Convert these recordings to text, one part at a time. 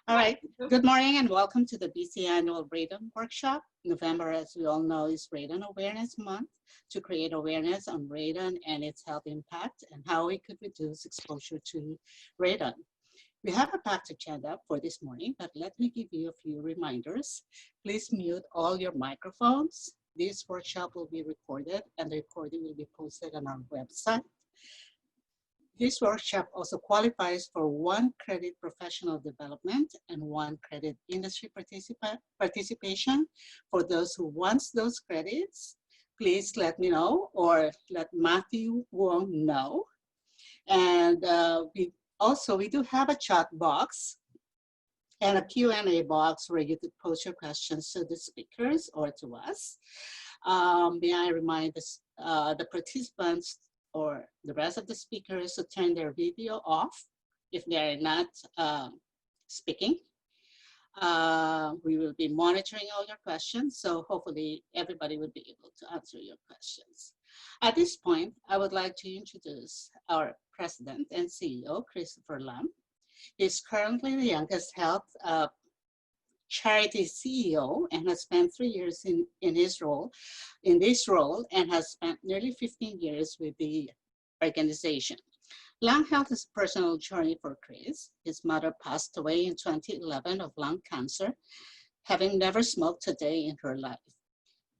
All right. Good morning and welcome to the BC Annual Radon Workshop. November, as we all know, is Radon Awareness Month to create awareness on radon and its health impact and how we could reduce exposure to radon. We have a packed agenda for this morning, but let me give you a few reminders. Please mute all your microphones. This workshop will be recorded and the recording will be posted on our website. This workshop also qualifies for 1 credit professional development and 1 credit industry participation. For those who want those credits, please let me know or let Matthew Wong know. And we do have a chat box and a Q&A box where you could post your questions to the speakers or to us. May I remind the participants or the rest of the speakers to turn their video off if they are not speaking. We will be monitoring all your questions, so hopefully everybody will be able to answer your questions. At this point, I would like to introduce our President and CEO, Christopher Lam. He's currently the youngest health charity CEO and has spent 3 years in this role and has spent nearly 15 years with the organization. Lung health is a personal journey for Chris. His mother passed away in 2011 of lung cancer, having never smoked a day in her life.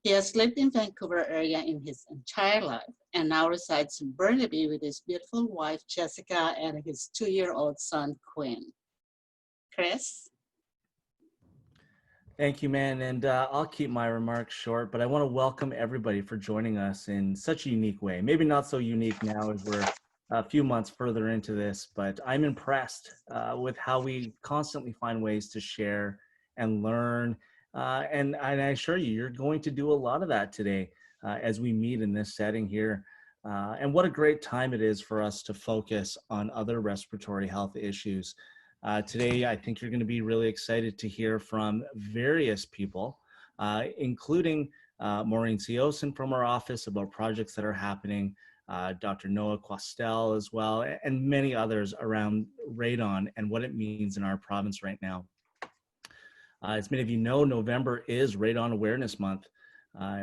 He has lived in Vancouver area in his entire life and now resides in Burnaby with his beautiful wife, Jessica, and his 2-year-old son, Quinn. Chris? Thank you, man. And I'll keep my remarks short, but I want to welcome everybody for joining us in such a unique way. Maybe not so unique now as we're a few months further into this, but I'm impressed with how we constantly find ways to share and learn. And I assure you, you're going to do a lot of that today as we meet in this setting here. And what a great time it is for us to focus on other respiratory health issues. Today, I think you're going to be really excited to hear from various people, including Maureen Sioson from our office about projects that are happening, Dr. Noah Quastel as well, and many others around radon and what it means in our province right now. As many of you know, November is Radon Awareness Month.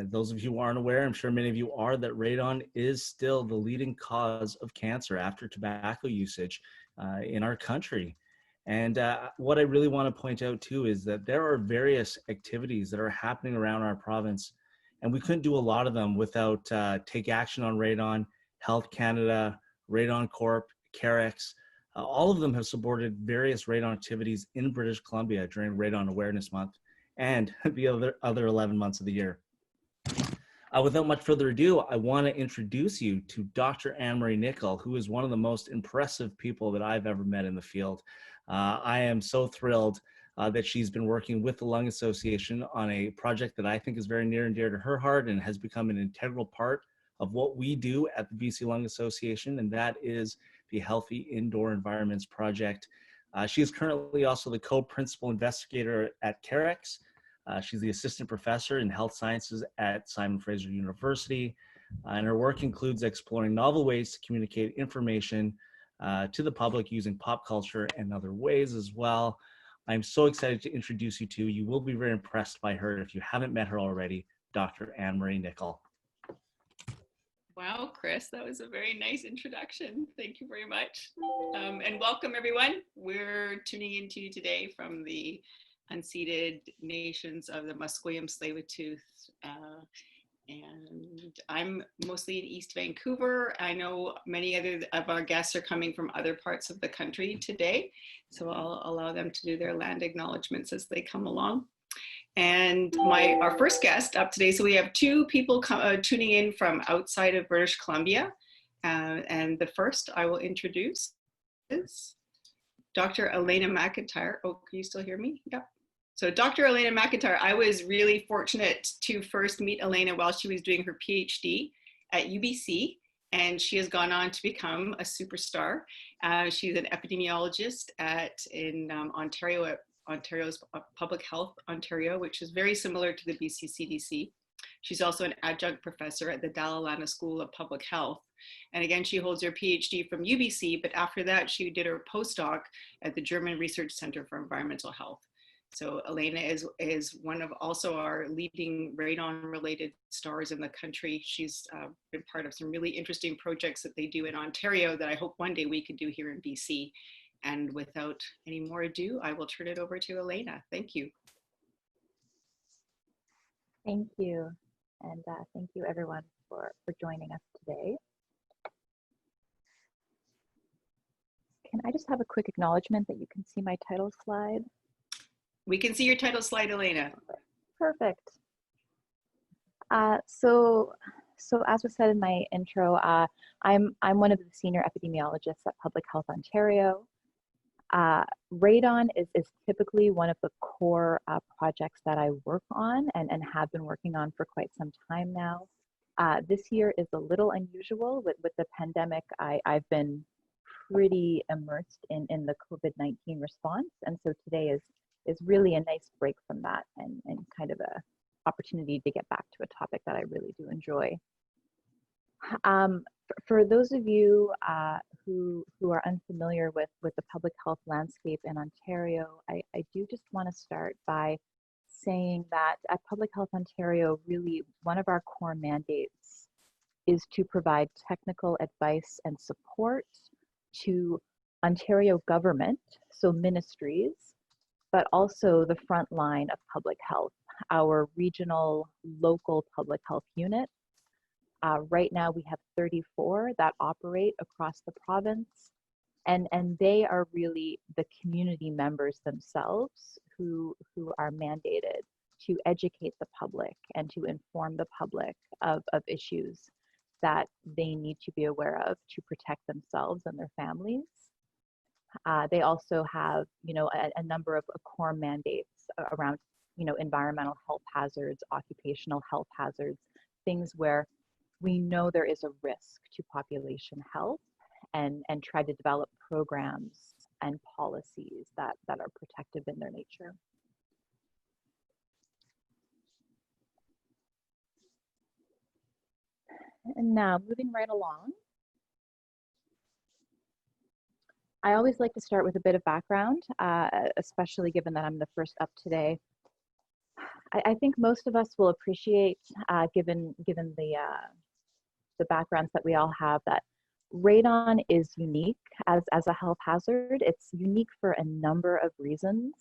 Those of you who aren't aware, I'm sure many of you are, that radon is still the leading cause of cancer after tobacco usage in our country. And what I really want to point out too is that there are various activities that are happening around our province, and we couldn't do a lot of them without Take Action on Radon, Health Canada, Radon Corp, CAREX. All of them have supported various radon activities in British Columbia during Radon Awareness Month and the other 11 months of the year. Without much further ado, I want to introduce you to Dr. Anne-Marie Nicol, who is one of the most impressive people that I've ever met in the field. I am so thrilled that she's been working with the Lung Association on a project that I think is very near and dear to her heart and has become an integral part of what we do at the BC Lung Association, and that is the Healthy Indoor Environments Project. She is currently also the co-principal investigator at CAREX. She's the assistant professor in health sciences at Simon Fraser University, and her work includes exploring novel ways to communicate information to the public using pop culture and other ways as well. I'm so excited to introduce you to. You will be very impressed by her if you haven't met her already, Dr. Anne-Marie Nicol. Wow, Chris, that was a very nice introduction. Thank you very much. And welcome, everyone. We're tuning into you today from the unceded nations of the Musqueam, Tsleil-Waututh, and I'm mostly in East Vancouver. I know many other of our guests are coming from other parts of the country today, so I'll allow them to do their land acknowledgements as they come along. And our first guest up today, so we have 2 people tuning in from outside of British Columbia, and the first I will introduce is Dr. Elena Mcintyre. Oh, can you still hear me? Yep. So Dr. Elena Mcintyre, I was really fortunate to first meet Elena while she was doing her PhD at UBC, and she has gone on to become a superstar. She's an epidemiologist in Ontario, at Ontario's Public Health Ontario, which is very similar to the BC CDC. She's also an adjunct professor at the Dalalana School of Public Health. And again, she holds her PhD from UBC, but after that, she did her postdoc at the German Research Center for Environmental Health. So Elena is one of also our leading radon-related stars in the country. She's been part of some really interesting projects that they do in Ontario that I hope one day we could do here in BC. And without any more ado, I will turn it over to Elena. Thank you. Thank you. And thank you everyone for joining us today. Can I just have a quick acknowledgement that you can see my title slide? We can see your title slide, Elena. Perfect. So as was said in my intro, I'm one of the senior epidemiologists at Public Health Ontario. Radon is typically one of the core projects that I work on and have been working on for quite some time now. This year is a little unusual with the pandemic. I've been pretty immersed in the COVID-19 response, and so today is really a nice break from that and kind of a opportunity to get back to a topic that I really do enjoy. For those of you who are unfamiliar with the public health landscape in Ontario, I do just want to start by saying that at Public Health Ontario, really one of our core mandates is to provide technical advice and support to Ontario government, so ministries, but also the front line of public health, our regional, local public health units. Right now we have 34 that operate across the province, and they are really the community members themselves who are mandated to educate the public and to inform the public of issues that they need to be aware of to protect themselves and their families. They also have, a number of core mandates around, environmental health hazards, occupational health hazards, things where we know there is a risk to population health, and try to develop programs and policies that are protective in their nature. And now, moving right along, I always like to start with a bit of background, especially given that I'm the first up today. I think most of us will appreciate, given the backgrounds that we all have, that radon is unique as a health hazard. It's unique for a number of reasons.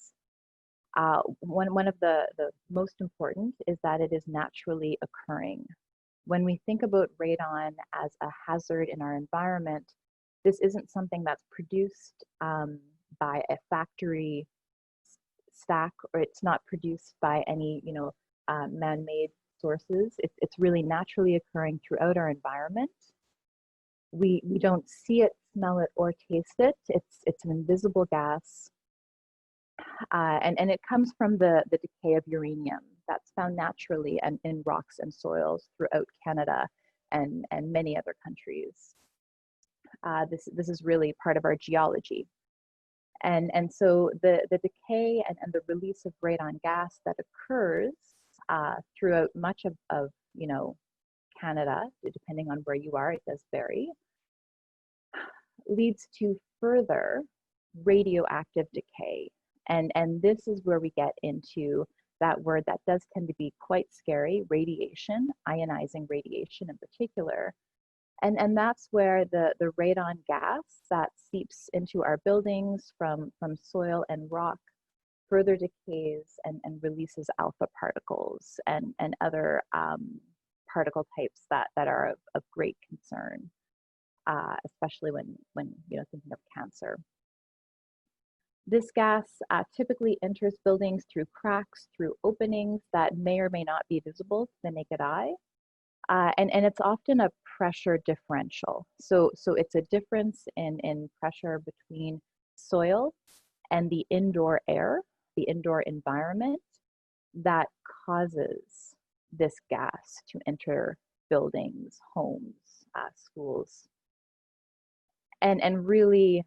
One of the most important is that it is naturally occurring. When we think about radon as a hazard in our environment, this isn't something that's produced by a factory stack, or it's not produced by any man-made sources. It's really naturally occurring throughout our environment. We don't see it, smell it, or taste it. It's an invisible gas, and it comes from the decay of uranium that's found naturally and in rocks and soils throughout Canada and many other countries. This is really part of our geology. And so the decay and the release of radon gas that occurs throughout much of Canada, depending on where you are, it does vary, leads to further radioactive decay. And this is where we get into that word that does tend to be quite scary, radiation, ionizing radiation in particular. And that's where the radon gas that seeps into our buildings from soil and rock further decays and releases alpha particles and other particle types that are of great concern, especially when thinking of cancer. This gas typically enters buildings through cracks, through openings that may or may not be visible to the naked eye. And it's often a pressure differential. So it's a difference in pressure between soil and the indoor air, the indoor environment, that causes this gas to enter buildings, homes, schools. And really,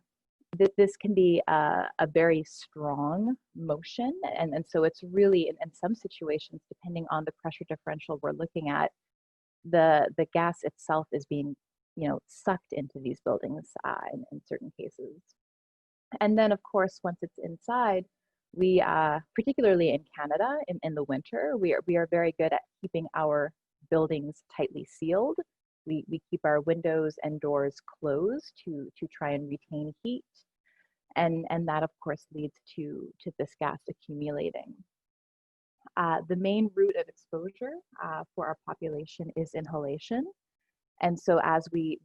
this can be a very strong motion, and so it's really in some situations, depending on the pressure differential we're looking at, the gas itself is being sucked into these buildings in certain cases. And then of course once it's inside, we particularly in Canada in the winter, we are very good at keeping our buildings tightly sealed. We keep our windows and doors closed to try and retain heat. And that of course leads to this gas accumulating. The main route of exposure for our population is inhalation. And so as we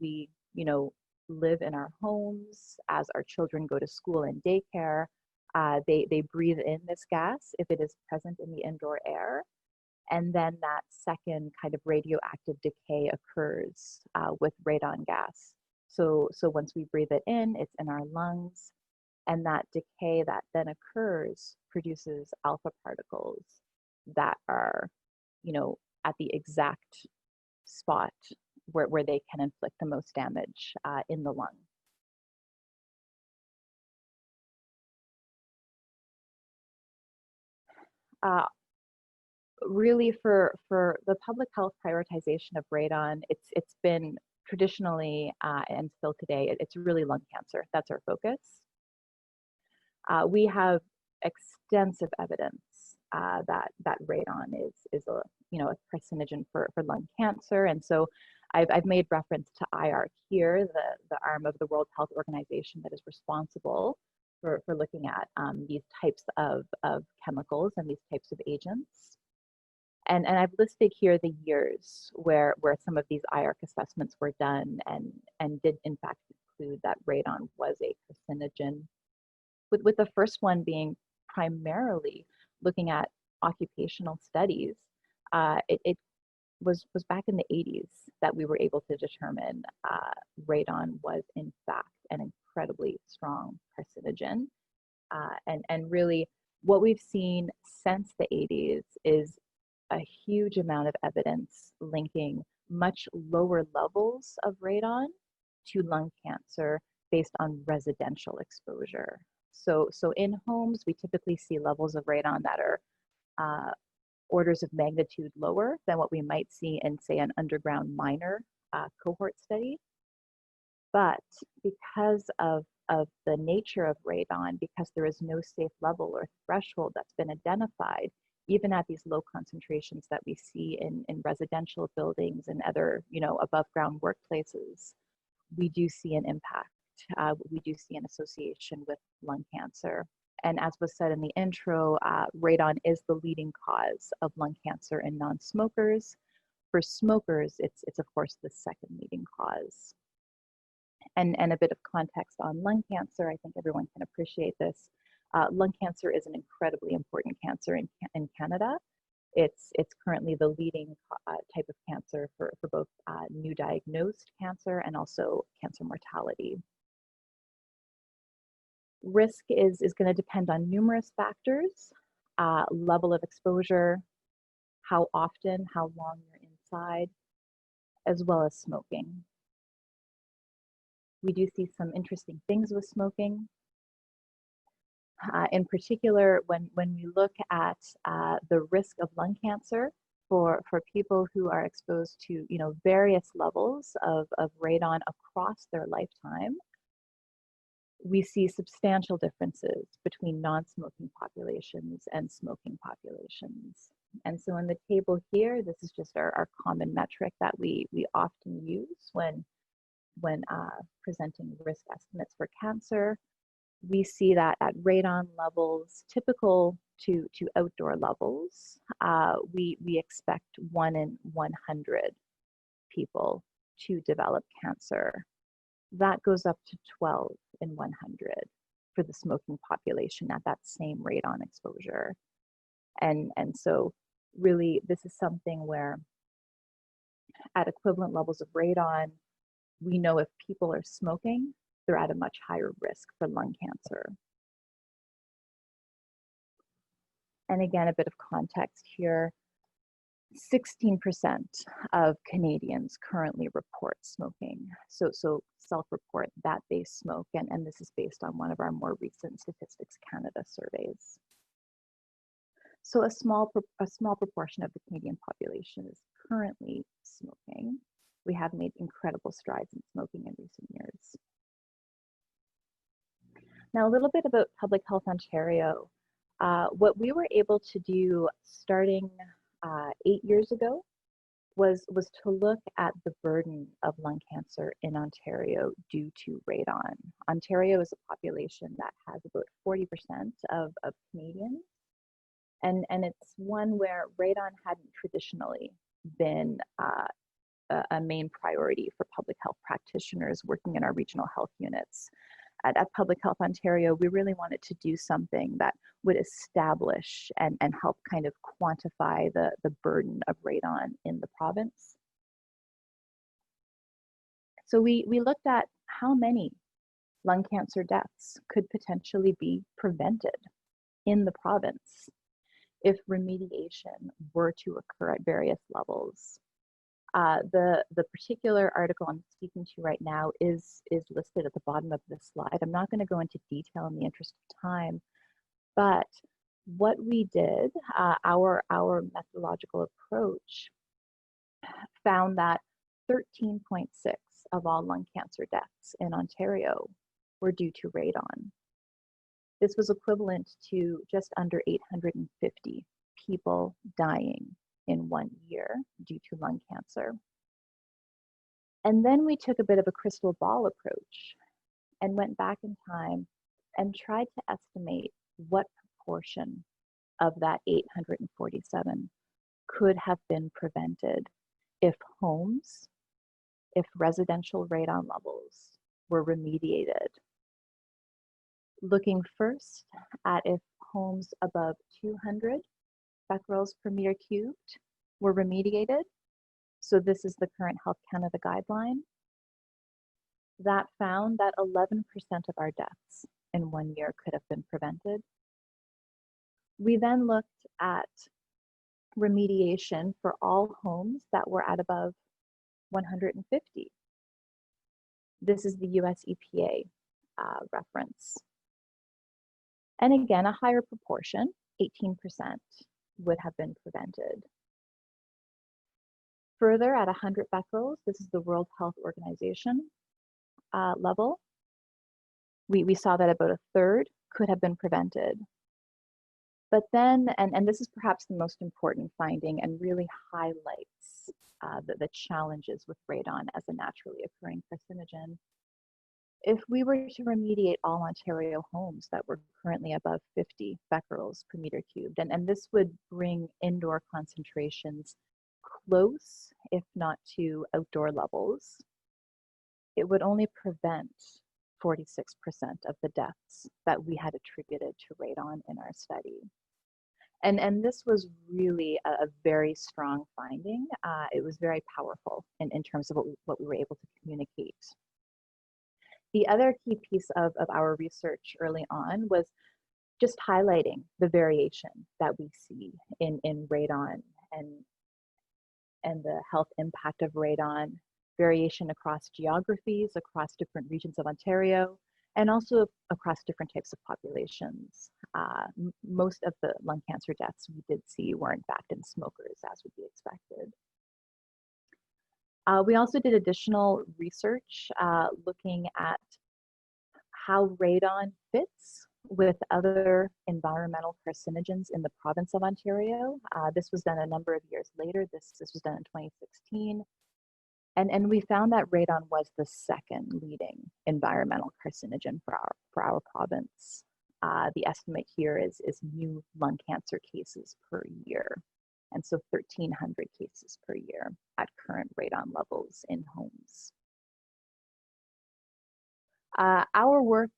live in our homes, as our children go to school and daycare, they breathe in this gas if it is present in the indoor air. And then that second kind of radioactive decay occurs with radon gas. So once we breathe it in, it's in our lungs, and that decay that then occurs produces alpha particles that are, at the exact spot where they can inflict the most damage in the lung. Really for the public health prioritization of radon, it's been traditionally and still today, it's really lung cancer. That's our focus. We have extensive evidence that radon is a carcinogen for lung cancer, and so I've made reference to Icrp here, the arm of the World Health Organization that is responsible for looking at these types of chemicals and these types of agents. And I've listed here the years where some of these Icrp assessments were done and did in fact conclude that radon was a carcinogen. With the first one being primarily looking at occupational studies, it was back in the 80s that we were able to determine radon was in fact an incredibly strong carcinogen. And really what we've seen since the 80s is a huge amount of evidence linking much lower levels of radon to lung cancer based on residential exposure. So in homes, we typically see levels of radon that are orders of magnitude lower than what we might see in, say, an underground miner cohort study. But because of the nature of radon, because there is no safe level or threshold that's been identified, even at these low concentrations that we see in residential buildings and other, above ground workplaces, we do see an impact. We do see an association with lung cancer. And as was said in the intro, radon is the leading cause of lung cancer in non-smokers. For smokers, it's of course the second leading cause. And a bit of context on lung cancer, I think everyone can appreciate this. Lung cancer is an incredibly important cancer in Canada. It's currently the leading type of cancer for both new diagnosed cancer and also cancer mortality. Risk is going to depend on numerous factors, level of exposure, how often, how long you're inside, as well as smoking. We do see some interesting things with smoking. In particular, when we look at the risk of lung cancer for people who are exposed to various levels of radon across their lifetime, we see substantial differences between non-smoking populations and smoking populations. And so in the table here, this is just our common metric that we often use when presenting risk estimates for cancer. We see that at radon levels typical to outdoor levels, we expect 1 in 100 people to develop cancer. That goes up to 12 in 100 for the smoking population at that same radon exposure. And so really this is something where at equivalent levels of radon, we know if people are smoking, they're at a much higher risk for lung cancer. And again, a bit of context here. 16% of Canadians currently report smoking. So self-report that they smoke, and this is based on one of our more recent Statistics Canada surveys. So a small proportion of the Canadian population is currently smoking. We have made incredible strides in smoking in recent years. Now, a little bit about Public Health Ontario. What we were able to do starting 8 years ago was to look at the burden of lung cancer in Ontario due to radon. Ontario is a population that has about 40% of Canadians, and it's one where radon hadn't traditionally been a main priority for public health practitioners working in our regional health units. At Public Health Ontario, we really wanted to do something that would establish and help kind of quantify the burden of radon in the province. So we looked at how many lung cancer deaths could potentially be prevented in the province if remediation were to occur at various levels. The particular article I'm speaking to right now is listed at the bottom of this slide. I'm not going to go into detail in the interest of time, but what we did, our methodological approach found that 13.6 of all lung cancer deaths in Ontario were due to radon. This was equivalent to just under 850 people dying in 1 year due to lung cancer. And then we took a bit of a crystal ball approach and went back in time and tried to estimate what proportion of that 847 could have been prevented if homes, if residential radon levels were remediated. Looking first at if homes above 200 becquerels per meter cubed were remediated. So this is the current Health Canada guideline. That found that 11% of our deaths in 1 year could have been prevented. We then looked at remediation for all homes that were at above 150. This is the US EPA reference. And again, a higher proportion, 18%, would have been prevented. Further, at 100 becquerels, this is the World Health Organization level, we saw that about a third could have been prevented. But then, and this is perhaps the most important finding and really highlights the challenges with radon as a naturally occurring carcinogen. If we were to remediate all Ontario homes that were currently above 50 becquerels per meter cubed, and this would bring indoor concentrations close, if not to outdoor levels, it would only prevent 46% of the deaths that we had attributed to radon in our study. And this was really a very strong finding. It was very powerful in terms of what we were able to communicate. The other key piece of our research early on was just highlighting the variation that we see in radon and the health impact of radon, variation across geographies, across different regions of Ontario, and also across different types of populations. Most of the lung cancer deaths we did see were in fact in smokers, as would be expected. We also did additional research looking at how radon fits with other environmental carcinogens in the province of Ontario. This was done a number of years later. This was done in 2016. And we found that radon was the second leading environmental carcinogen for our province. The estimate here is new lung cancer cases per year. And so 1,300 cases per year at current radon levels in homes. Our work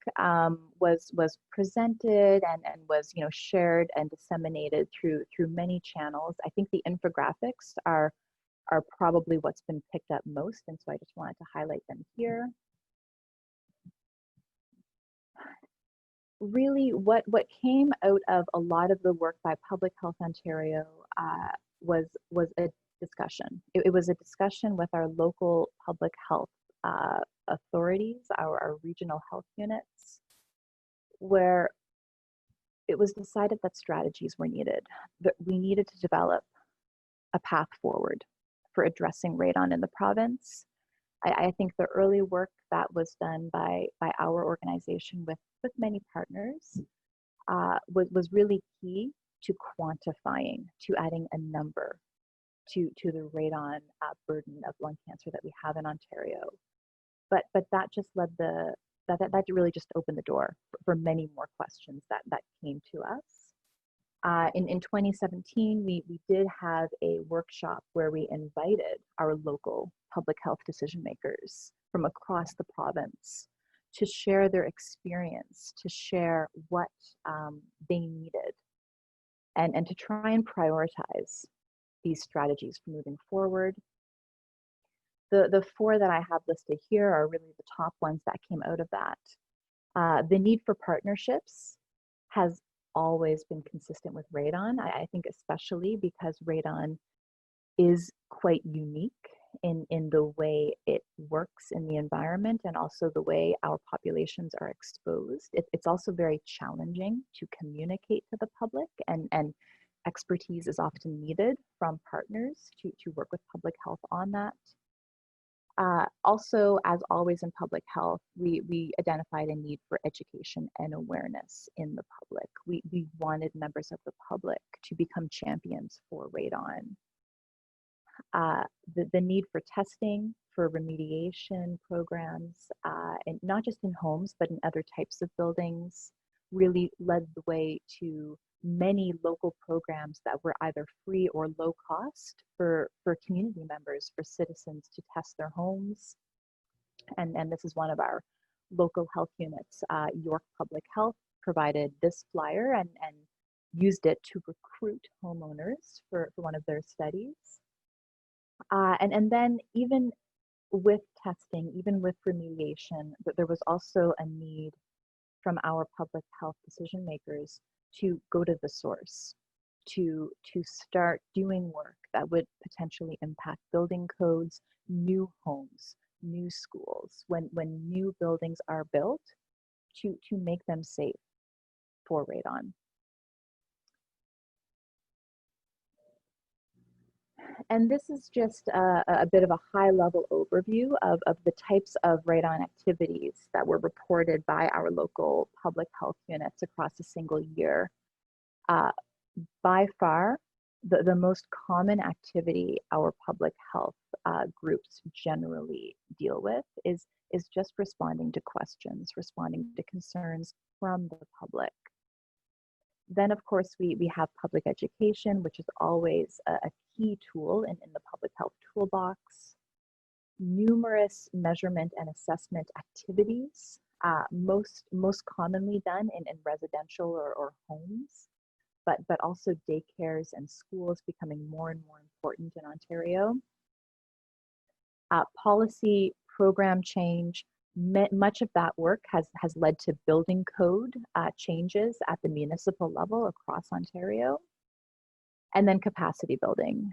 was presented and was shared and disseminated through many channels. I think the infographics are probably what's been picked up most, and so I just wanted to highlight them here. Really, what came out of a lot of the work by Public Health Ontario was a discussion. It was a discussion with our local public health authorities, our regional health units, where it was decided that strategies were needed, that we needed to develop a path forward for addressing radon in the province. I think the early work that was done by our organization with many partners was really key to quantifying, to adding a number to the radon burden of lung cancer that we have in Ontario. But that just led that really just opened the door for many more questions that came to us. In 2017, we did have a workshop where we invited our local public health decision makers from across the province to share their experience, to share what they needed, and to try and prioritize these strategies for moving forward. The four that I have listed here are really the top ones that came out of that. The need for partnerships has always been consistent with radon. I think especially because radon is quite unique in the way it works in the environment and also the way our populations are exposed. It's also very challenging to communicate to the public, and expertise is often needed from partners to work with public health on that. Also, as always in public health, we identified a need for education and awareness in the public. We wanted members of the public to become champions for radon. The need for testing, for remediation programs, and not just in homes, but in other types of buildings, really led the way to many local programs that were either free or low cost for community members, for citizens to test their homes. And this is one of our local health units. York Public Health provided this flyer and used it to recruit homeowners for one of their studies. And then even with testing, even with remediation, there was also a need from our public health decision makers to go to the source, to start doing work that would potentially impact building codes, new homes, new schools, when new buildings are built, to make them safe for radon. And this is just a bit of a high-level overview of the types of radon activities that were reported by our local public health units across a single year. By far, the most common activity our public health groups generally deal with is just responding to questions, responding to concerns from the public. Then, of course, we have public education, which is always a key tool in the public health toolbox. Numerous measurement and assessment activities, most commonly done in residential or homes, but also daycares and schools becoming more and more important in Ontario. Policy, program change, much of that work has led to building code changes at the municipal level across Ontario, and then capacity building.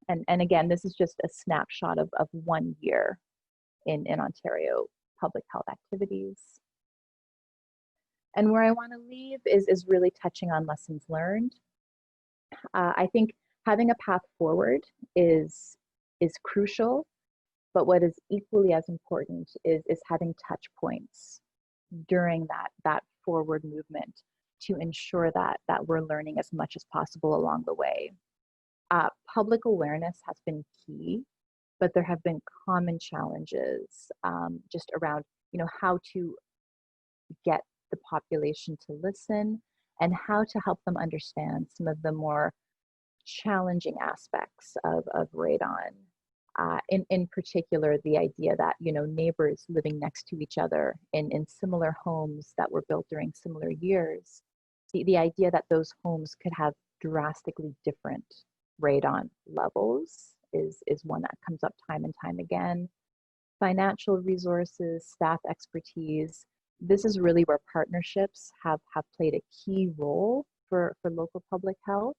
And again, this is just a snapshot of 1 year in Ontario public health activities. And where I want to leave is really touching on lessons learned. I think having a path forward is crucial. But what is equally as important is having touch points during that forward movement to ensure that we're learning as much as possible along the way. Public awareness has been key, but there have been common challenges just around, how to get the population to listen and how to help them understand some of the more challenging aspects of radon. In particular, the idea that, neighbors living next to each other in similar homes that were built during similar years, the idea that those homes could have drastically different radon levels is one that comes up time and time again. Financial resources, staff expertise, this is really where partnerships have played a key role for local public health.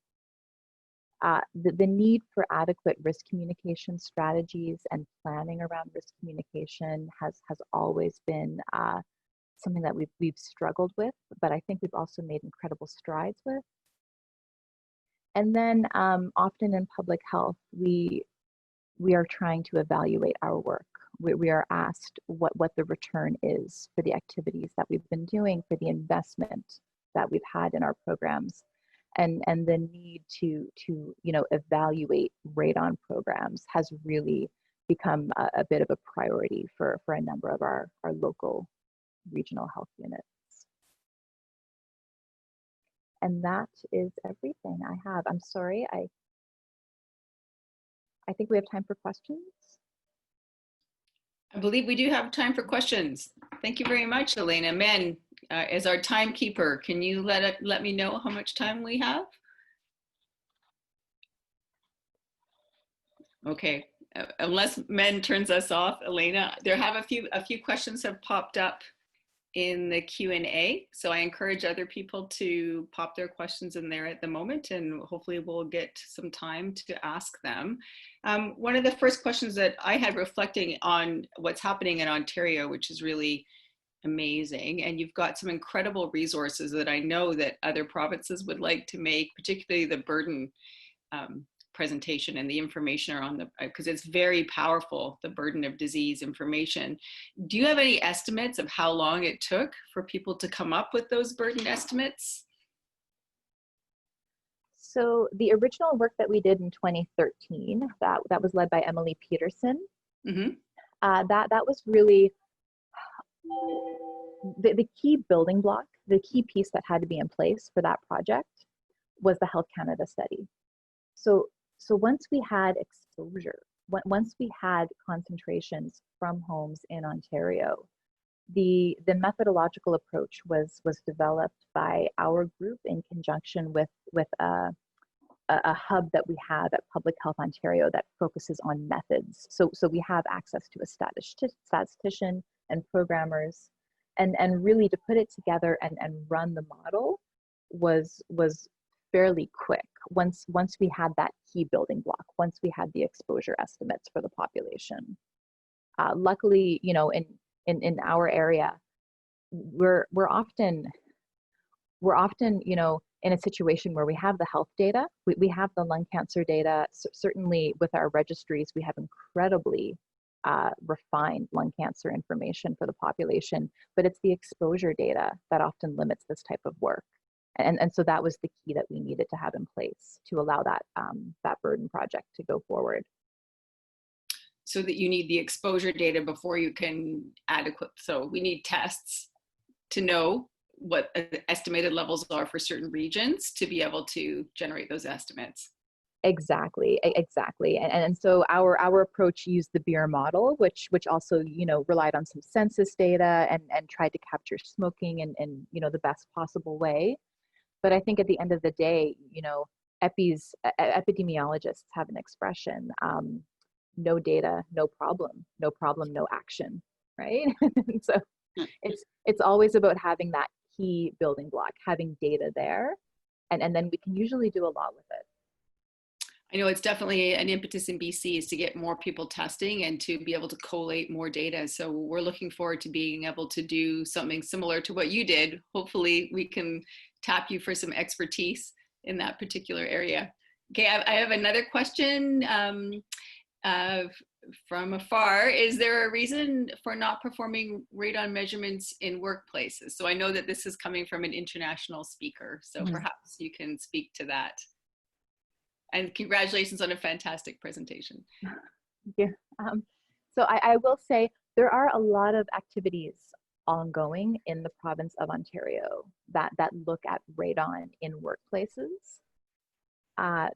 The need for adequate risk communication strategies and planning around risk communication has always been something that we've struggled with, but I think we've also made incredible strides with. And then often in public health, we are trying to evaluate our work. We are asked what the return is for the activities that we've been doing, for the investment that we've had in our programs, and the need to evaluate radon programs has really become a bit of a priority for a number of our local regional health units. And that is everything I have. I'm sorry, I think we have time for questions. I believe we do have time for questions. Thank you very much, Elena. Men, as our timekeeper, can you let me know how much time we have? Okay, unless Men turns us off, Elena, there have a few questions have popped up in the Q&A, so I encourage other people to pop their questions in there at the moment, and hopefully we'll get some time to ask them. One of the first questions that I had reflecting on what's happening in Ontario, which is really amazing, and you've got some incredible resources that I know that other provinces would like to make, particularly the burden presentation and the information around because it's very powerful, the burden of disease information. Do you have any estimates of how long it took for people to come up with those burden estimates? So the original work that we did in 2013, that was led by Emily Peterson. Mm-hmm. That was really the key building block, the key piece that had to be in place for that project was the Health Canada study. So once we had exposure, once we had concentrations from homes in Ontario, the methodological approach was developed by our group in conjunction with a hub that we have at Public Health Ontario that focuses on methods. So we have access to a statistician and programmers, and really to put it together and run the model was fairly quick once we had that key building block, once we had the exposure estimates for the population. Luckily, in our area, we're often in a situation where we have the health data, we have the lung cancer data. Certainly with our registries, we have incredibly refined lung cancer information for the population, but it's the exposure data that often limits this type of work. And so that was the key that we needed to have in place to allow that burden project to go forward. So that you need the exposure data before you can so we need tests to know what estimated levels are for certain regions to be able to generate those estimates. Exactly. And so our approach used the beer model, which also, relied on some census data and tried to capture smoking in the best possible way. But I think at the end of the day, epidemiologists have an expression, no data, no problem, no action, right? So it's always about having that key building block, having data there, and then we can usually do a lot with it. I know it's definitely an impetus in BC is to get more people testing and to be able to collate more data. So we're looking forward to being able to do something similar to what you did. Hopefully we can tap you for some expertise in that particular area. Okay, I have another question from afar. Is there a reason for not performing radon measurements in workplaces? So I know that this is coming from an international speaker, so perhaps you can speak to that. And congratulations on a fantastic presentation. Thank you. So I will say there are a lot of activities ongoing in the province of Ontario that look at radon in workplaces.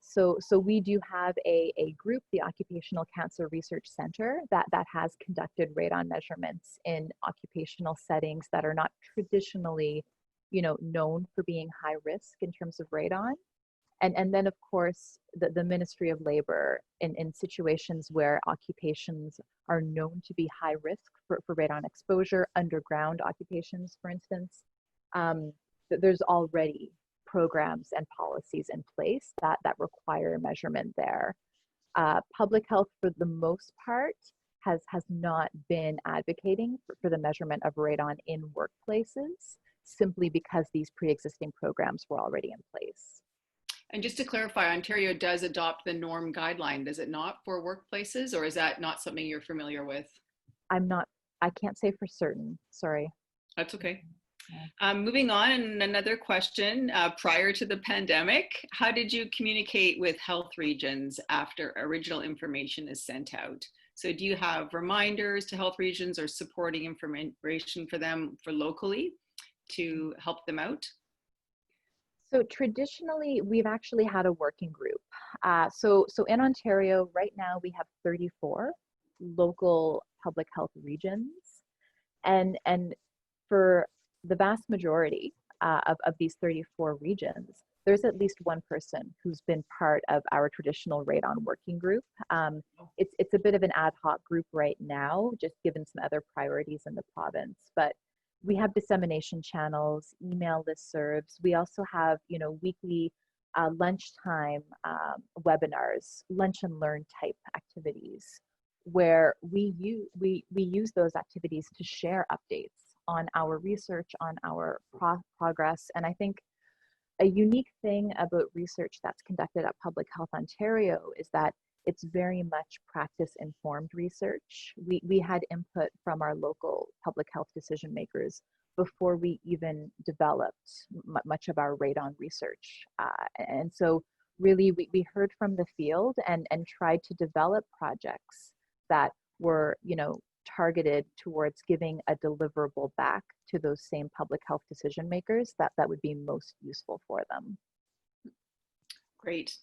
So we do have a group, the Occupational Cancer Research Center, that has conducted radon measurements in occupational settings that are not traditionally, known for being high risk in terms of radon. And then, of course, the Ministry of Labor in situations where occupations are known to be high risk for radon exposure, underground occupations, for instance, there's already programs and policies in place that require measurement there. Public health, for the most part, has not been advocating for the measurement of radon in workplaces, simply because these pre-existing programs were already in place. And just to clarify, Ontario does adopt the norm guideline, does it not, for workplaces, or is that not something you're familiar with? I can't say for certain, sorry. That's okay. Moving on, and another question, prior to the pandemic, how did you communicate with health regions after original information is sent out? So do you have reminders to health regions or supporting information for them for locally to help them out? So traditionally, we've actually had a working group. So in Ontario, right now, we have 34 local public health regions. And for the vast majority of these 34 regions, there's at least one person who's been part of our traditional Radon working group. It's a bit of an ad hoc group right now, just given some other priorities in the province. But we have dissemination channels, email listservs. We also have, weekly lunchtime webinars, lunch and learn type activities, where we use those activities to share updates on our research, on our progress. And I think a unique thing about research that's conducted at Public Health Ontario is that it's very much practice-informed research. We had input from our local public health decision makers before we even developed much of our radon research. And so really we heard from the field and tried to develop projects that were, targeted towards giving a deliverable back to those same public health decision makers that would be most useful for them. Great.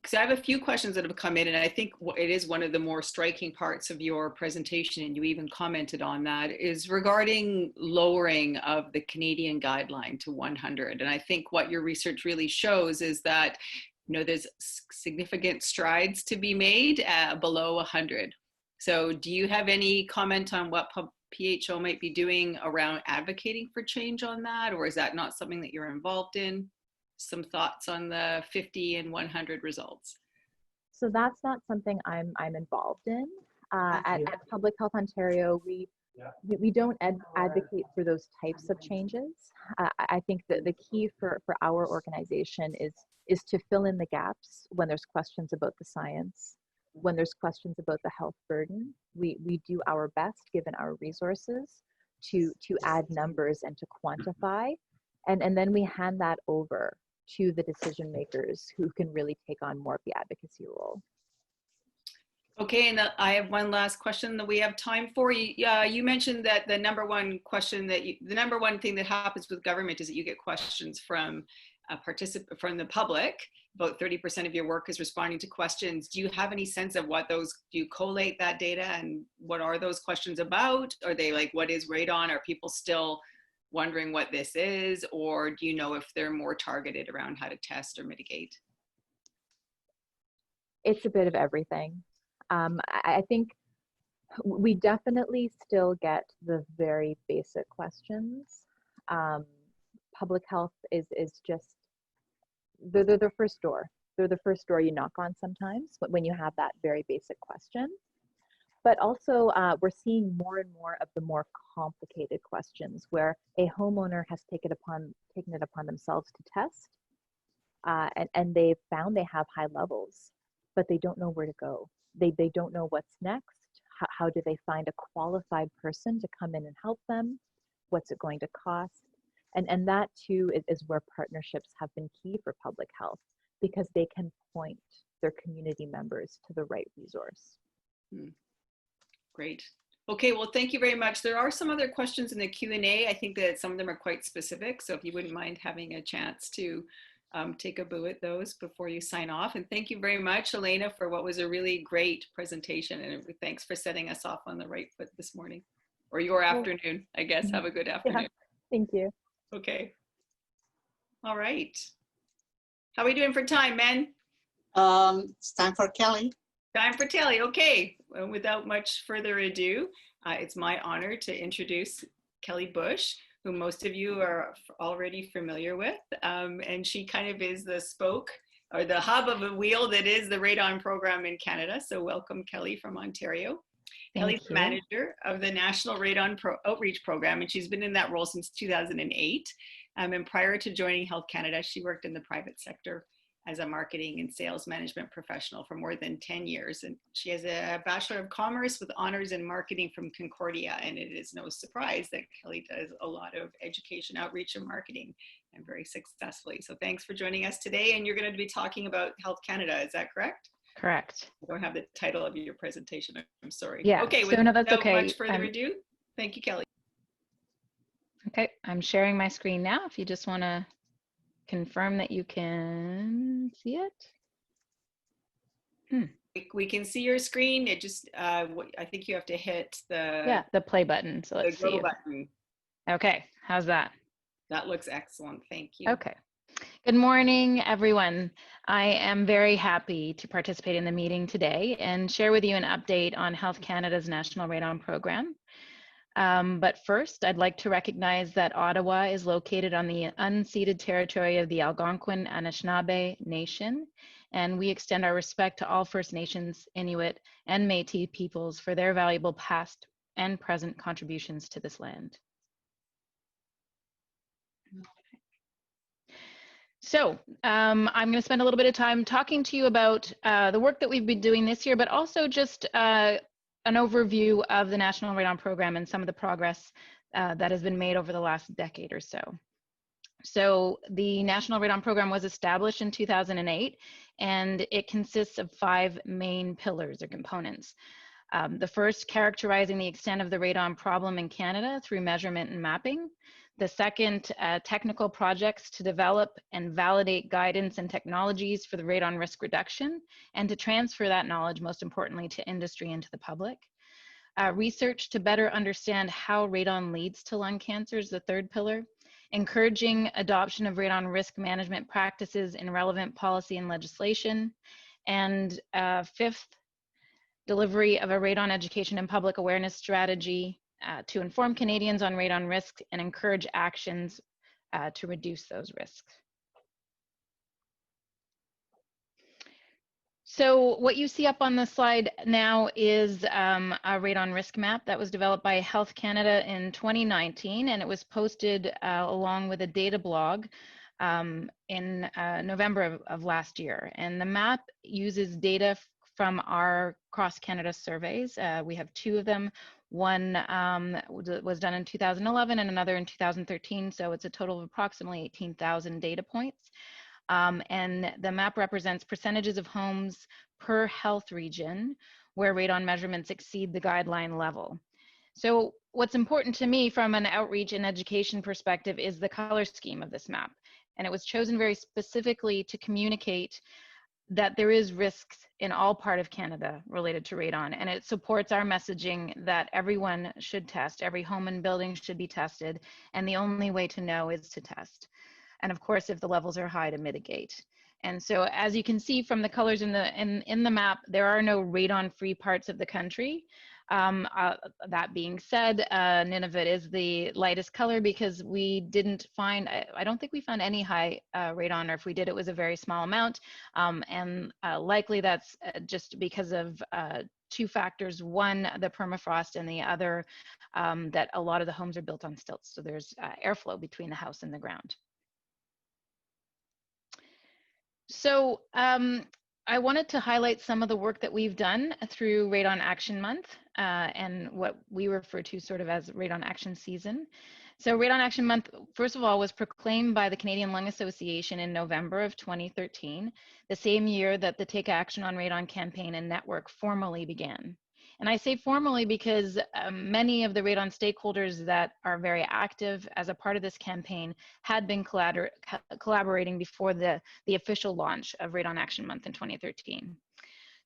Because I have a few questions that have come in, and I think it is one of the more striking parts of your presentation, and you even commented on that, is regarding lowering of the Canadian guideline to 100. And I think what your research really shows is that, there's significant strides to be made below 100. So do you have any comment on what PHO might be doing around advocating for change on that, or is that not something that you're involved in? Some thoughts on the 50 and 100 results? So that's not something I'm involved in. At Public Health Ontario, we don't advocate for those types of changes. I think that the key for our organization is to fill in the gaps when there's questions about the science, when there's questions about the health burden. We do our best, given our resources, to add numbers and to quantify, and then we hand that over to the decision makers who can really take on more of the advocacy role. Okay, and I have one last question that we have time for. You mentioned that the number one thing that happens with government is that you get questions from from the public. About 30% of your work is responding to questions. Do you have any sense of what do you collate that data, and what are those questions about? Are they like, what is radon? Are people still wondering what this is? Or do you know if they're more targeted around how to test or mitigate? It's a bit of everything. I think we definitely still get the very basic questions. Public health is just, they're the first door. They're the first door you knock on sometimes when you have that very basic question. But also we're seeing more and more of the more complicated questions where a homeowner has taken it upon themselves to test, and they've found they have high levels, but they don't know where to go. They don't know what's next. How do they find a qualified person to come in and help them? What's it going to cost? And that too is where partnerships have been key for public health, because they can point their community members to the right resource. Great. Okay, well, thank you very much. There are some other questions in the Q&A. I think that some of them are quite specific, so if you wouldn't mind having a chance to take a boo at those before you sign off. And thank you very much, Elena, for what was a really great presentation, and thanks for setting us off on the right foot this morning, or your afternoon, I guess. Have a good afternoon. Yeah, thank you. Okay. All right. How are we doing for time, men? It's time for Kelley. Time for Kelley. Okay. Well, without much further ado, it's my honor to introduce Kelley Bush, who most of you are already familiar with. And she kind of is the spoke or the hub of a wheel that is the Radon program in Canada. So welcome, Kelley from Ontario. Kelley's the manager of the National Radon Outreach Program, and she's been in that role since 2008. And prior to joining Health Canada, she worked in the private sector as a marketing and sales management professional for more than 10 years. And she has a Bachelor of Commerce with honors in marketing from Concordia. And it is no surprise that Kelley does a lot of education, outreach, and marketing, and very successfully. So thanks for joining us today. And you're going to be talking about Health Canada, is that correct? Correct. I don't have the title of your presentation, I'm sorry. Yeah, okay, so no, that's okay. Much further ado, thank you, Kelley. Okay, I'm sharing my screen now. If you just want to confirm that you can see it. We can see your screen. It just, I think you have to hit the play button. So let's see. Button. Okay, how's that? That looks excellent. Thank you. Okay. Good morning, everyone. I am very happy to participate in the meeting today and share with you an update on Health Canada's National Radon Program. But first, I'd like to recognize that Ottawa is located on the unceded territory of the Algonquin Anishinaabe Nation, and we extend our respect to all First Nations, Inuit, and Métis peoples for their valuable past and present contributions to this land. So I'm going to spend a little bit of time talking to you about the work that we've been doing this year, but also just an overview of the National Radon Program and some of the progress that has been made over the last decade or so. So the National Radon Program was established in 2008, and it consists of 5 main pillars or components. The first, characterizing the extent of the radon problem in Canada through measurement and mapping. The second, technical projects to develop and validate guidance and technologies for the radon risk reduction, and to transfer that knowledge, most importantly, to industry and to the public. Research to better understand how radon leads to lung cancer is the third pillar. Encouraging adoption of radon risk management practices in relevant policy and legislation. And fifth, delivery of a radon education and public awareness strategy to inform Canadians on radon risk and encourage actions to reduce those risks. So what you see up on the slide now is a radon risk map that was developed by Health Canada in 2019, and it was posted along with a data blog in November of last year. And the map uses data from our cross-Canada surveys. We have 2 of them. One was done in 2011 and another in 2013, so it's a total of approximately 18,000 data points. And the map represents percentages of homes per health region where radon measurements exceed the guideline level. So what's important to me from an outreach and education perspective is the color scheme of this map. And it was chosen very specifically to communicate that there is risks in all part of Canada related to radon, and it supports our messaging that everyone should test, every home and building should be tested, and the only way to know is to test. And of course, if the levels are high, to mitigate. And so as you can see from the colors in the map, there are no radon-free parts of the country. That being said, Nunavut is the lightest color because we didn't find, I don't think we found any high radon, or if we did, it was a very small amount. And likely that's just because of 2 factors. One, the permafrost, and the other, that a lot of the homes are built on stilts. So there's airflow between the house and the ground. So I wanted to highlight some of the work that we've done through Radon Action Month and what we refer to sort of as Radon Action Season. So Radon Action Month, first of all, was proclaimed by the Canadian Lung Association in November of 2013, the same year that the Take Action on Radon campaign and network formally began. And I say formally because many of the radon stakeholders that are very active as a part of this campaign had been collaborating before the official launch of Radon Action Month in 2013.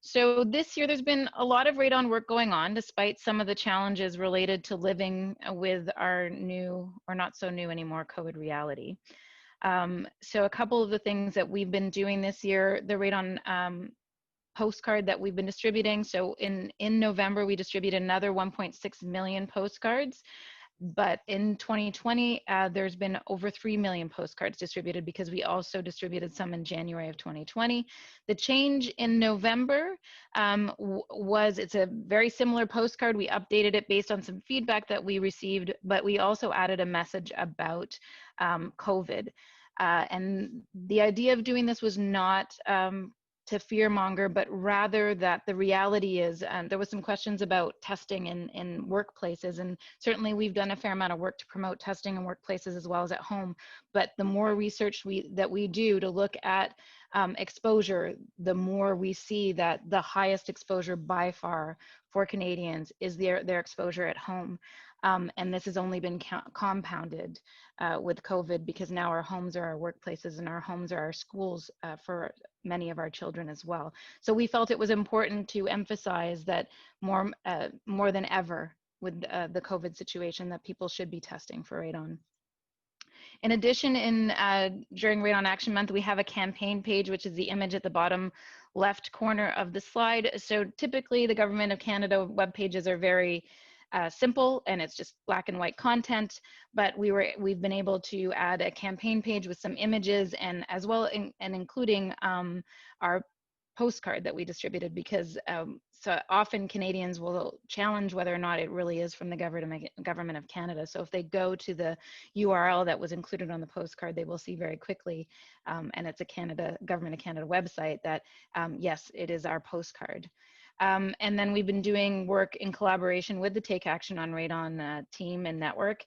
So this year there's been a lot of radon work going on, despite some of the challenges related to living with our new, or not so new anymore, COVID reality. So a couple of the things that we've been doing this year, the radon postcard that we've been distributing. So in November, we distributed another 1.6 million postcards. but in 2020, there's been over 3 million postcards distributed because we also distributed some in January of 2020. The change in November it's a very similar postcard. We updated it based on some feedback that we received, but we also added a message about COVID. And the idea of doing this was not to fearmonger, but rather that the reality is, there was some questions about testing in workplaces, and certainly we've done a fair amount of work to promote testing in workplaces as well as at home. But the more research that we do to look at exposure, the more we see that the highest exposure by far for Canadians is their exposure at home. And this has only been compounded with COVID, because now our homes are our workplaces and our homes are our schools for many of our children as well. So we felt it was important to emphasize that more than ever with the COVID situation, that people should be testing for radon. In addition, during Radon Action Month, we have a campaign page, which is the image at the bottom left corner of the slide. So typically the Government of Canada web pages are very simple, and it's just black and white content, but we've been able to add a campaign page with some images, and as well and including our postcard that we distributed, because so often Canadians will challenge whether or not it really is from the Government of Canada. So if they go to the URL that was included on the postcard, they will see very quickly, and it's a Government of Canada website, that yes, it is our postcard. And then we've been doing work in collaboration with the Take Action on Radon team and network.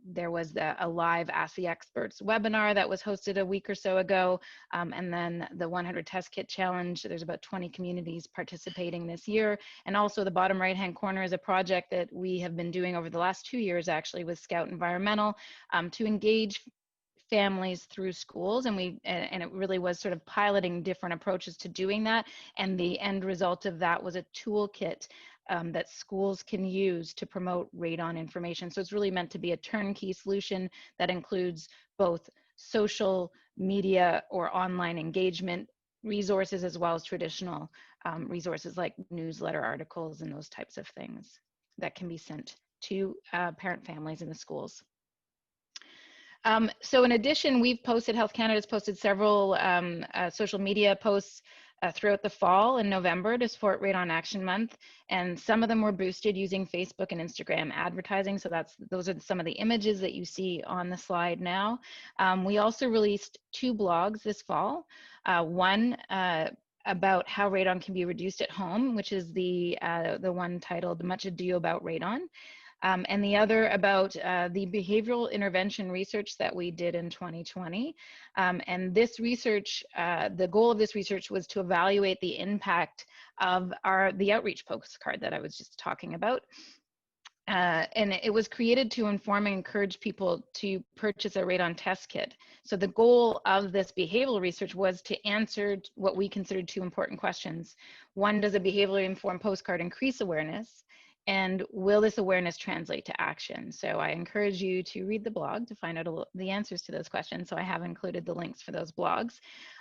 There was a live Ask the Experts webinar that was hosted a week or so ago. And then the 100 Test Kit Challenge, there's about 20 communities participating this year. And also the bottom right-hand corner is a project that we have been doing over the last 2 years, actually, with Scout Environmental, to engage families through schools, and it really was sort of piloting different approaches to doing that, and the end result of that was a toolkit that schools can use to promote radon information. So it's really meant to be a turnkey solution that includes both social media or online engagement resources, as well as traditional resources like newsletter articles and those types of things that can be sent to parent families in the schools. So in addition, Health Canada's posted several social media posts throughout the fall and November to support Radon Action Month, and some of them were boosted using Facebook and Instagram advertising. So those are some of the images that you see on the slide now. We also released 2 blogs this fall. One about how radon can be reduced at home, which is the one titled "Much Ado About Radon." And the other about the behavioral intervention research that we did in 2020. And this research, the goal of this research was to evaluate the impact of the outreach postcard that I was just talking about. And it was created to inform and encourage people to purchase a radon test kit. So the goal of this behavioral research was to answer what we considered 2 important questions. One, does a behaviorally informed postcard increase awareness? And will this awareness translate to action? So I encourage you to read the blog to find out the answers to those questions. So I have included the links for those blogs.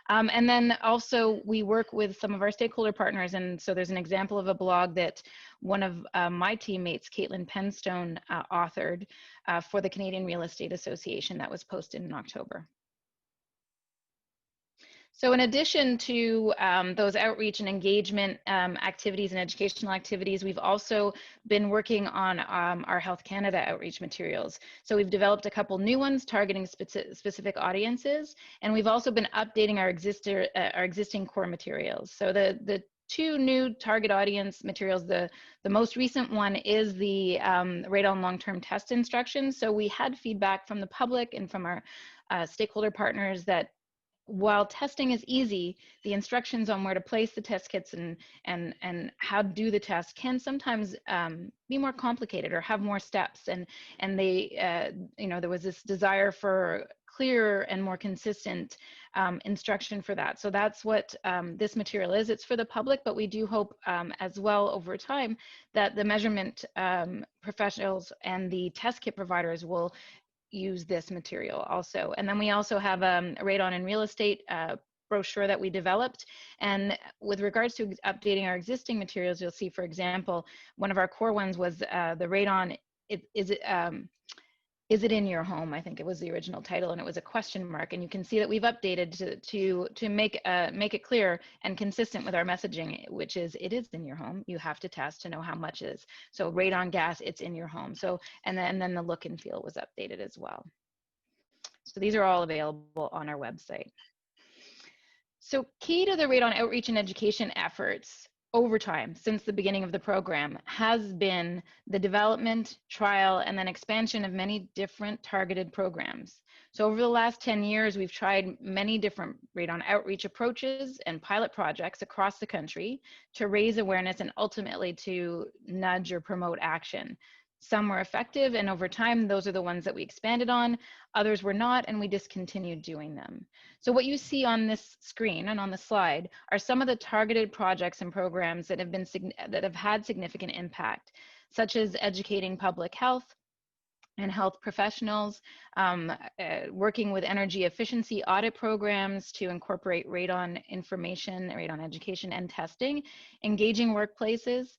And then also we work with some of our stakeholder partners. And so there's an example of a blog that one of my teammates, Caitlin Penstone, authored for the Canadian Real Estate Association that was posted in October. So in addition to those outreach and engagement activities and educational activities, we've also been working on our Health Canada outreach materials. So we've developed a couple new ones targeting specific audiences, and we've also been updating our existing core materials. So the 2 new target audience materials, the most recent one is the radon long-term test instructions. So we had feedback from the public and from our stakeholder partners that while testing is easy, the instructions on where to place the test kits and how to do the test can sometimes be more complicated or have more steps. And they, there was this desire for clearer and more consistent instruction for that. So that's what this material is. It's for the public, but we do hope as well over time that the measurement professionals and the test kit providers will use this material also. And then we also have a radon in real estate brochure that we developed. And with regards to updating our existing materials, you'll see, for example, one of our core ones was the radon is it in your home? I think it was the original title, and it was a question mark. And you can see that we've updated to make it clear and consistent with our messaging, which is it is in your home. You have to test to know how much it is. So radon gas, it's in your home. So and then the look and feel was updated as well. So these are all available on our website. So key to the radon outreach and education efforts over time since the beginning of the program has been the development, trial, and then expansion of many different targeted programs. So over the last 10 years, we've tried many different radon outreach approaches and pilot projects across the country to raise awareness and ultimately to nudge or promote action. Some were effective, and over time, those are the ones that we expanded on. Others were not, and we discontinued doing them. So what you see on this screen and on the slide are some of the targeted projects and programs that have had significant impact, such as educating public health and health professionals, working with energy efficiency audit programs to incorporate radon information, radon education and testing, engaging workplaces,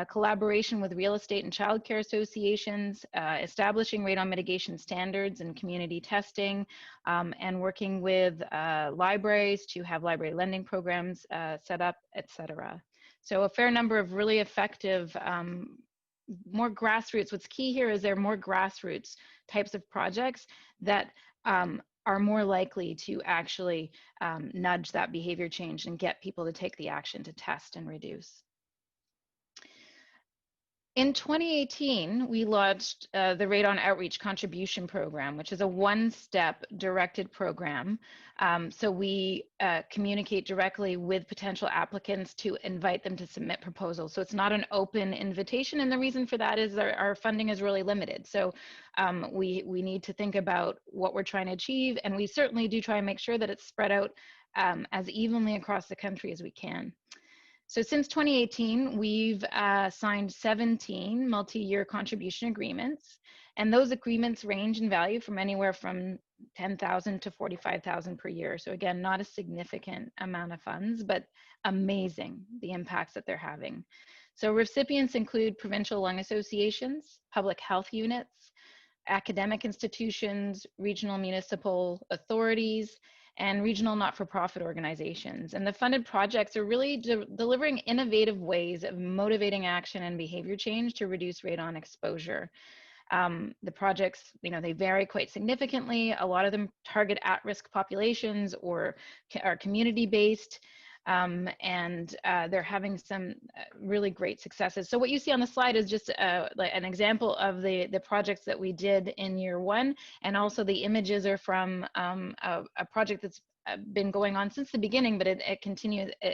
collaboration with real estate and childcare associations, establishing radon mitigation standards and community testing, and working with libraries to have library lending programs set up, etc. So a fair number of really effective, more grassroots. What's key here is there are more grassroots types of projects that are more likely to actually nudge that behavior change and get people to take the action to test and reduce. In 2018, we launched the Radon Outreach Contribution Program, which is a one-step directed program. So we communicate directly with potential applicants to invite them to submit proposals. So it's not an open invitation, and the reason for that is our funding is really limited. So we need to think about what we're trying to achieve, and we certainly do try and make sure that it's spread out as evenly across the country as we can. So since 2018, we've signed 17 multi-year contribution agreements, and those agreements range in value from anywhere from $10,000 to $45,000 per year. So again, not a significant amount of funds, but amazing the impacts that they're having. So recipients include provincial lung associations, public health units, academic institutions, regional municipal authorities, and regional not-for-profit organizations. And the funded projects are really delivering innovative ways of motivating action and behavior change to reduce radon exposure. The projects, they vary quite significantly. A lot of them target at-risk populations or are community-based, and they're having some really great successes. So what you see on the slide is just like an example of the projects that we did in year one, and also the images are from a project that's been going on since the beginning, but it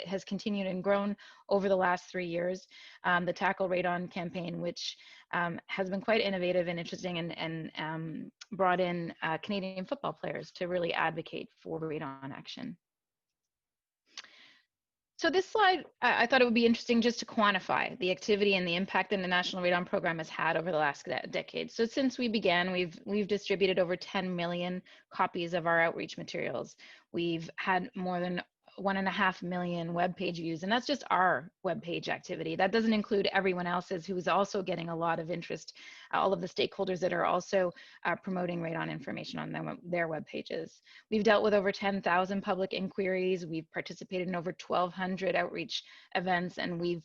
has continued and grown over the last 3 years. The Tackle Radon campaign, which has been quite innovative and interesting, and brought in Canadian football players to really advocate for radon action. So this slide, I thought it would be interesting just to quantify the activity and the impact that the National Radon Program has had over the last decade. So since we began, we've distributed over 10 million copies of our outreach materials. We've had more than 1.5 million web page views, and that's just our web page activity. That doesn't include everyone else's who's also getting a lot of interest, all of the stakeholders that are also promoting radon information on their web pages. We've dealt with over 10,000 public inquiries. We've participated in over 1,200 outreach events, and we've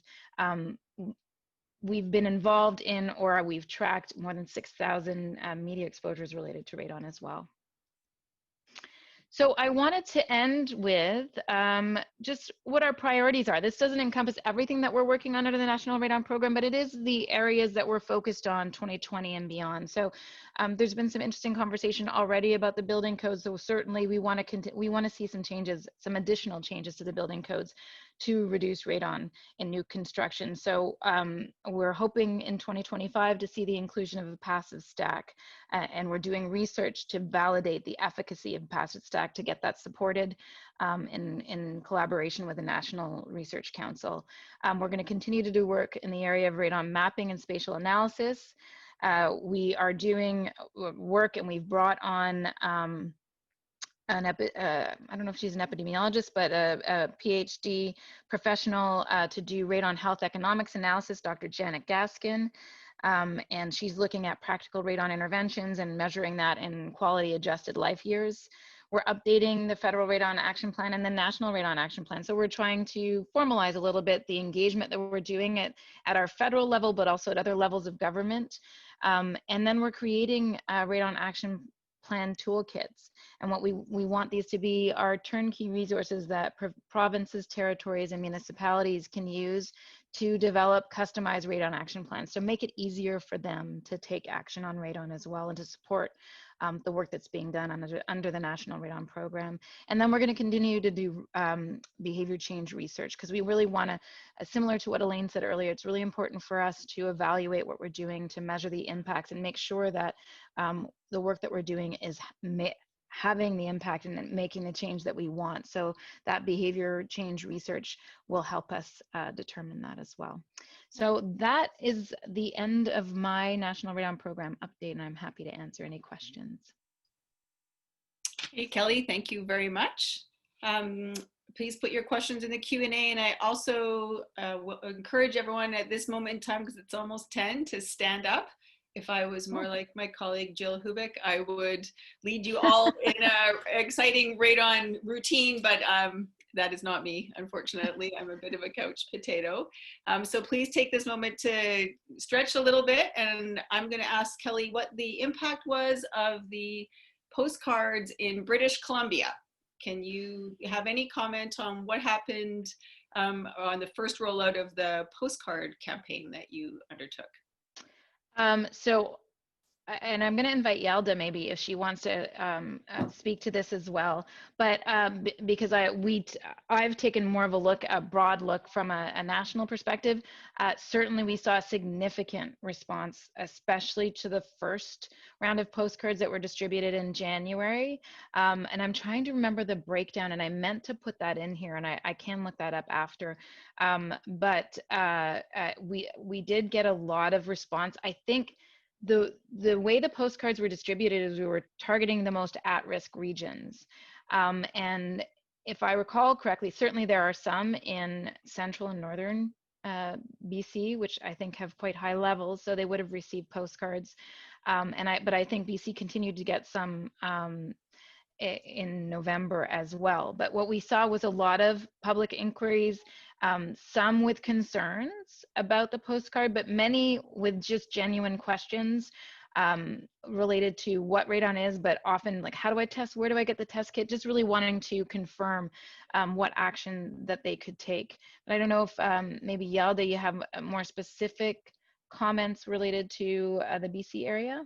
been involved in, or we've tracked more than 6,000 media exposures related to radon as well. So I wanted to end with just what our priorities are. This doesn't encompass everything that we're working on under the National Radon Program, but it is the areas that we're focused on 2020 and beyond. So there's been some interesting conversation already about the building codes. So certainly we want to see some changes, some additional changes to the building codes to reduce radon in new construction. So we're hoping in 2025 to see the inclusion of a passive stack, and we're doing research to validate the efficacy of passive stack to get that supported in collaboration with the National Research Council. We're going to continue to do work in the area of radon mapping and spatial analysis. We are doing work, and we've brought on I don't know if she's an epidemiologist, but a PhD professional to do radon health economics analysis, Dr. Janet Gaskin. And she's looking at practical radon interventions and measuring that in quality adjusted life years. We're updating the federal radon action plan and the national radon action plan. So we're trying to formalize a little bit the engagement that we're doing at our federal level, but also at other levels of government. And then we're creating radon action plan toolkits. And what we want these to be are turnkey resources that provinces, territories, and municipalities can use to develop customized radon action plans. So make it easier for them to take action on radon as well, and to support the work that's being done under the National Radon Program. And then we're going to continue to do behavior change research, because we really want to, similar to what Elaine said earlier, it's really important for us to evaluate what we're doing, to measure the impacts, and make sure that the work that we're doing is having the impact and making the change that we want. So that behavior change research will help us determine that as well. So that is the end of my National Radon Program update, and I'm happy to answer any questions. Hey, Kelley, thank you very much. Please put your questions in the Q&A, and I also will encourage everyone at this moment in time, because it's almost 10, to stand up. If I was more like my colleague Jill Hubik, I would lead you all in an exciting radon routine, but that is not me, unfortunately. I'm a bit of a couch potato. So please take this moment to stretch a little bit, and I'm going to ask Kelley what the impact was of the postcards in British Columbia. Can you have any comment on what happened on the first rollout of the postcard campaign that you undertook? And I'm going to invite Yelda maybe if she wants to speak to this as well. But because I've taken more of a broad look from a national perspective. Certainly, we saw a significant response, especially to the first round of postcards that were distributed in January. And I'm trying to remember the breakdown, and I meant to put that in here, and I can look that up after. But we did get a lot of response. I think the way the postcards were distributed is we were targeting the most at-risk regions. And if I recall correctly, certainly there are some in central and northern BC, which I think have quite high levels, so they would have received postcards. But I think BC continued to get some in November as well. But what we saw was a lot of public inquiries, some with concerns about the postcard, but many with just genuine questions related to what radon is, but often like, how do I test? Where do I get the test kit? Just really wanting to confirm what action that they could take. But I don't know if maybe Yelda, you have more specific comments related to the BC area?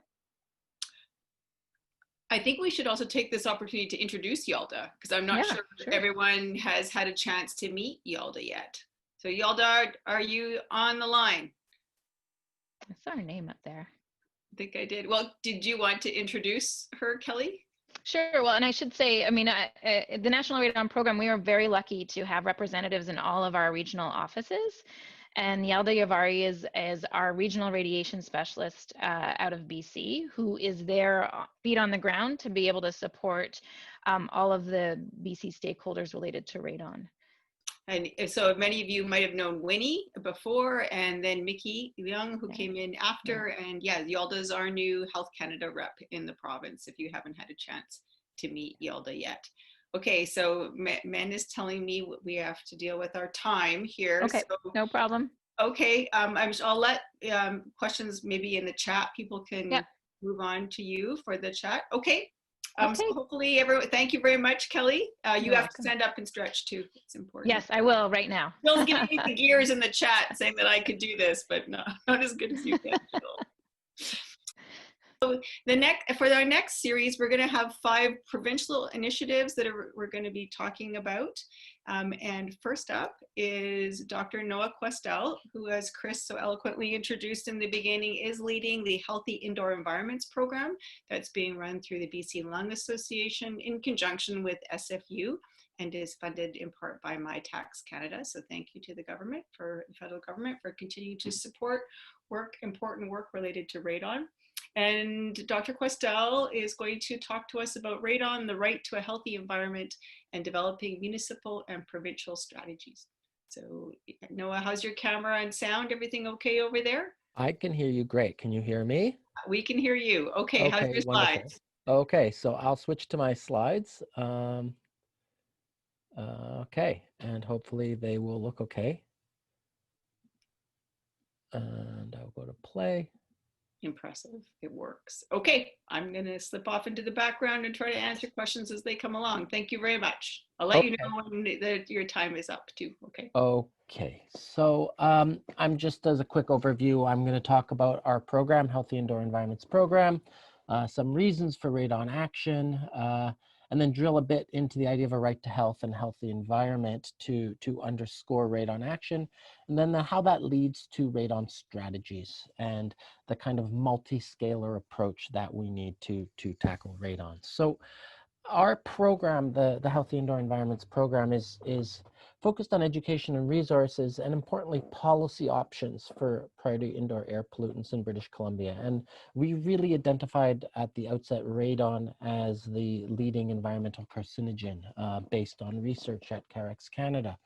I think we should also take this opportunity to introduce Yelda, because I'm not sure everyone has had a chance to meet Yelda yet. So Yelda, are you on the line? I saw her name up there. I think I did. Well, did you want to introduce her, Kelley? Sure. Well, and I should say, I mean, the National Radon Program, we are very lucky to have representatives in all of our regional offices. And Yelda Yavari is our regional radiation specialist out of BC, who is there feet on the ground to be able to support all of the BC stakeholders related to radon. And so many of you might have known Winnie before, and then Mickey Young, who came in after. Yeah. And yeah, Yelda's our new Health Canada rep in the province, if you haven't had a chance to meet Yelda yet. Okay, so Men is telling me we have to deal with our time here. Okay, so, no problem. Okay, I'll let questions maybe in the chat. People can move on to you for the chat. Okay. So hopefully everyone, thank you very much, Kelley. You have to stand up and stretch too. It's important. Yes, I will right now. Jill's giving me the gears in the chat saying that I could do this, but no, not as good as you can, Jill. So for our next series, we're going to have 5 provincial initiatives that we're going to be talking about. And first up is Dr. Noah Quastel, who, as Chris so eloquently introduced in the beginning, is leading the Healthy Indoor Environments program that's being run through the BC Lung Association in conjunction with SFU, and is funded in part by My Tax Canada. So thank you to the government, the federal government, for continuing to support important work related to radon. And Dr. Quastel is going to talk to us about radon, the right to a healthy environment, and developing municipal and provincial strategies. So Noah, how's your camera and sound? Everything okay over there? I can hear you great. Can you hear me? We can hear you. Okay, how's Okay, your wonderful. slides? Okay, so I'll switch to my slides. Okay, and hopefully they will look okay. And I'll go to play. Impressive. It works. Okay, I'm going to slip off into the background and try to answer questions as they come along. Thank you very much. I'll let you know when your time is up too. Okay. Okay, so I'm just as a quick overview, I'm going to talk about our program, Healthy Indoor Environments Program, some reasons for radon action, and then drill a bit into the idea of a right to health and healthy environment to underscore radon action, and then how that leads to radon strategies and the kind of multi-scalar approach that we need to tackle radon. So our program, the Healthy Indoor Environments Program, is focused on education and resources, and importantly, policy options for priority indoor air pollutants in British Columbia. And we really identified at the outset radon as the leading environmental carcinogen based on research at CAREX Canada.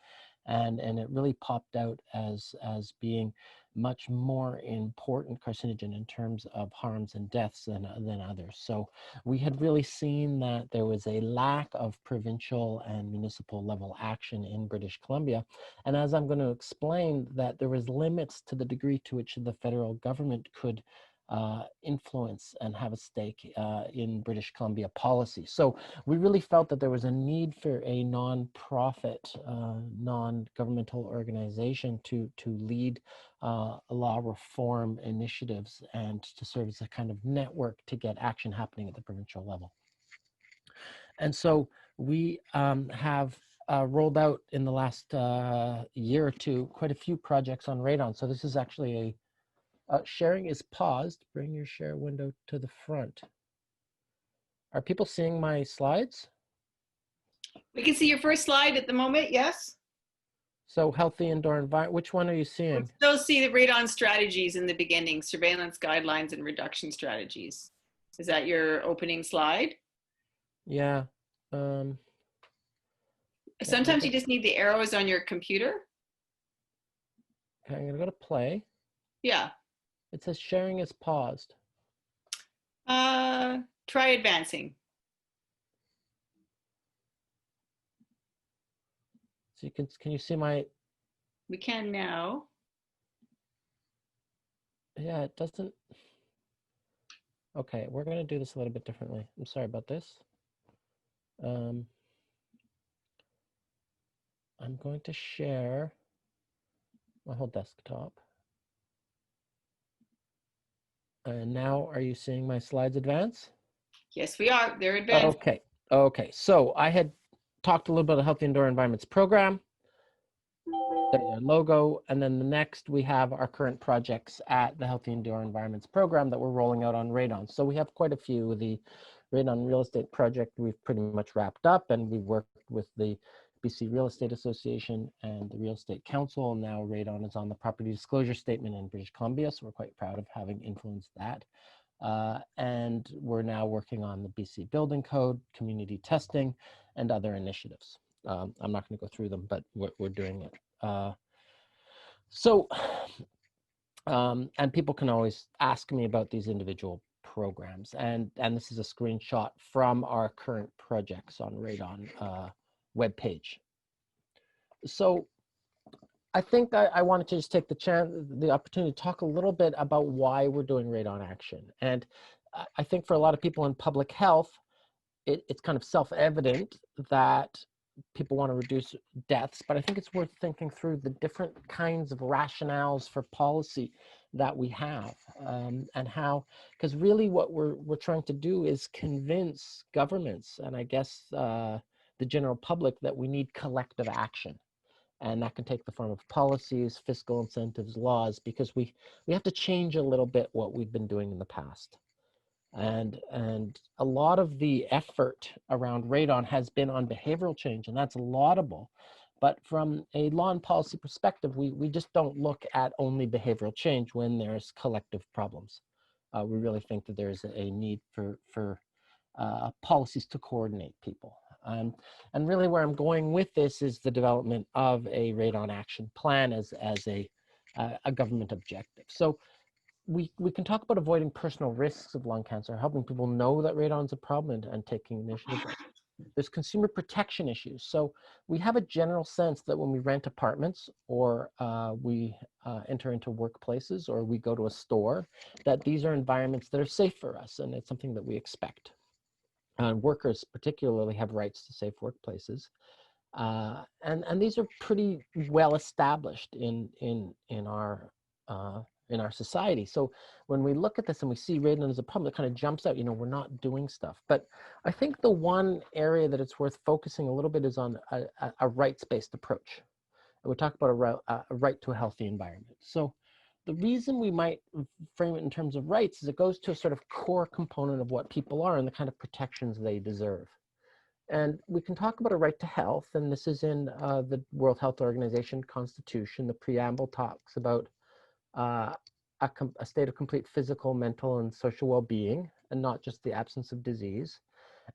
And it really popped out as being much more important carcinogen in terms of harms and deaths than others. So we had really seen that there was a lack of provincial and municipal level action in British Columbia. And as I'm going to explain, that there was limits to the degree to which the federal government could influence and have a stake in British Columbia policy. So we really felt that there was a need for a non-profit, non-governmental organization to lead law reform initiatives and to serve as a kind of network to get action happening at the provincial level. And so we have rolled out in the last year or two quite a few projects on radon. So this is actually sharing is paused. Bring your share window to the front. Are people seeing my slides? We can see your first slide at the moment, yes? So healthy indoor environment, which one are you We seeing? still see the radon strategies in the beginning, surveillance guidelines and reduction strategies. Is that your opening slide? Yeah. Sometimes you just need the arrows on your computer. Okay, I'm gonna go to play. Yeah. It says sharing is paused. Try advancing. So can you see my? We can now. Yeah, it doesn't. Okay, we're gonna do this a little bit differently. I'm sorry about this. I'm going to share my whole desktop. And now, are you seeing my slides advance? Yes, we are. They're advanced. Okay. Okay. So I had talked a little bit about the Healthy Indoor Environments Program, the logo, and then the next we have our current projects at the Healthy Indoor Environments Program that we're rolling out on radon. So we have quite a few. The radon real estate project we've pretty much wrapped up, and we've worked with the BC Real Estate Association and the Real Estate Council. Now radon is on the property disclosure statement in British Columbia, so we're quite proud of having influenced that. And we're now working on the BC Building Code, community testing, and other initiatives. I'm not going to go through them, but we're doing it. And people can always ask me about these individual programs, and this is a screenshot from our current projects on Radon webpage. So I think I wanted to just take the opportunity to talk a little bit about why we're doing radon action. And I think for a lot of people in public health, it's kind of self-evident that people want to reduce deaths, but I think it's worth thinking through the different kinds of rationales for policy that we have, and how, because really what we're trying to do is convince governments and I guess the general public that we need collective action. And that can take the form of policies, fiscal incentives, laws, because we have to change a little bit what we've been doing in the past. And a lot of the effort around radon has been on behavioral change, and that's laudable. But from a law and policy perspective, we just don't look at only behavioral change when there's collective problems. We really think that there's a need for policies to coordinate people. And really where I'm going with this is the development of a radon action plan as a government objective. So we can talk about avoiding personal risks of lung cancer, helping people know that radon is a problem and taking initiative. There's consumer protection issues. So we have a general sense that when we rent apartments or we enter into workplaces or we go to a store, that these are environments that are safe for us, and it's something that we expect. Workers particularly have rights to safe workplaces. And these are pretty well established in our society. So when we look at this and we see radon as a problem, it kind of jumps out, we're not doing stuff. But I think the one area that it's worth focusing a little bit is on a rights-based approach. And we talk about a right to a healthy environment. So the reason we might frame it in terms of rights is it goes to a sort of core component of what people are and the kind of protections they deserve. And we can talk about a right to health, and this is in the World Health Organization Constitution. The preamble talks about a state of complete physical, mental, and social well-being, and not just the absence of disease.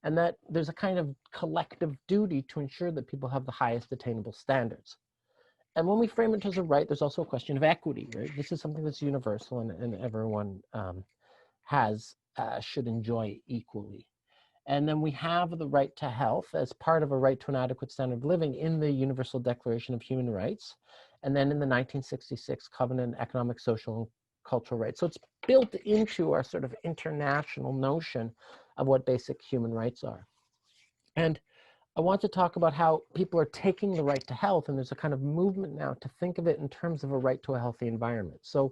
And that there's a kind of collective duty to ensure that people have the highest attainable standards. And when we frame it as a right, there's also a question of equity, right? This is something that's universal and everyone should enjoy equally. And then we have the right to health as part of a right to an adequate standard of living in the Universal Declaration of Human Rights, and then in the 1966 Covenant on Economic, Social, and Cultural Rights. So it's built into our sort of international notion of what basic human rights are. And I want to talk about how people are taking the right to health, and there's a kind of movement now to think of it in terms of a right to a healthy environment. So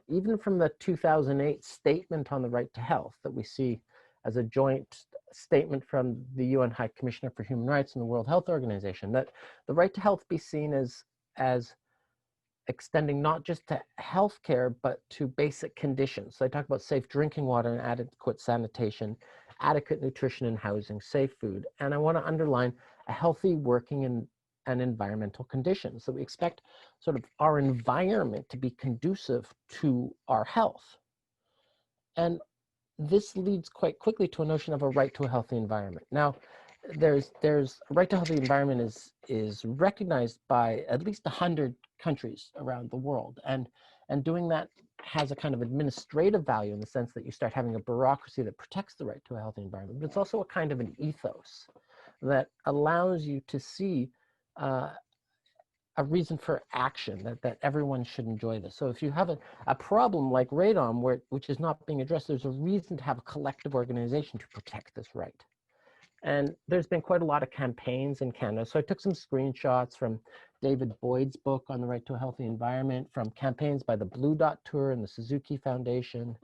even from the 2008 statement on the right to health that we see as a joint statement from the UN High Commissioner for Human Rights and the World Health Organization, that the right to health be seen as extending not just to healthcare, but to basic conditions. So I talk about safe drinking water and adequate sanitation, adequate nutrition and housing, safe food. And I want to underline a healthy working and environmental conditions. So we expect sort of our environment to be conducive to our health. And this leads quite quickly to a notion of a right to a healthy environment. Now, there's a right to a healthy environment is recognized by at least 100 countries around the world, and doing that has a kind of administrative value in the sense that you start having a bureaucracy that protects the right to a healthy environment. But it's also a kind of an ethos that allows you to see a reason for action, that everyone should enjoy this. So if you have a problem like radon, which is not being addressed, there's a reason to have a collective organization to protect this right. And there's been quite a lot of campaigns in Canada. So I took some screenshots from David Boyd's book on the right to a healthy environment, from campaigns by the Blue Dot Tour and the Suzuki Foundation,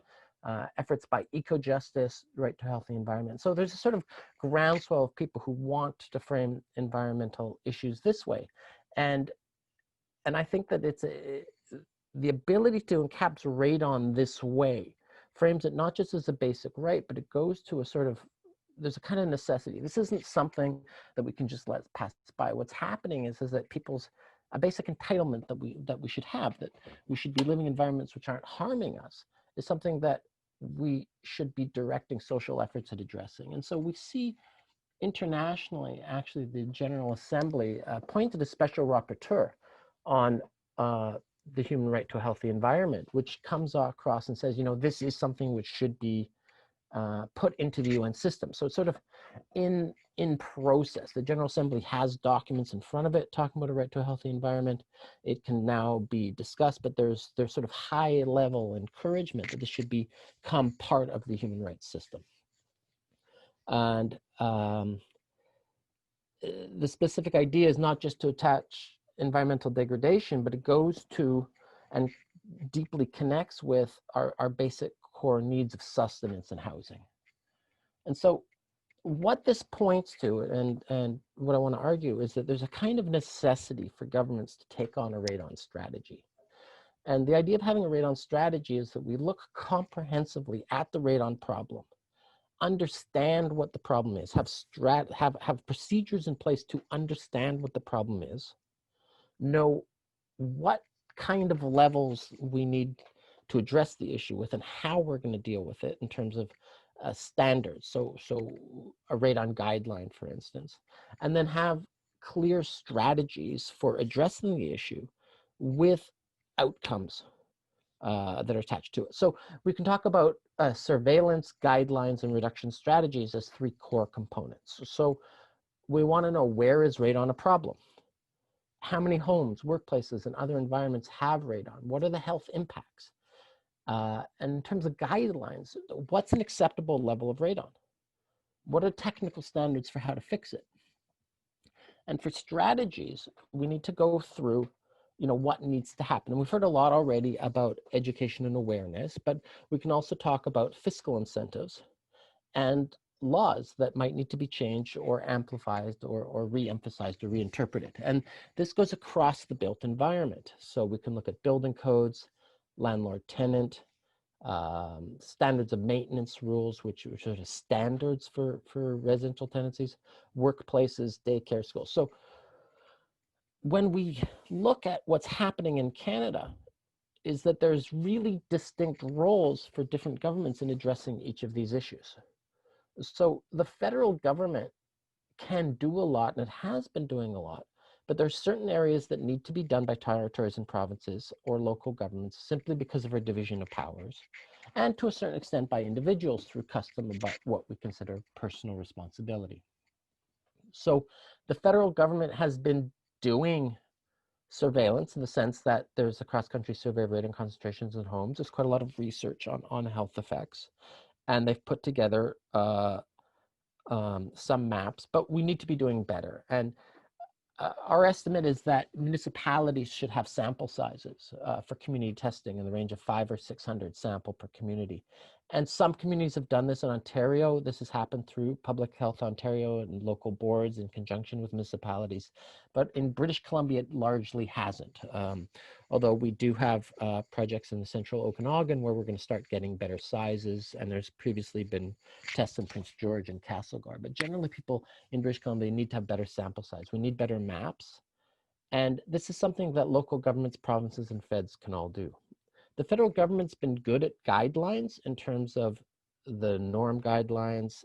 efforts by Eco-Justice, Right to a Healthy Environment. So there's a sort of groundswell of people who want to frame environmental issues this way. And I think that it's the ability to encapsulate radon this way frames it not just as a basic right, but it goes to a sort of, there's a kind of necessity. This isn't something that we can just let pass by. What's happening is that people's a basic entitlement that we should have, that we should be living in environments which aren't harming us, is something that we should be directing social efforts at addressing. And so we see internationally, actually, the General Assembly appointed a special rapporteur on the human right to a healthy environment, which comes across and says, this is something which should be put into the UN system. So it's sort of in process. The General Assembly has documents in front of it talking about a right to a healthy environment. It can now be discussed, but there's sort of high level encouragement that this should become part of the human rights system. And the specific idea is not just to attach environmental degradation, but it goes to and deeply connects with our basic core needs of sustenance and housing. And so what this points to, and what I want to argue, is that there's a kind of necessity for governments to take on a radon strategy. And the idea of having a radon strategy is that we look comprehensively at the radon problem, understand what the problem is, have procedures in place to understand what the problem is, know what kind of levels we need to address the issue with, and how we're going to deal with it in terms of standards. So a radon guideline, for instance, and then have clear strategies for addressing the issue with outcomes that are attached to it. So we can talk about surveillance, guidelines, and reduction strategies as three core components. So we want to know, where is radon a problem? How many homes, workplaces, and other environments have radon? What are the health impacts? And in terms of guidelines, what's an acceptable level of radon? What are technical standards for how to fix it? And for strategies, we need to go through, what needs to happen. And we've heard a lot already about education and awareness, but we can also talk about fiscal incentives and laws that might need to be changed or amplified or re-emphasized or reinterpreted. And this goes across the built environment. So we can look at building codes, landlord-tenant, standards of maintenance rules, which are the standards for residential tenancies, workplaces, daycare, schools. So when we look at what's happening in Canada, is that there's really distinct roles for different governments in addressing each of these issues. So the federal government can do a lot, and it has been doing a lot, but there's certain areas that need to be done by territories and provinces or local governments simply because of our division of powers, and to a certain extent by individuals through custom about what we consider personal responsibility. So the federal government has been doing surveillance in the sense that there's a cross-country survey of radon concentrations in homes. There's quite a lot of research on health effects, and they've put together some maps, but we need to be doing better. And our estimate is that municipalities should have sample sizes for community testing in the range of 500 or 600 sample per community. And some communities have done this in Ontario. This has happened through Public Health Ontario and local boards in conjunction with municipalities. But in British Columbia, it largely hasn't. Although we do have projects in the central Okanagan where we're going to start getting better sizes. And there's previously been tests in Prince George and Castlegar. But generally, people in British Columbia need to have better sample size. We need better maps. And this is something that local governments, provinces, and feds can all do. The federal government's been good at guidelines in terms of the norm guidelines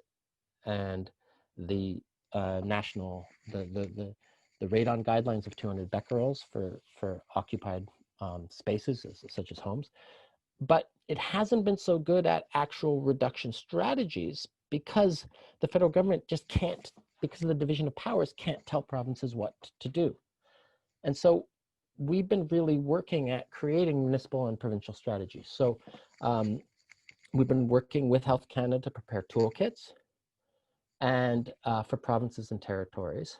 and the national, the radon guidelines of 200 becquerels for occupied spaces such as homes. But it hasn't been so good at actual reduction strategies because the federal government just can't, because of the division of powers, can't tell provinces what to do. And so we've been really working at creating municipal and provincial strategies. So we've been working with Health Canada to prepare toolkits and for provinces and territories.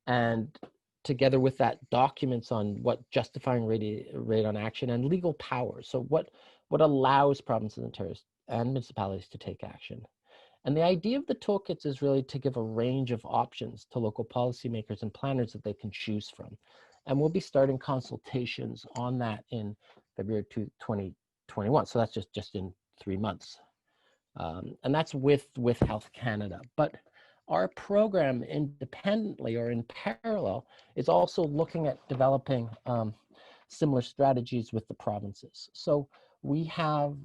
And together with that, documents on what justifying radon action and legal powers. So what allows provinces and territories and municipalities to take action. And the idea of the toolkits is really to give a range of options to local policymakers and planners that they can choose from. And we'll be starting consultations on that in February 2021. So that's just in 3 months. And that's with Health Canada. But our program independently or in parallel is also looking at developing similar strategies with the provinces. So we have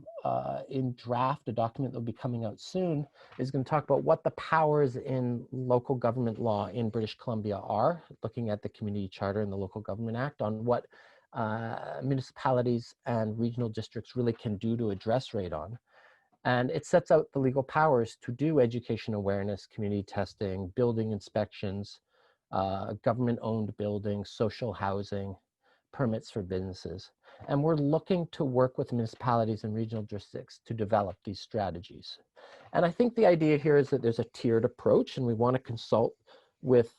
in draft a document that will be coming out soon is going to talk about what the powers in local government law in British Columbia are, looking at the Community Charter and the Local Government Act on what municipalities and regional districts really can do to address radon. And it sets out the legal powers to do education awareness, community testing, building inspections, government-owned buildings, social housing, permits for businesses. And we're looking to work with municipalities and regional districts to develop these strategies. And I think the idea here is that there's a tiered approach, and we want to consult with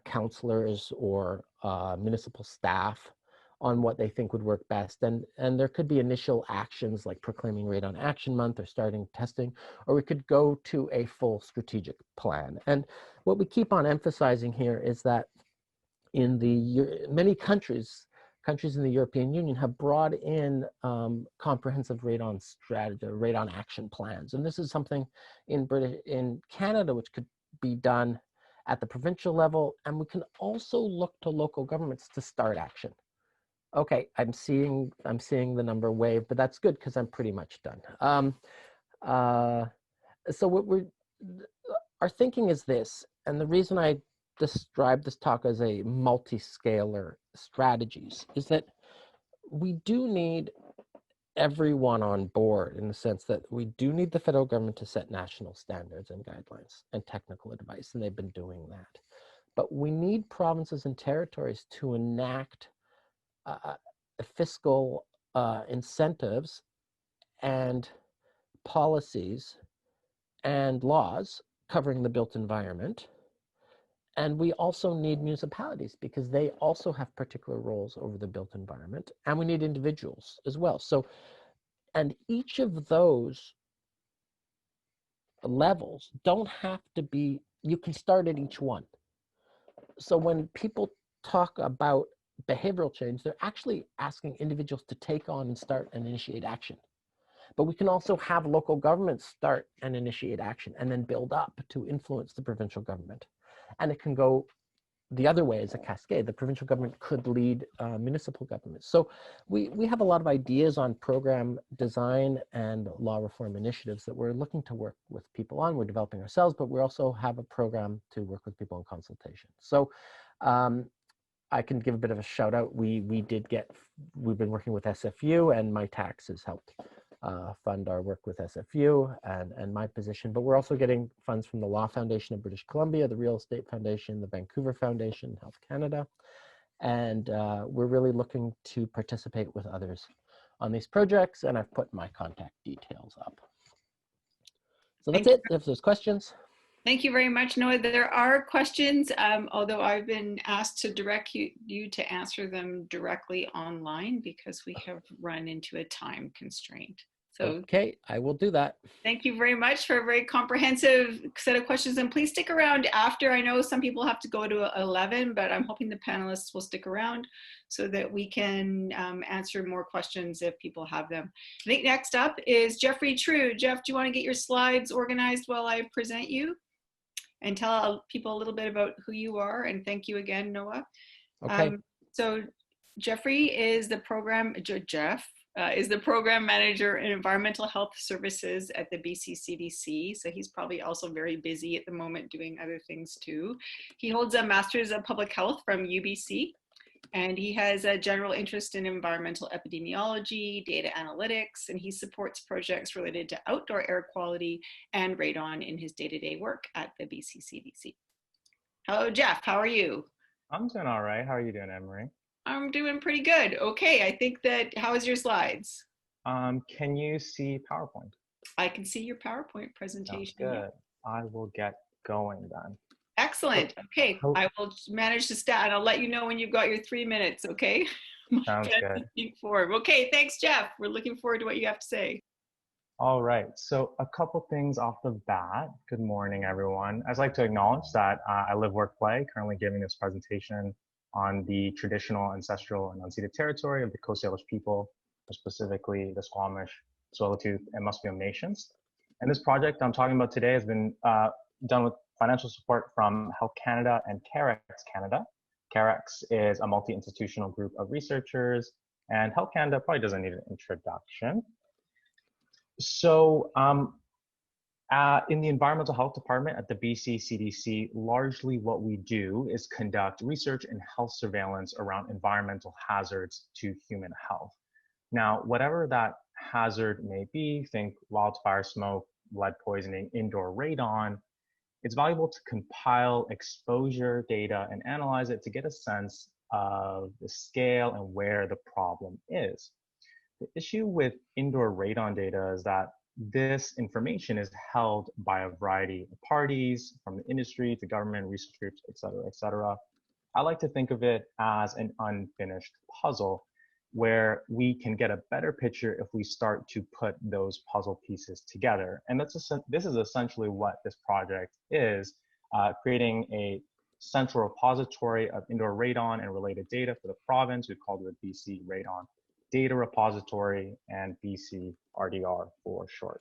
counselors or municipal staff on what they think would work best. And there could be initial actions like proclaiming Radon Action Month or starting testing, or we could go to a full strategic plan. And what we keep on emphasizing here is that in many countries in the European Union have brought in comprehensive radon strategy, radon action plans. And this is something in Canada, which could be done at the provincial level. And we can also look to local governments to start action. Okay, I'm seeing the number wave, but that's good because I'm pretty much done. So our thinking is this, and the reason I describe this talk as a multi-scalar strategies is that we do need everyone on board in the sense that we do need the federal government to set national standards and guidelines and technical advice, and they've been doing that. But we need provinces and territories to enact fiscal incentives and policies and laws covering the built environment. And we also need municipalities because they also have particular roles over the built environment, and we need individuals as well. So, and each of those levels don't have to be, you can start at each one. So when people talk about behavioral change, they're actually asking individuals to take on and start and initiate action. But we can also have local governments start and initiate action and then build up to influence the provincial government. And it can go the other way as a cascade. The provincial government could lead municipal governments. So we have a lot of ideas on program design and law reform initiatives that we're looking to work with people on. We're developing ourselves, but we also have a program to work with people in consultation. So I can give a bit of a shout out. We've been working with SFU, and my tax has helped fund our work with SFU and my position, but we're also getting funds from the Law Foundation of British Columbia, the Real Estate Foundation, the Vancouver Foundation, Health Canada, and we're really looking to participate with others on these projects, and I've put my contact details up. So that's it, if there's questions. Thank you very much, Noah. There are questions, although I've been asked to direct you to answer them directly online because we have run into a time constraint. So okay, I will do that. Thank you very much for a very comprehensive set of questions. And please stick around after. I know some people have to go to 11, but I'm hoping the panelists will stick around so that we can answer more questions if people have them. I think next up is Jeffrey Trieu. Jeff, do you want to get your slides organized while I present you? And tell people a little bit about who you are, and thank you again, Noah. Okay. So Jeffrey is the program, is the program manager in environmental health services at the BC CDC. So he's probably also very busy at the moment doing other things too. He holds a master's of public health from UBC. And he has a general interest in environmental epidemiology, data analytics, and he supports projects related to outdoor air quality and radon in his day-to-day work at the BC CDC. Hello, Jeff, how are you? I'm doing all right. How are you doing, Anne-Marie? I'm doing pretty good. Okay, I think that, how is your slides? Can you see PowerPoint? I can see your PowerPoint presentation. Sounds good. I will get going then. Excellent. Okay, I will manage to start, and I'll let you know when you've got your 3 minutes, okay? Sounds good. Okay, thanks, Jeff. We're looking forward to what you have to say. All right, so a couple things off the bat. Good morning, everyone. I'd like to acknowledge that I live, work, play, currently giving this presentation on the traditional, ancestral, and unceded territory of the Coast Salish people, specifically the Squamish, Tsleil-Waututh, and Musqueam nations. And this project I'm talking about today has been done with financial support from Health Canada and CareX Canada. CareX is a multi-institutional group of researchers, and Health Canada probably doesn't need an introduction. So in the environmental health department at the BC CDC, largely what we do is conduct research and health surveillance around environmental hazards to human health. Now, whatever that hazard may be, think wildfire smoke, lead poisoning, indoor radon, it's valuable to compile exposure data and analyze it to get a sense of the scale and where the problem is. The issue with indoor radon data is that this information is held by a variety of parties, from the industry to government, research groups, et cetera, et cetera. I like to think of it as an unfinished puzzle where we can get a better picture if we start to put those puzzle pieces together. And this is essentially what this project is, creating a central repository of indoor radon and related data for the province. We called it BC Radon Data Repository, and BC RDR for short.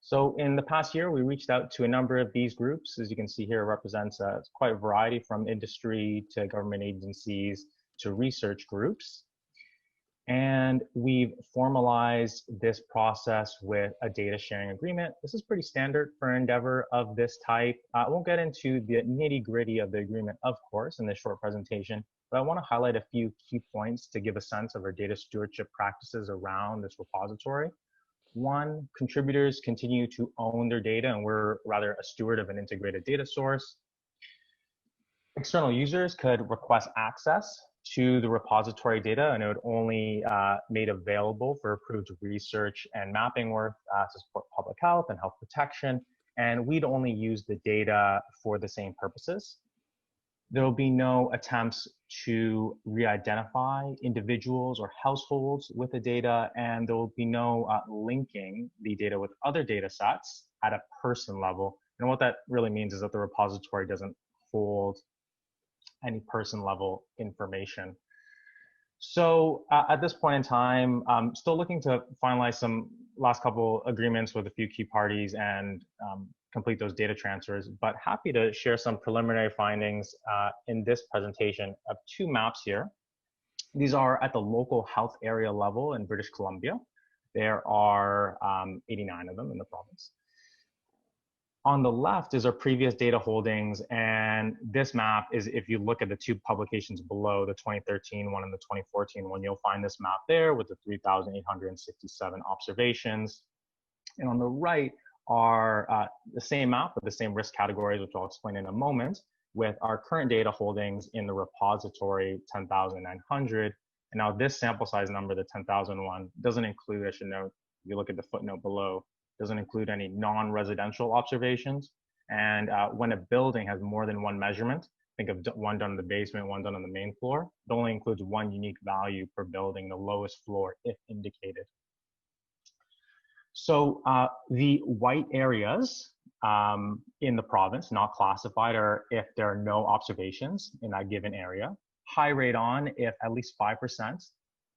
So in the past year, we reached out to a number of these groups. As you can see here, it represents quite a variety from industry to government agencies to research groups. And we've formalized this process with a data sharing agreement. This is pretty standard for an endeavor of this type. I won't get into the nitty-gritty of the agreement, of course, in this short presentation, but I want to highlight a few key points to give a sense of our data stewardship practices around this repository. One, contributors continue to own their data, and we're rather a steward of an integrated data source. External users could request access to the repository data, and it would only made available for approved research and mapping work to support public health and health protection. And we'd only use the data for the same purposes. There will be no attempts to re-identify individuals or households with the data, and there will be no linking the data with other data sets at a person level. And what that really means is that the repository doesn't hold any person level information. So at this point in time, I'm still looking to finalize some last couple agreements with a few key parties and complete those data transfers, but happy to share some preliminary findings in this presentation of two maps here. These are at the local health area level in British Columbia. There are 89 of them in the province. On the left is our previous data holdings, and this map is, if you look at the two publications below, the 2013 one and the 2014 one, you'll find this map there with the 3,867 observations. And on the right are the same map with the same risk categories, which I'll explain in a moment, with our current data holdings in the repository 10,900. And now this sample size number, the 10,001, doesn't include, I should note, if you look at the footnote below, doesn't include any non-residential observations. And when a building has more than one measurement, think of one done in the basement, one done on the main floor, it only includes one unique value per building, the lowest floor if indicated. So the white areas in the province, not classified, are if there are no observations in that given area. High radon if at least 5%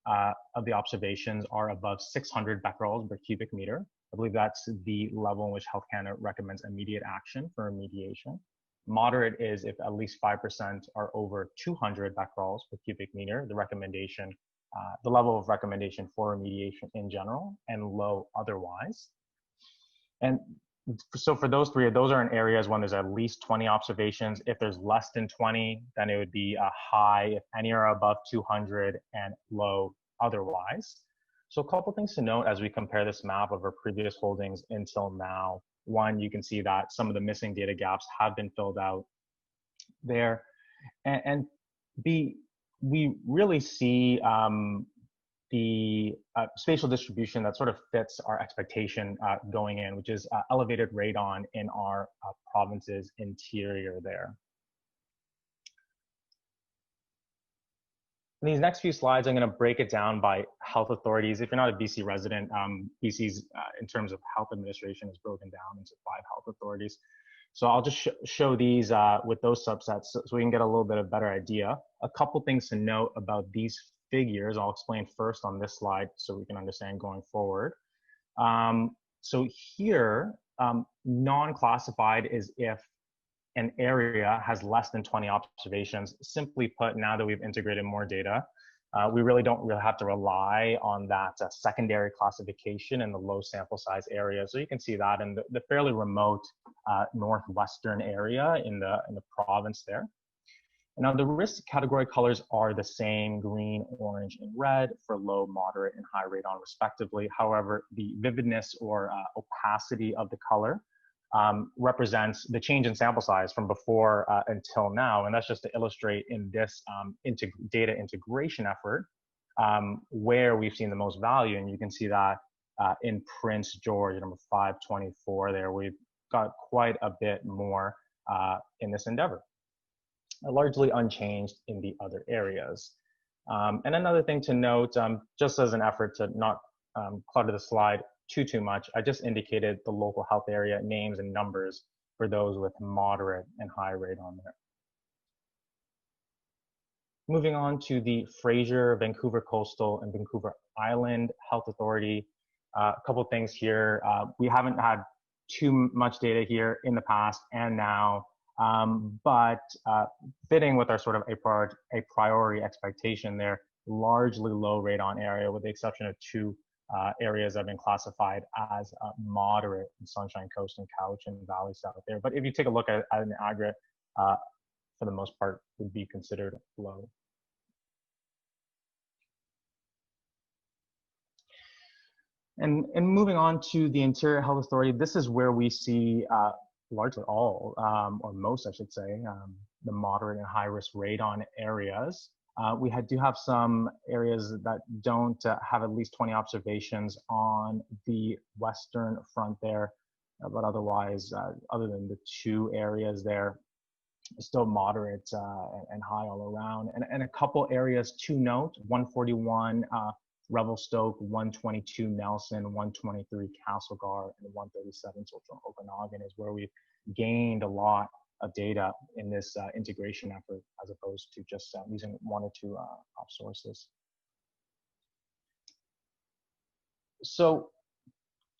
of the observations are above 600 becquerels per cubic meter. I believe that's the level in which Health Canada recommends immediate action for remediation. Moderate is if at least 5% are over 200 becquerels per cubic meter, the recommendation, the level of recommendation for remediation in general, and low otherwise. And so for those three, those are in areas when there's at least 20 observations. If there's less than 20, then it would be a high if any are above 200, and low otherwise. So a couple things to note as we compare this map of our previous holdings until now. One, you can see that some of the missing data gaps have been filled out there. And B, we really see the spatial distribution that sort of fits our expectation going in, which is elevated radon in our province's interior there. In these next few slides, I'm going to break it down by health authorities. If you're not a BC resident, BC's, in terms of health administration, is broken down into 5 health authorities. So I'll just show these with those subsets so we can get a little bit of better idea. A couple things to note about these figures, I'll explain first on this slide so we can understand going forward. So here, non-classified is if an area has less than 20 observations. Simply put, now that we've integrated more data, we really don't have to rely on that secondary classification in the low sample size area. So you can see that in the fairly remote northwestern area in the province there. And now the risk category colors are the same, green, orange, and red for low, moderate, and high radon respectively. However, the vividness or opacity of the color represents the change in sample size from before until now. And that's just to illustrate in this data integration effort where we've seen the most value. And you can see that in Prince George, number 524 there, we've got quite a bit more in this endeavor. Largely unchanged in the other areas. And another thing to note, just as an effort to not clutter the slide too much, I just indicated the local health area names and numbers for those with moderate and high radon there. Moving on to the Fraser, Vancouver Coastal, and Vancouver Island Health Authority. A couple things here. We haven't had too much data here in the past and now, but fitting with our sort of a priority expectation there, largely low radon area, with the exception of two areas that have been classified as moderate in Sunshine Coast and Cowichan Valley south there. But if you take a look at an aggregate, for the most part, would be considered low. And moving on to the Interior Health Authority, this is where we see largely all, or most, I should say, the moderate and high risk radon areas. We do have some areas that don't have at least 20 observations on the western front there, but otherwise, other than the two areas there, still moderate and high all around. And a couple areas to note: 141 Revelstoke, 122 Nelson, 123 Castlegar, and 137 Central Okanagan is where we've gained a lot of data in this integration effort, as opposed to just using one or two op sources. So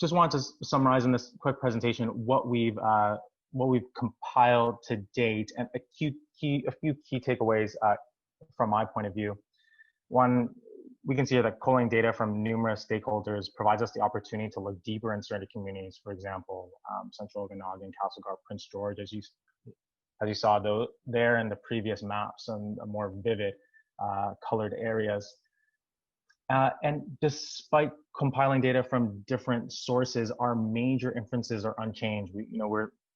just wanted to summarize in this quick presentation what we've compiled to date, and a few key takeaways from my point of view. One, we can see that collating data from numerous stakeholders provides us the opportunity to look deeper in certain communities. For example, Central Okanagan, Castlegar, Prince George, as you saw there in the previous maps, and more vivid colored areas. And despite compiling data from different sources, our major inferences are unchanged.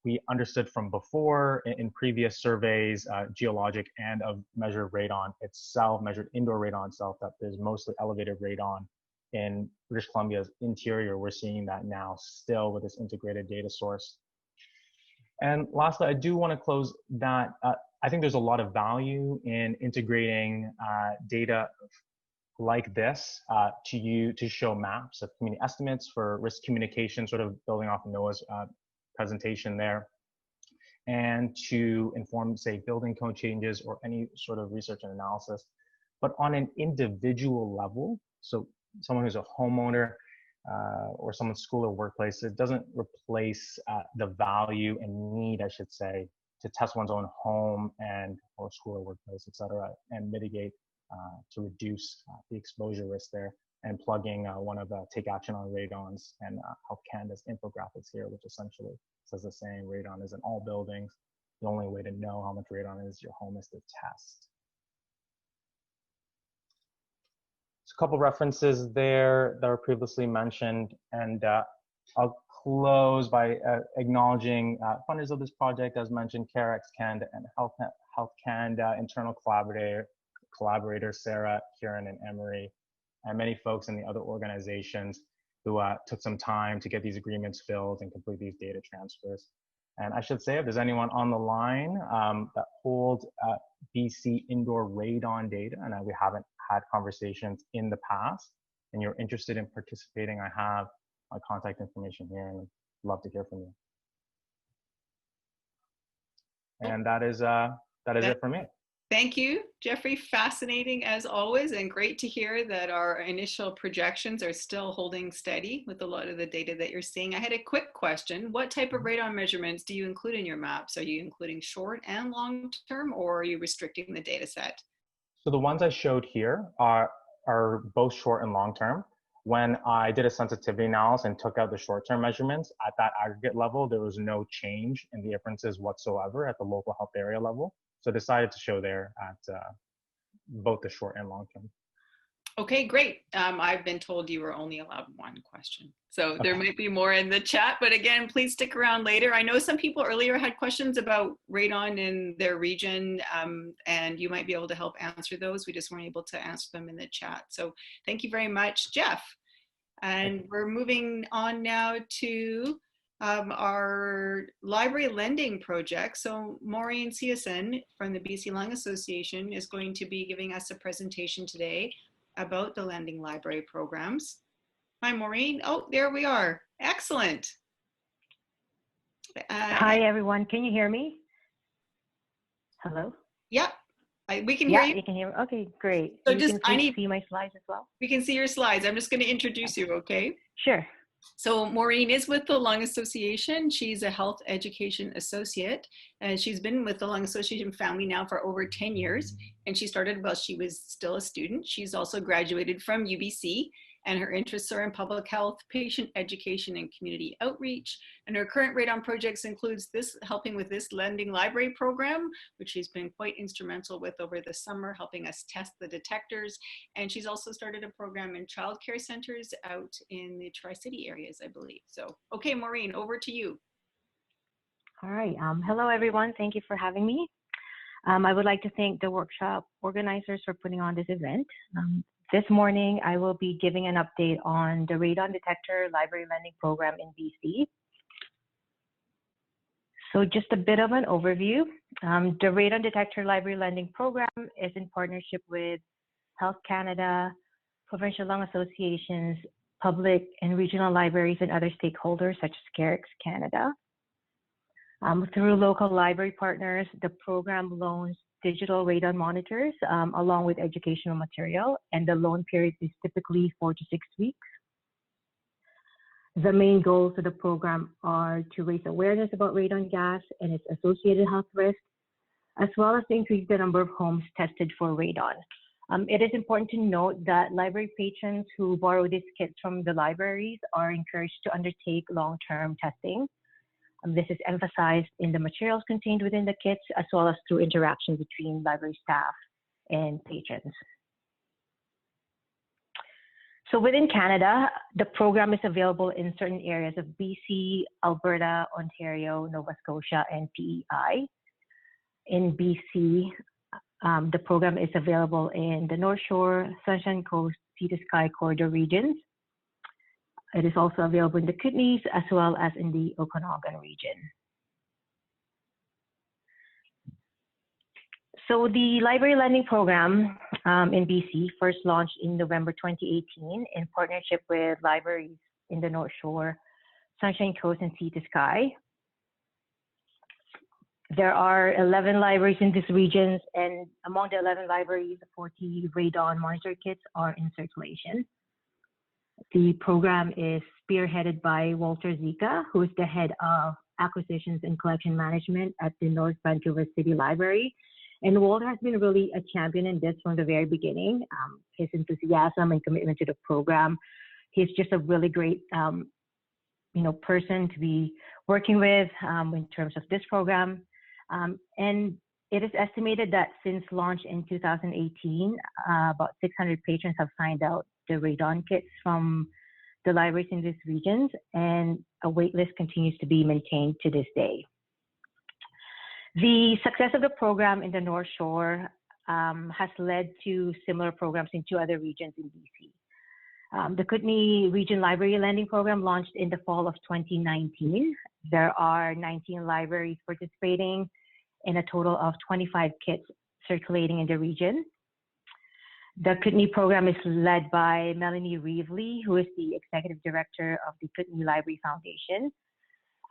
We understood from before in previous surveys, geologic and of measured radon itself, measured indoor radon itself, that there's mostly elevated radon in British Columbia's interior. We're seeing that now still with this integrated data source. And lastly, I do want to close that I think there's a lot of value in integrating data like this to show maps of community estimates for risk communication, sort of building off Noah's presentation there, and to inform, say, building code changes or any sort of research and analysis. But on an individual level, so someone who's a homeowner or someone's school or workplace, it doesn't replace the value and need, I should say, to test one's own home and or school or workplace, et cetera, and mitigate to reduce the exposure risk there. And plugging one of Take Action on Radons and Health Canada's infographics here, which essentially says the same: radon is in all buildings. The only way to know how much radon is your home is to test. There's a couple references there that were previously mentioned, and I'll close by acknowledging funders of this project, as mentioned, CareX Canada and Health Canada, internal collaborators Sarah, Kieran, and Emery, and many folks in the other organizations who took some time to get these agreements filled and complete these data transfers. And I should say, if there's anyone on the line that holds BC indoor radon data, and we haven't had conversations in the past, and you're interested in participating, I have my contact information here, and I'd love to hear from you. And that is it for me. Thank you, Jeffrey. Fascinating as always, and great to hear that our initial projections are still holding steady with a lot of the data that you're seeing. I had a quick question. What type of radon measurements do you include in your maps? Are you including short and long term, or are you restricting the data set? So the ones I showed here are both short and long term. When I did a sensitivity analysis and took out the short-term measurements at that aggregate level, there was no change in the differences whatsoever at the local health area level. So I decided to show there at both the short and long term. Okay, great. I've been told you were only allowed one question. So there might be more in the chat, but again, please stick around later. I know some people earlier had questions about radon in their region, and you might be able to help answer those. We just weren't able to answer them in the chat. So thank you very much, Jeff. And we're moving on now to our library lending project. So Maureen Sioson from the BC Lung Association is going to be giving us a presentation today about the lending library programs. Hi, Maureen. Oh, there we are. Excellent. Hi, everyone. Can you hear me? Hello? Yep. We can hear you. You can hear me. Okay, great. So you just, can see my slides as well? We can see your slides. I'm just going to introduce you, okay? Sure. So Maureen is with the Lung Association. She's a health education associate, and she's been with the Lung Association family now for over 10 years. And she started while she was still a student. She's also graduated from UBC, and her interests are in public health, patient education, and community outreach. And her current Radon projects includes helping with this lending library program, which she's been quite instrumental with over the summer, helping us test the detectors. And she's also started a program in childcare centers out in the Tri-City areas, I believe. So, okay, Maureen, over to you. All right. Hello, everyone. Thank you for having me. I would like to thank the workshop organizers for putting on this event. This morning, I will be giving an update on the Radon Detector Library Lending Program in BC. So just a bit of an overview. The Radon Detector Library Lending Program is in partnership with Health Canada, Provincial Lung Associations, public and regional libraries, and other stakeholders such as CAREX Canada. Through local library partners, the program loans digital radon monitors along with educational material, and the loan period is typically 4 to 6 weeks. The main goals of the program are to raise awareness about radon gas and its associated health risks, as well as to increase the number of homes tested for radon. It is important to note that library patrons who borrow these kits from the libraries are encouraged to undertake long-term testing. This is emphasized in the materials contained within the kits, as well as through interaction between library staff and patrons. So within Canada, the program is available in certain areas of BC, Alberta, Ontario, Nova Scotia, and PEI. In BC, the program is available in the North Shore, Sunshine Coast, Sea to Sky corridor regions. It is also available in the Kootenays as well as in the Okanagan region. So the library lending program in BC first launched in November 2018 in partnership with libraries in the North Shore, Sunshine Coast, and Sea to Sky. There are 11 libraries in these regions, and among the 11 libraries, 40 radon monitor kits are in circulation. The program is spearheaded by Walter Zika, who is the head of acquisitions and collection management at the North Vancouver City Library. And Walter has been really a champion in this from the very beginning. His enthusiasm and commitment to the program. He's just a really great, person to be working with in terms of this program. And it is estimated that since launch in 2018, about 600 patrons have signed out the radon kits from the libraries in these regions, and a wait list continues to be maintained to this day. The success of the program in the North Shore has led to similar programs in 2 other regions in BC. The Kootenay Region Library Lending Program launched in the fall of 2019. There are 19 libraries participating in a total of 25 kits circulating in the region. The Kootenay program is led by Melanie Reevely, who is the Executive Director of the Kootenay Library Foundation.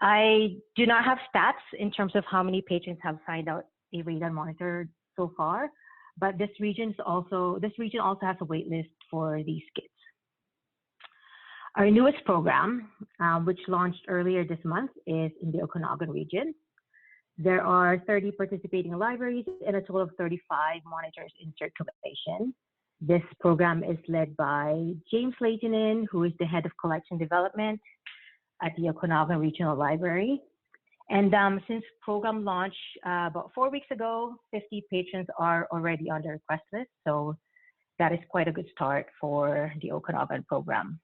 I do not have stats in terms of how many patrons have signed out a radon monitor so far, but this region also has a wait list for these kits. Our newest program, which launched earlier this month, is in the Okanagan region. There are 30 participating libraries and a total of 35 monitors in circulation. This program is led by James Leitinen, who is the head of collection development at the Okanagan Regional Library. And since program launch about 4 weeks ago, 50 patrons are already on the request list. So that is quite a good start for the Okanagan program.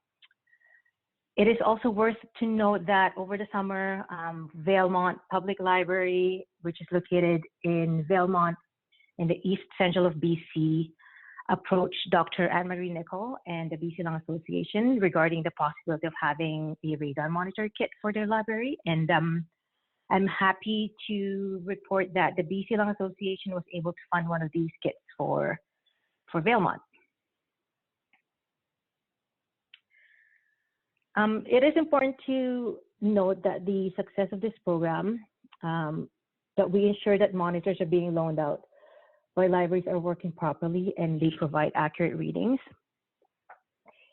It is also worth to note that over the summer, Valemont Public Library, which is located in Valemont in the east central of BC, approached Dr. Anne-Marie Nicol and the BC Lung Association regarding the possibility of having a radon monitor kit for their library. And I'm happy to report that the BC Lung Association was able to fund one of these kits for Valemont. It is important to note that the success of this program, that we ensure that monitors are being loaned out by libraries are working properly and they provide accurate readings.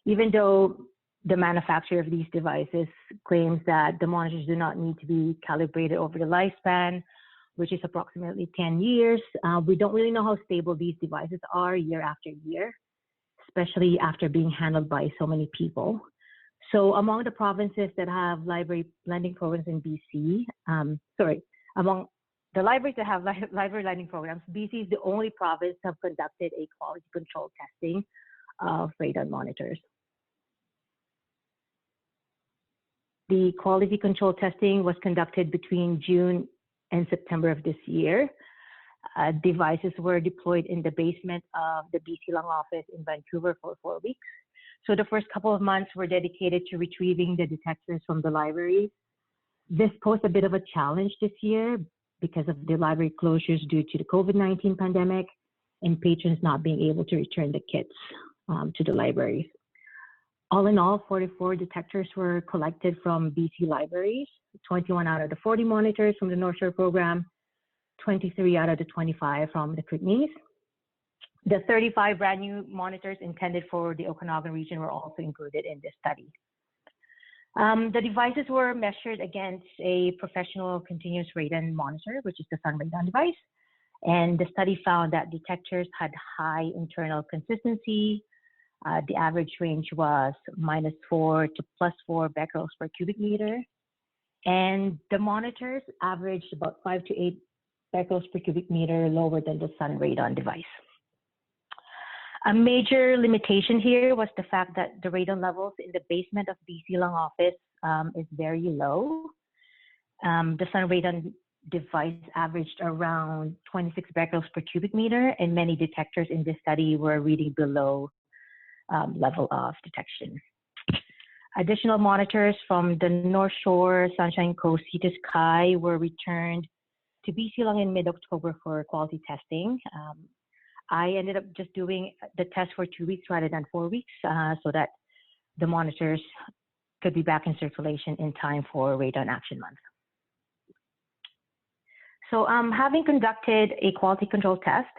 Even though the manufacturer of these devices claims that the monitors do not need to be calibrated over the lifespan, which is approximately 10 years. We don't really know how stable these devices are year after year, especially after being handled by so many people. So among the provinces that have library lending programs in BC, among the libraries that have library lending programs, BC is the only province that have conducted a quality control testing of radon monitors. The quality control testing was conducted between June and September of this year. Devices were deployed in the basement of the BC Lung office in Vancouver for 4 weeks. So the first couple of months were dedicated to retrieving the detectors from the libraries. This posed a bit of a challenge this year because of the library closures due to the COVID-19 pandemic and patrons not being able to return the kits to the libraries. All in all, 44 detectors were collected from BC libraries, 21 out of the 40 monitors from the North Shore program, 23 out of the 25 from the Kootenays. The 35 brand new monitors intended for the Okanagan region were also included in this study. The devices were measured against a professional continuous radon monitor, which is the sun radon device. And the study found that detectors had high internal consistency. The average range was -4 to +4 becquerels per cubic meter. And the monitors averaged about 5 to 8 becquerels per cubic meter lower than the sun radon device. A major limitation here was the fact that the radon levels in the basement of BC Lung office is very low. The sun radon device averaged around 26 becquerels per cubic meter, and many detectors in this study were reading below level of detection. Additional monitors from the North Shore, Sunshine Coast, Sea to Sky were returned to BC Lung in mid-October for quality testing. I ended up just doing the test for 2 weeks rather than 4 weeks so that the monitors could be back in circulation in time for Radon Action Month. So having conducted a quality control test,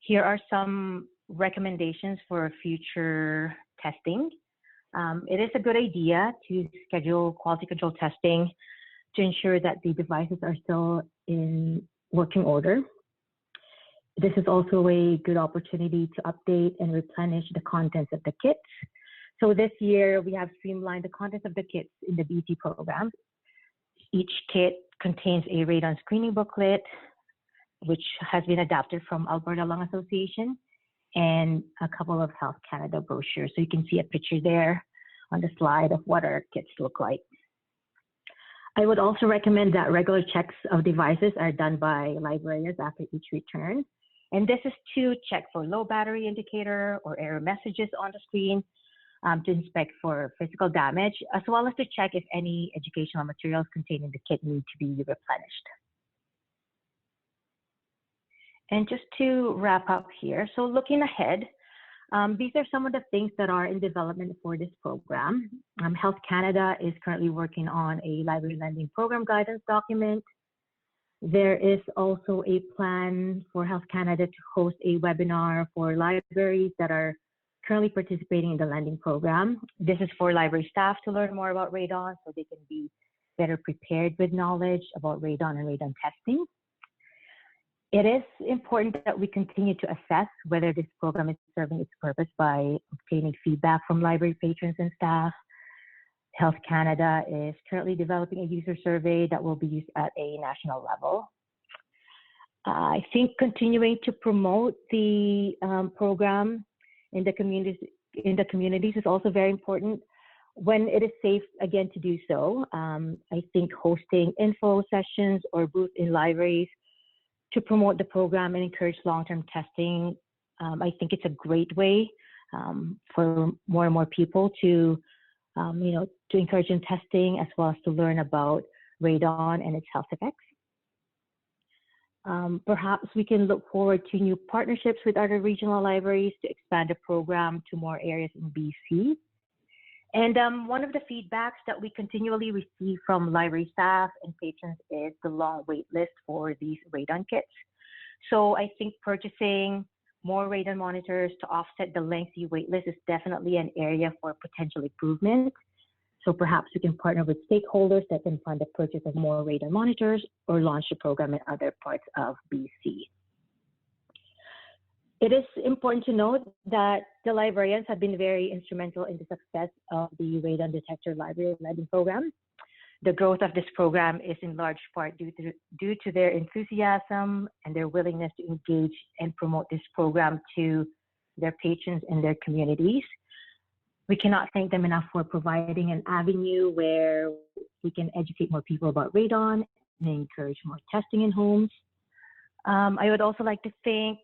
here are some recommendations for future testing. It is a good idea to schedule quality control testing to ensure that the devices are still in working order. This is also a good opportunity to update and replenish the contents of the kits. So this year, we have streamlined the contents of the kits in the BC program. Each kit contains a radon screening booklet, which has been adapted from Alberta Lung Association, and a couple of Health Canada brochures. So you can see a picture there on the slide of what our kits look like. I would also recommend that regular checks of devices are done by librarians after each return. And this is to check for low battery indicator or error messages on the screen, to inspect for physical damage, as well as to check if any educational materials contained in the kit need to be replenished. And just to wrap up here, so looking ahead, these are some of the things that are in development for this program. Health Canada is currently working on a library lending program guidance document. There is also a plan for Health Canada to host a webinar for libraries that are currently participating in the lending program. This is for library staff to learn more about radon so they can be better prepared with knowledge about radon and radon testing. It is important that we continue to assess whether this program is serving its purpose by obtaining feedback from library patrons and staff. Health Canada is currently developing a user survey that will be used at a national level. I think continuing to promote the program in the communities is also very important when it is safe, again, to do so. I think hosting info sessions or booths in libraries to promote the program and encourage long-term testing, I think it's a great way for more and more people to to encourage in testing as well as to learn about radon and its health effects. Perhaps we can look forward to new partnerships with other regional libraries to expand the program to more areas in BC. And one of the feedbacks that we continually receive from library staff and patrons is the long wait list for these radon kits. So I think purchasing more radon monitors to offset the lengthy wait list is definitely an area for potential improvement. So perhaps we can partner with stakeholders that can fund the purchase of more radon monitors or launch the program in other parts of BC. It is important to note that the librarians have been very instrumental in the success of the Radon Detector Library Lending Program. The growth of this program is in large part due to their enthusiasm and their willingness to engage and promote this program to their patrons and their communities. We cannot thank them enough for providing an avenue where we can educate more people about radon and encourage more testing in homes. I would also like to thank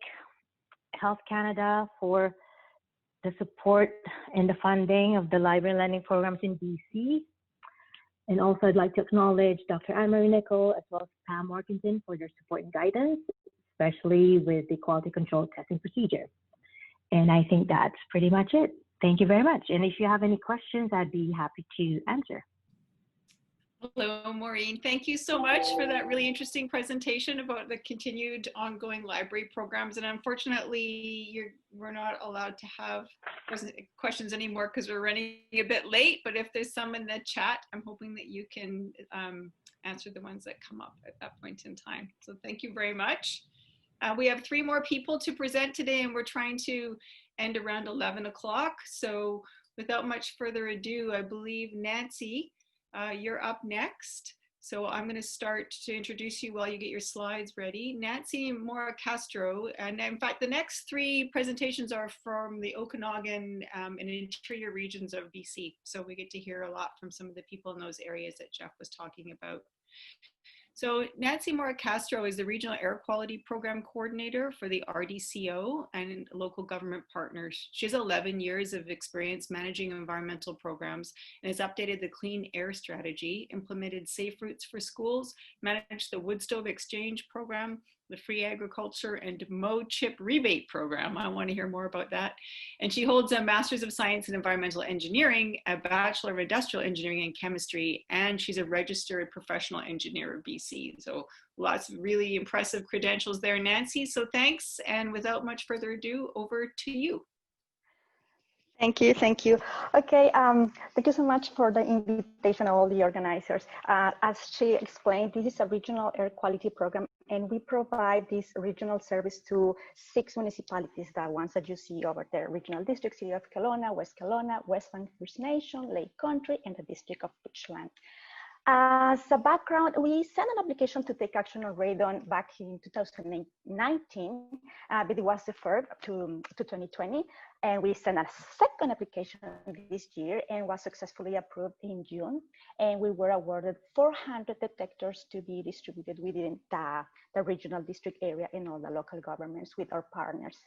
Health Canada for the support and the funding of the library lending programs in BC. And also I'd like to acknowledge Dr. Anne-Marie Nicol as well as Pam Morkinson for their support and guidance, especially with the quality control testing procedure. And I think that's pretty much it. Thank you very much. And if you have any questions, I'd be happy to answer. Hello, Maureen. Thank you so much for that really interesting presentation about the continued ongoing library programs. And unfortunately, we're not allowed to have questions anymore because we're running a bit late. But if there's some in the chat, I'm hoping that you can answer the ones that come up at that point in time. So thank you very much. We have 3 more people to present today, and we're trying to end around 11 o'clock. So without much further ado, I believe Nancy, you're up next. So I'm going to start to introduce you while you get your slides ready. Nancy Mora-Castro, and in fact, the next 3 presentations are from the Okanagan and interior regions of BC. So we get to hear a lot from some of the people in those areas that Jeff was talking about. So Nancy Mora-Castro is the Regional Air Quality Program Coordinator for the RDCO and local government partners. She has 11 years of experience managing environmental programs and has updated the Clean Air Strategy, implemented safe routes for schools, managed the wood stove exchange program, the free agriculture and Mo chip rebate program. I want to hear more about that. And she holds a Master's of Science in Environmental Engineering, a Bachelor of Industrial Engineering and Chemistry, and she's a registered professional engineer of BC. So lots of really impressive credentials there, Nancy. So thanks. And without much further ado, over to you. Thank you, thank you. Okay, thank you so much for the invitation of all the organizers. As she explained, this is a regional air quality program, and we provide this regional service to 6 municipalities, the ones that you see over there: Regional District, City of Kelowna, West Kelowna, West Bank First Nation, Lake Country, and the District of Richland. As a background, we sent an application to take action on radon back in 2019, but it was deferred to 2020. And we sent a second application this year and was successfully approved in June. And we were awarded 400 detectors to be distributed within the regional district area in all the local governments with our partners.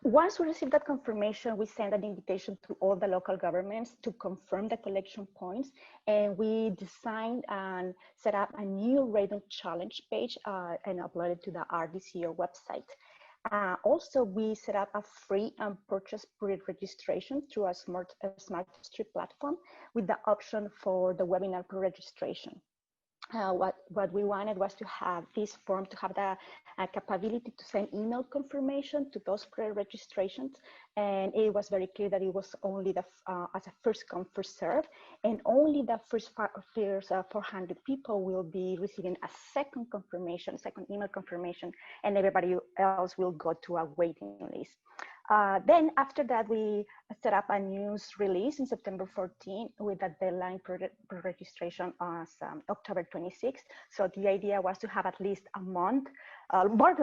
Once we received that confirmation, we sent an invitation to all the local governments to confirm the collection points, and we designed and set up a new radon challenge page and uploaded to the RDCO website. Also, we set up a free purchase pre-registration through a smart street platform with the option for the webinar pre-registration. What we wanted was to have this form to have the capability to send email confirmation to those pre-registrations, and it was very clear that it was only as a first come first serve, and only the first 400 people will be receiving a second email confirmation, and everybody else will go to a waiting list. Then after that, we set up a news release in September 14 with a deadline pre-registration as October 26th. So the idea was to have at least a month, more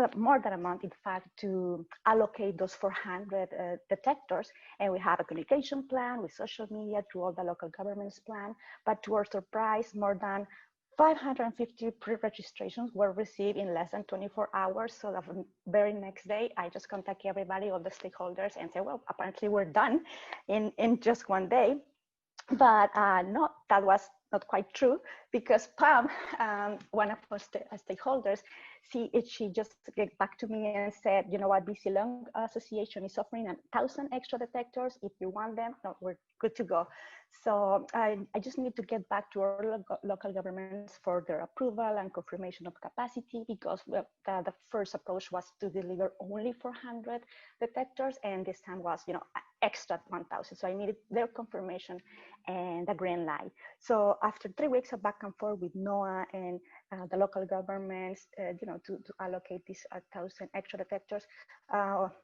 than a month, in fact, to allocate those 400 detectors. And we have a communication plan with social media through all the local governments plan. But to our surprise, more than 550 pre-registrations were received in less than 24 hours. So the very next day, I just contacted everybody, all the stakeholders, and said, well, apparently we're done in just one day. But no, that was not quite true, because Pam, one of our stakeholders, she just get back to me and said, you know what, BC Lung Association is offering 1,000 extra detectors. If you want them, no, we're good to go. So I just need to get back to our local governments for their approval and confirmation of capacity, because the first approach was to deliver only 400 detectors, and this time was, you know, extra 1,000. So I needed their confirmation and the green light. So after 3 weeks of back and forth with NOAA and the local governments, you know, to allocate these 1,000 extra detectors,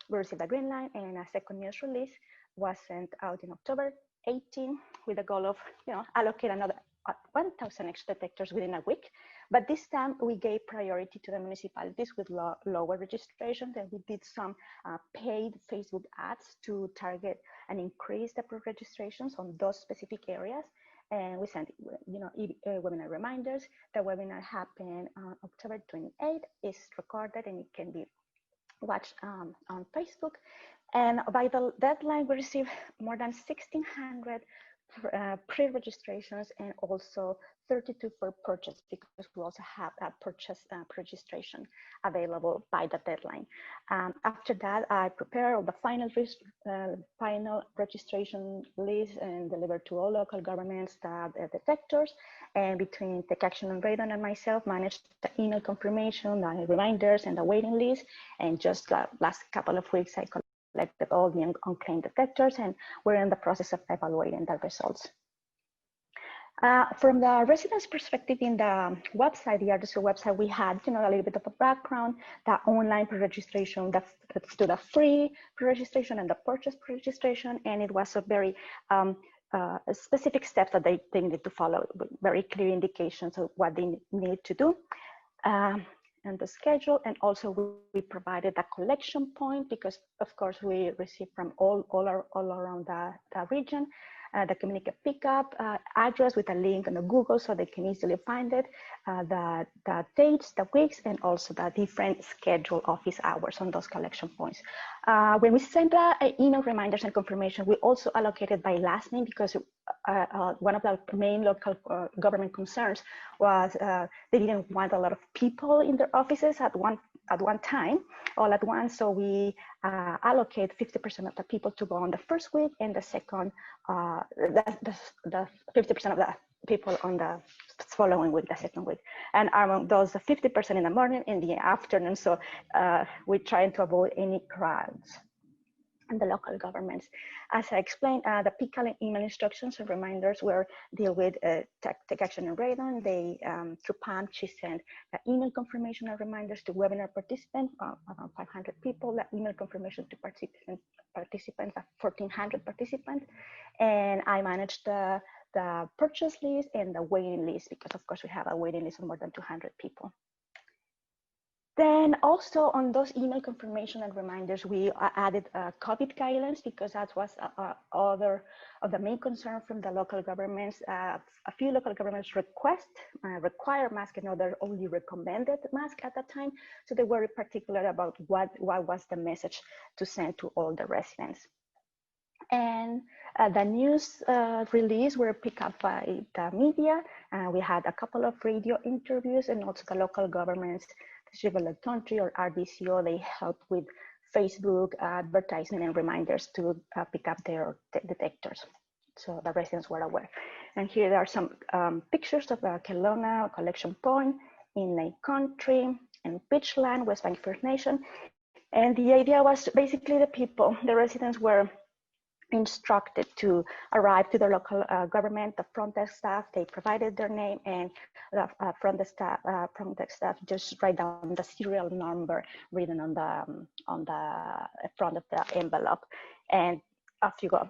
we received a green light, and a second news release was sent out in October 18 with the goal of, you know, allocate another 1,000 extra detectors within a week. But this time we gave priority to the municipalities with lower registration. Then we did some paid Facebook ads to target and increase the registrations on those specific areas. And we sent, you know, webinar reminders. The webinar happened on October 28th. It's recorded and it can be watched on Facebook. And by the deadline, we received more than 1,600 pre-registrations and also 32 for purchase, because we also have a purchase registration available by the deadline. After that, I prepared the final registration list and delivered to all local governments the detectors. And between Tech Action and Radon and myself, managed the email confirmation, the reminders, and the waiting list. And just the last couple of weeks, I collected all the unclaimed detectors, and we're in the process of evaluating the results. From the residents' perspective, in the website, the RDCO website, we had, you know, a little bit of a background, the online pre-registration, the free pre-registration and the purchase pre-registration, and it was a very specific steps that they needed to follow, very clear indications of what they need to do. And the schedule, and also we provided a collection point, because of course we received from all around the region, the communicate pickup address with a link on the Google so they can easily find it, the dates, the weeks, and also the different schedule office hours on those collection points. When we sent the email reminders and confirmation, we also allocated by last name, because one of the main local government concerns was they didn't want a lot of people in their offices at one time, all at once. So we allocate 50% of the people to go on the first week, and the second, the 50% of the people on the following week, the second week. And among those, 50% in the morning and the afternoon. So we're trying to avoid any crowds. And the local governments, as I explained, the PICAL email instructions and reminders were deal with Tech Action and Radon. They, through Pam, she sent the email confirmation and reminders to webinar participants, around 500 people, the email confirmation to participants, 1,400 participants. And I managed the purchase list and the waiting list, because of course we have a waiting list of more than 200 people. Then also on those email confirmation and reminders, we added COVID guidelines, because that was other of the main concern from the local governments. A few local governments require mask, and others only recommended mask at that time. So they were very particular about what was the message to send to all the residents. And the news release were picked up by the media. We had a couple of radio interviews, and also the local governments, the country or RDCO, they help with Facebook advertisement and reminders to pick up their detectors. So the residents were aware. And here there are some pictures of Kelowna collection point in Lake Country and Beachland, West Bank First Nation. And the idea was basically the residents were instructed to arrive to the local government, the front desk staff, they provided their name, and the front desk staff just write down the serial number written on the front of the envelope, and off you go.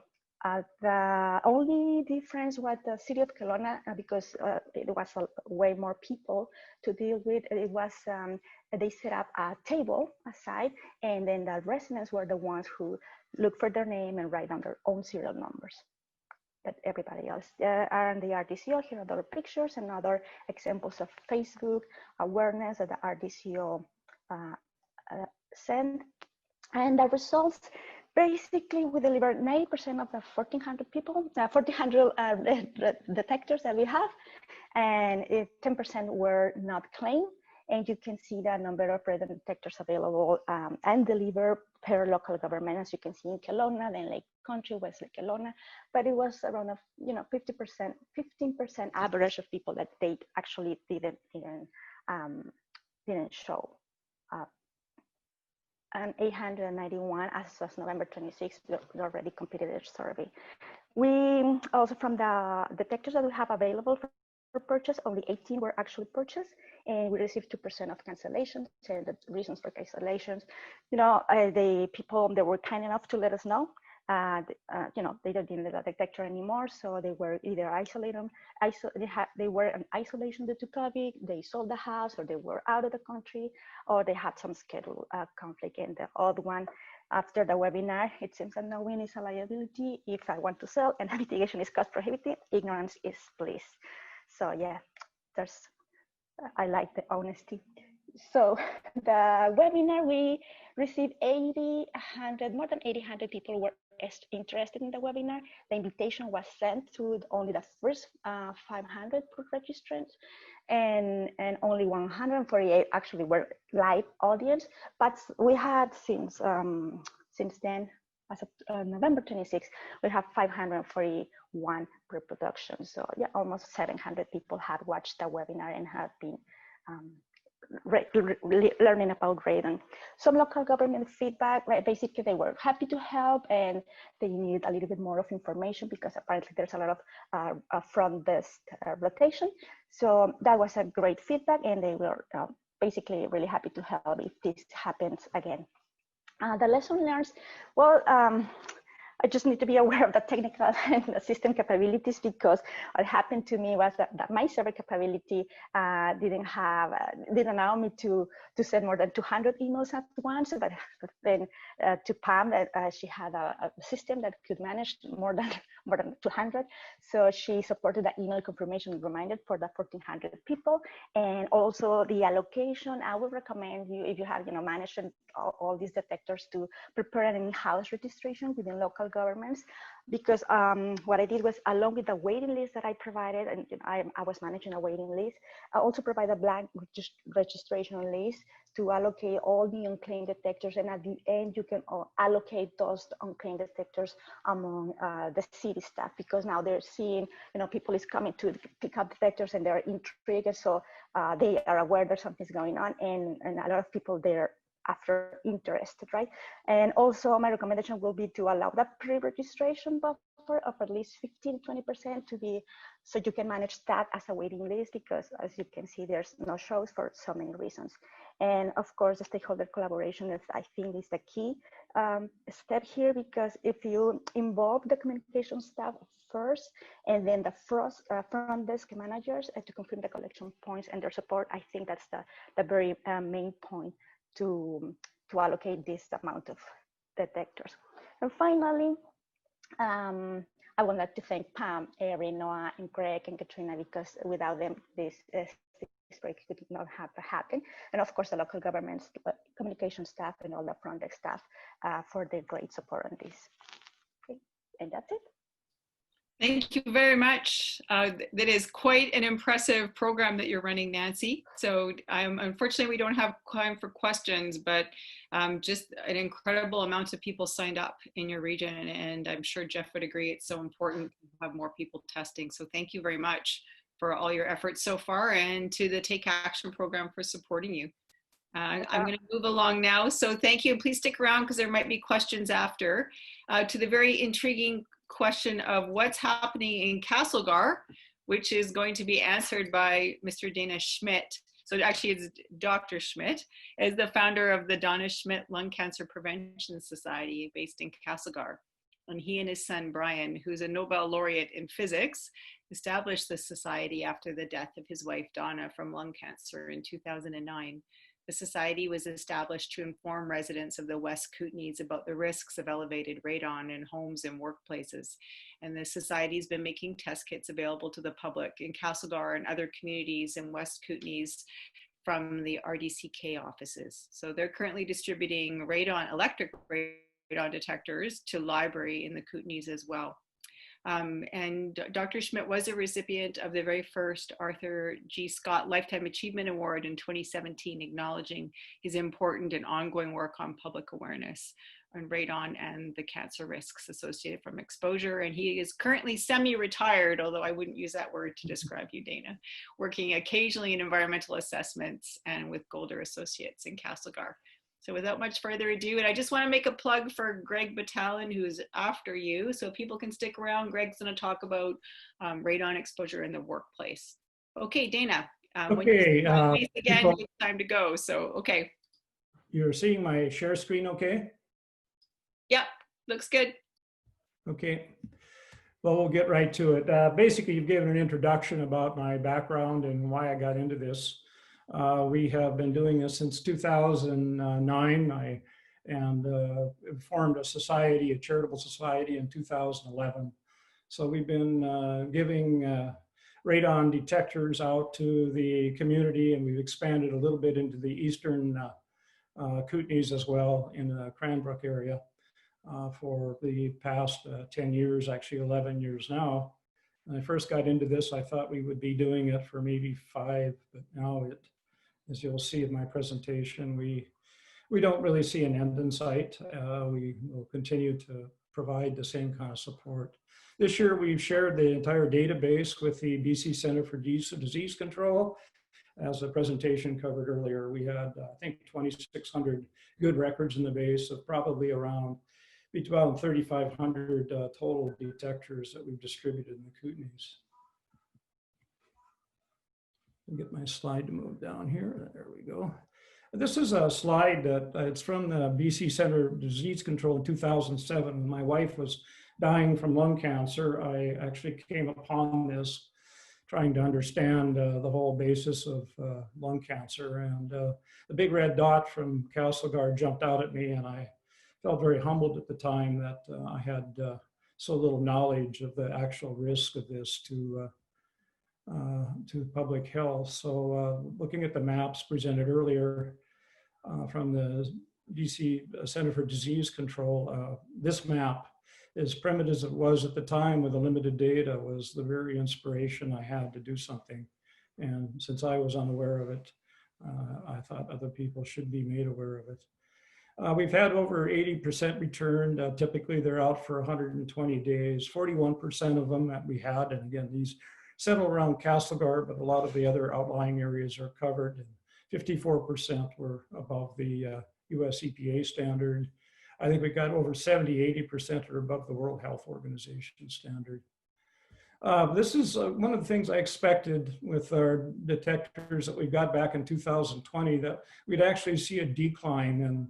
The only difference was the city of Kelowna, because it was way more people to deal with. It was they set up a table aside, and then the residents were the ones who look for their name and write down their own serial numbers. But everybody else are in the RDCO. Here are other pictures and other examples of Facebook awareness that the RDCO sent. And the results, basically, we delivered 90% of the 1,400 people, 1,400 detectors that we have, and 10% were not claimed. And you can see the number of radon detectors available and delivered per local government. As you can see in Kelowna, then Lake Country, West Lake Kelowna, but it was around 50%, 15% average of people that they actually didn't show up. And 891 as of November 26th already completed their survey. We also, from the detectors that we have available for purchase, only 18 were actually purchased, and we received 2% of cancellations. And the reasons for cancellations, the people, they were kind enough to let us know. They didn't need the detector anymore, so they were either isolated, they were in isolation due to COVID, they sold the house, or they were out of the country, or they had some schedule conflict. And the odd one, after the webinar, it seems that knowing is a liability if I want to sell, and mitigation is cost prohibitive, ignorance is bliss. So yeah, I like the honesty. So the webinar, we received more than 800 people were interested in the webinar. The invitation was sent to only the first 500 registrants, and only 148 actually were live audience. But we had since then, as of November 26th, we have 541 reproductions. So yeah, almost 700 people had watched the webinar and have been learning about radon. Some local government feedback, right? Basically, they were happy to help, and they need a little bit more of information because apparently there's a lot of front desk rotation. So that was a great feedback, and they were basically really happy to help if this happens again. The lesson learned, well, I just need to be aware of the technical and the system capabilities, because what happened to me was that my server capability didn't allow me to send more than 200 emails at once. But then to Pam, she had a system that could manage more than 200. So she supported the email confirmation reminder for the 1,400 people, and also the allocation. I would recommend you, if you have managed all these detectors, to prepare an in-house registration within local governments, because what I did was, along with the waiting list that I provided, and I was managing a waiting list, I also provide a blank registration list to allocate all the unclaimed detectors, and at the end you can allocate those unclaimed detectors among the city staff, because now they're seeing people is coming to pick up detectors and they're intrigued, so they are aware that something's going on, and a lot of people there after interested, right? And also my recommendation will be to allow that pre-registration buffer of at least 15-20% to be, so you can manage that as a waiting list, because as you can see, there's no shows for so many reasons. And of course, the stakeholder collaboration is, I think, is the key step here, because if you involve the communication staff first, and then the front desk managers to confirm the collection points and their support, I think that's the very main point to allocate this amount of detectors. And finally, I would like to thank Pam, Erin, Noah, and Greg, and Katrina, because without them, this break could not have happened. And of course, the local government's communication staff and all the front desk staff for their great support on this. Okay. And that's it. Thank you very much. That is quite an impressive program that you're running, Nancy. So unfortunately, we don't have time for questions, but just an incredible amount of people signed up in your region. And I'm sure Jeff would agree, it's so important to have more people testing. So thank you very much for all your efforts so far, and to the Take Action program for supporting you. I'm going to move along now. So thank you. And please stick around, because there might be questions after. To the very intriguing question of what's happening in Castlegar, which is going to be answered by Mr. Dana Schmidt. So actually it's Dr. Schmidt, is the founder of the Donna Schmidt Lung Cancer Prevention Society based in Castlegar. And he and his son, Brian, who's a Nobel laureate in physics, established the society after the death of his wife, Donna, from lung cancer in 2009. The society was established to inform residents of the West Kootenays about the risks of elevated radon in homes and workplaces. And the society has been making test kits available to the public in Castlegar and other communities in West Kootenays from the RDCK offices. So they're currently distributing electric radon detectors to library in the Kootenays as well. And Dr. Schmidt was a recipient of the very first Arthur G. Scott Lifetime Achievement Award in 2017, acknowledging his important and ongoing work on public awareness on radon and the cancer risks associated from exposure. And he is currently semi-retired, although I wouldn't use that word to describe you, Dana, working occasionally in environmental assessments and with Golder Associates in Castlegar. So without much further ado, and I just want to make a plug for Greg Batalin, who's after you. So people can stick around. Greg's going to talk about radon exposure in the workplace. Okay, Dana. Okay. Again, it's time to go. So, okay. You're seeing my share screen okay? Yep, looks good. Okay. Well, we'll get right to it. Basically, you've given an introduction about my background and why I got into this. We have been doing this since 2009 and formed a society, a charitable society in 2011. So we've been giving radon detectors out to the community, and we've expanded a little bit into the eastern Kootenays as well in the Cranbrook area for the past 10 years, actually 11 years now. When I first got into this, I thought we would be doing it for maybe 5, but now it, as you'll see in my presentation, we don't really see an end in sight. We will continue to provide the same kind of support. This year, we've shared the entire database with the BC Centre for Disease Control. As the presentation covered earlier, we had, I think, 2,600 good records in the base of probably around between 3,500 total detectors that we've distributed in the Kootenays. I'll get my slide to move down here. There we go. This is a slide that it's from the BC Centre for Disease Control in 2007. When my wife was dying from lung cancer, I actually came upon this trying to understand the whole basis of lung cancer. And the big red dot from Castlegar jumped out at me, and I felt very humbled at the time that I had so little knowledge of the actual risk of this to public health. So looking at the maps presented earlier from the BC Centre for Disease Control, this map, as primitive as it was at the time with the limited data, was the very inspiration I had to do something. And since I was unaware of it, I thought other people should be made aware of it. We've had over 80% returned. Typically, they're out for 120 days. 41% of them that we had, and again, these settle around Castlegar, but a lot of the other outlying areas are covered. And 54% were above the US EPA standard. I think we got over 80% are above the World Health Organization standard. This is one of the things I expected with our detectors that we got back in 2020, that we'd actually see a decline in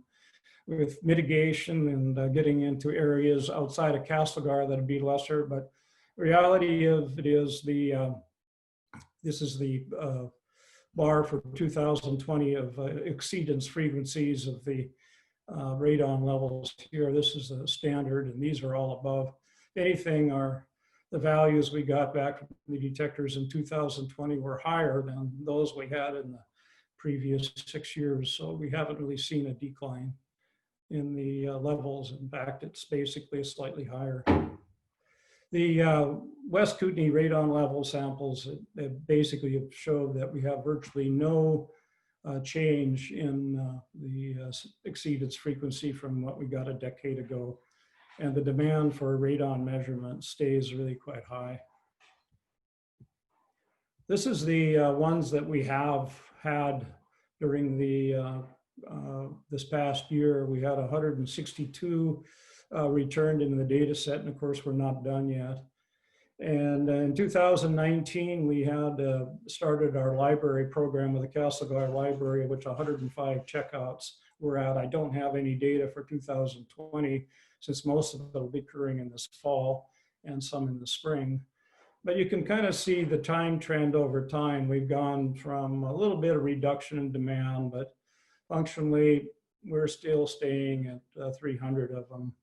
with mitigation and getting into areas outside of Castlegar that'd be lesser. But reality of it is this is the bar for 2020 of exceedance frequencies of the radon levels here. This is the standard, and these are all above. Anything are the values we got back from the detectors in 2020 were higher than those we had in the previous 6 years. So we haven't really seen a decline in the levels. In fact, it's basically slightly higher. The West Kootenay radon level samples basically have showed that we have virtually no change in the exceedance frequency from what we got a decade ago. And the demand for radon measurement stays really quite high. This is the ones that we have had during the this past year. We had 162 returned in the data set, and of course, we're not done yet. And in 2019, we had started our library program with the Castlegar Library, which 105 checkouts were at. I don't have any data for 2020, since most of it will be occurring in this fall and some in the spring. But you can kind of see the time trend over time. We've gone from a little bit of reduction in demand, but functionally, we're still staying at 300 of them.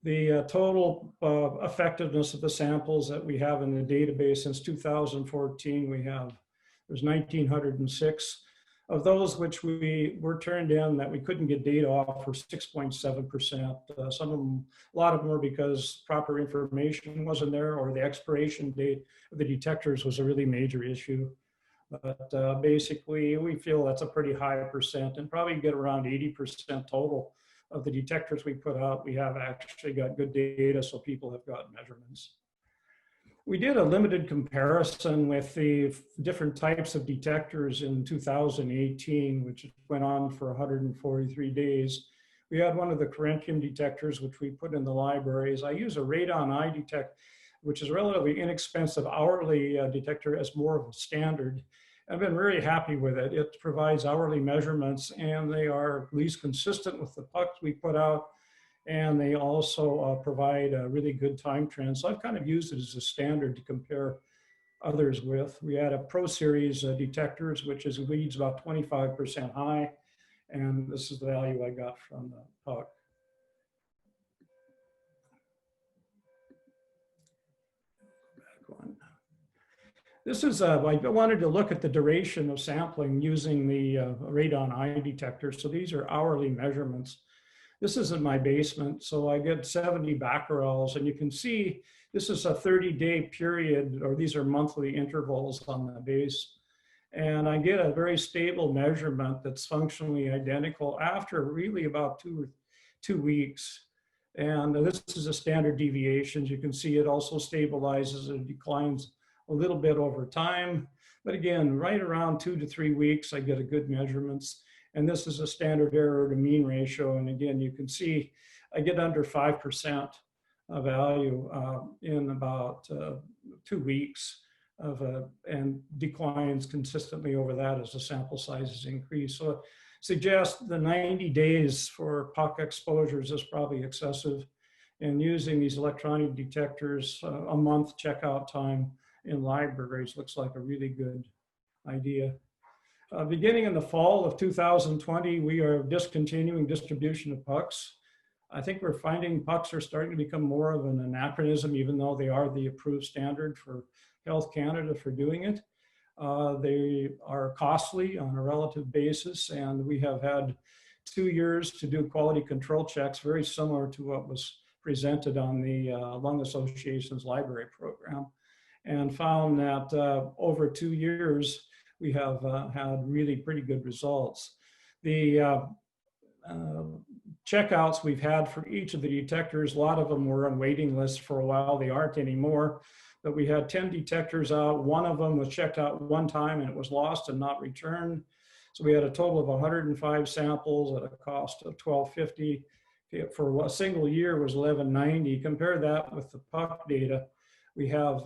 The total effectiveness of the samples that we have in the database since 2014, there's 1,906. Of those which we were turned in that we couldn't get data off were 6.7%. Some of them, a lot of them were because proper information wasn't there or the expiration date of the detectors was a really major issue. But basically, we feel that's a pretty high percent and probably get around 80% total of the detectors we put out. We have actually got good data, so people have got measurements. We did a limited comparison with the different types of detectors in 2018, which went on for 143 days. We had one of the Corinthian detectors, which we put in the libraries. I use a Radon eye detect, which is a relatively inexpensive hourly detector as more of a standard. I've been very happy with it. It provides hourly measurements and they are at least consistent with the pucks we put out. And they also provide a really good time trend. So I've kind of used it as a standard to compare others with. We had a Pro Series detectors, which is leads about 25% high. And this is the value I got from the puck. This is, I wanted to look at the duration of sampling using the radon eye detector. So these are hourly measurements. This is in my basement, so I get 70 becquerels, and you can see this is a 30-day period, or these are monthly intervals on the base. And I get a very stable measurement that's functionally identical after really about two weeks. And this is a standard deviation. You can see it also stabilizes and declines a little bit over time. But again, right around 2 to 3 weeks, I get a good measurements. And this is a standard error to mean ratio. And again, you can see I get under 5% of value in about 2 weeks and declines consistently over that as the sample sizes increase. So it suggests the 90 days for puck exposures is probably excessive. And using these electronic detectors, a month checkout time in libraries looks like a really good idea. Beginning in the fall of 2020, we are discontinuing distribution of pucks. I think we're finding pucks are starting to become more of an anachronism, even though they are the approved standard for Health Canada for doing it. They are costly on a relative basis, and we have had 2 years to do quality control checks, very similar to what was presented on the Lung Association's library program, and found that over 2 years, we have had really pretty good results. The checkouts we've had for each of the detectors, a lot of them were on waiting lists for a while. They aren't anymore, but we had 10 detectors out. One of them was checked out one time and it was lost and not returned. So we had a total of 105 samples at a cost of $12.50. For a single year was $11.90. Compare that with the puck data. We have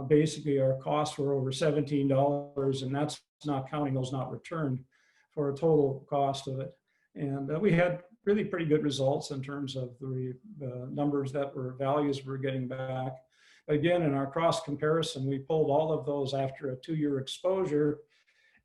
basically our costs were over $17, and that's not counting those not returned, for a total cost of it. And we had really pretty good results in terms of the numbers that were values we're getting back. Again, in our cross comparison, we pulled all of those after a 2-year exposure,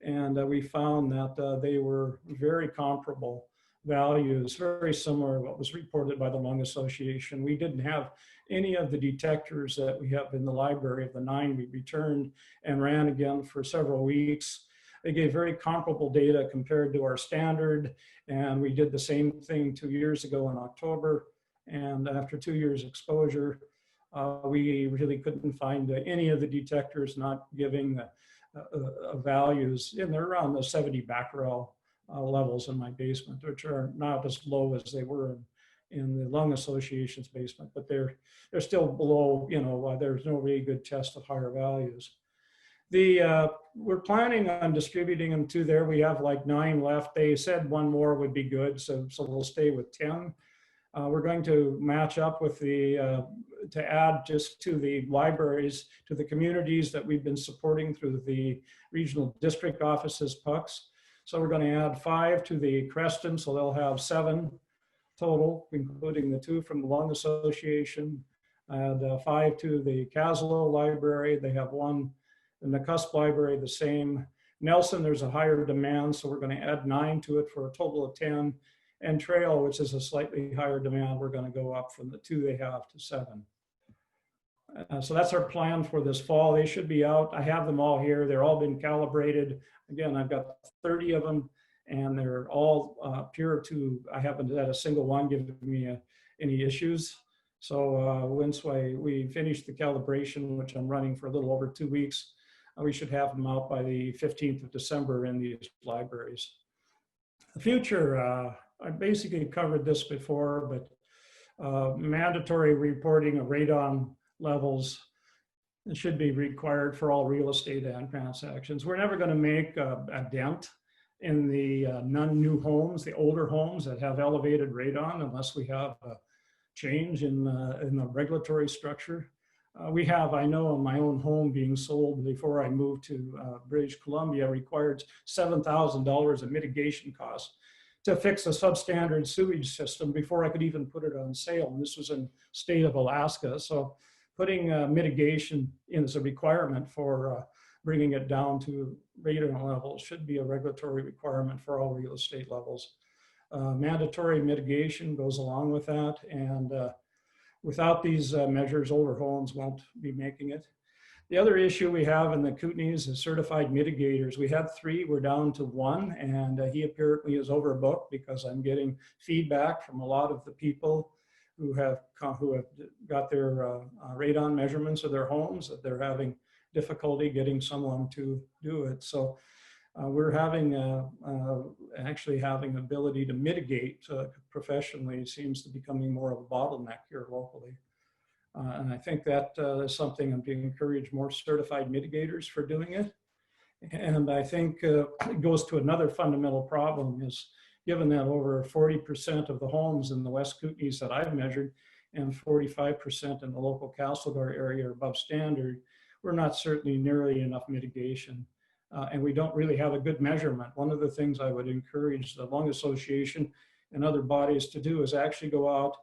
and we found that they were very comparable values, very similar to what was reported by the Lung Association. We didn't have any of the detectors that we have in the library of the 9 we returned and ran again for several weeks. They gave very comparable data compared to our standard, and we did the same thing 2 years ago in October. And after 2 years exposure, we really couldn't find any of the detectors not giving values, and they're around the 70 becquerel levels in my basement, which are not as low as they were in the Lung Association's basement, but they're still below, you know, there's no really good test of higher values. We're planning on distributing them to there. We have like 9 left. They said 1 more would be good, so we'll stay with 10. We're going to match up with to add just to the libraries, to the communities that we've been supporting through the regional district offices pucks. So we're going to add 5 to the Creston, so they'll have 7 total, including the 2 from the Lung Association, and 5 to the Caslo Library. They have 1 in the Cusp Library, the same. Nelson, there's a higher demand, so we're going to add 9 to it for a total of 10. And Trail, which is a slightly higher demand, we're going to go up from the 2 they have to 7. So that's our plan for this fall. They should be out. I have them all here. They're all been calibrated. Again, I've got 30 of them, and they're all pure to, I haven't had a single one give me any issues. So once we finish the calibration, which I'm running for a little over 2 weeks, we should have them out by the 15th of December in these libraries. The future, I basically covered this before, but mandatory reporting of radon levels should be required for all real estate and transactions. We're never going to make a dent in the non-new homes, the older homes that have elevated radon, unless we have a change in the regulatory structure. We have, I know, in my own home being sold before I moved to British Columbia, required $7,000 of mitigation costs to fix a substandard sewage system before I could even put it on sale. And this was in state of Alaska. So putting mitigation in as a requirement for bringing it down to radon levels should be a regulatory requirement for all real estate levels. Mandatory mitigation goes along with that. And without these measures, older homes won't be making it. The other issue we have in the Kootenays is certified mitigators. We had 3, we're down to 1, and he apparently is overbooked because I'm getting feedback from a lot of the people who have got their radon measurements of their homes, that they're having difficulty getting someone to do it. So we're having, actually having ability to mitigate professionally seems to be becoming more of a bottleneck here locally. And I think that is something I'm being encouraged more certified mitigators for doing it. And I think it goes to another fundamental problem is given that over 40% of the homes in the West Kootenays that I've measured and 45% in the local Castlegar area are above standard, we're not certainly nearly enough mitigation. And we don't really have a good measurement. One of the things I would encourage the Lung Association and other bodies to do is actually go out,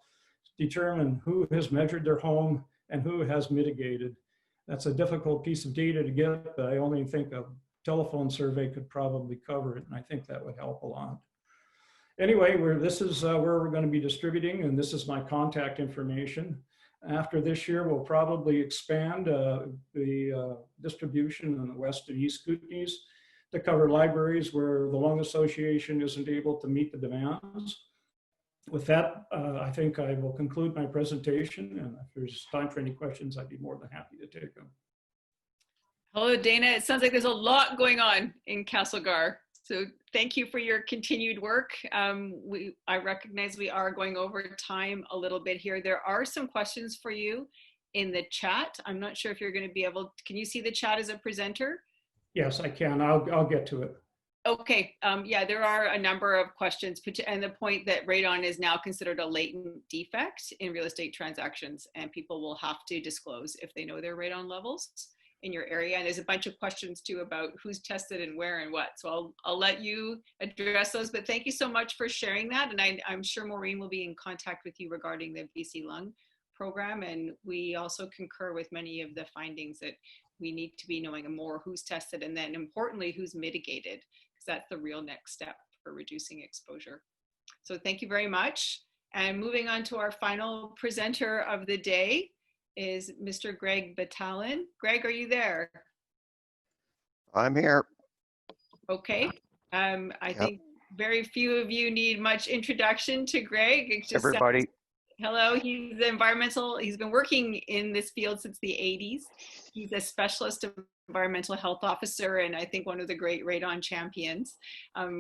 determine who has measured their home and who has mitigated. That's a difficult piece of data to get, but I only think a telephone survey could probably cover it, and I think that would help a lot. Anyway, this is where we're going to be distributing, and this is my contact information. After this year, we'll probably expand the distribution in the West and East Kootenays to cover libraries where the Lung Association isn't able to meet the demands. With that, I think I will conclude my presentation, and if there's time for any questions, I'd be more than happy to take them. Hello, Dana. It sounds like there's a lot going on in Castlegar. So thank you for your continued work. I recognize we are going over time a little bit here. There are some questions for you in the chat. I'm not sure if you're going to be able, can you see the chat as a presenter? Yes, I can. I'll get to it. Okay, yeah, there are a number of questions, and the point that radon is now considered a latent defect in real estate transactions, and people will have to disclose if they know their radon levels in your area. And there's a bunch of questions too about who's tested and where and what. So I'll let you address those, but thank you so much for sharing that. And I'm sure Maureen will be in contact with you regarding the BC Lung program. And we also concur with many of the findings that we need to be knowing more who's tested, and then importantly, who's mitigated, because that's the real next step for reducing exposure. So thank you very much. And moving on to our final presenter of the day is Mr. Greg Batalin. Greg, are you there? I'm here. Okay. I think very few of you need much introduction to Greg. It just Everybody. Hello, he's been working in this field since the 80s. He's a specialist environmental health officer, and I think one of the great radon champions,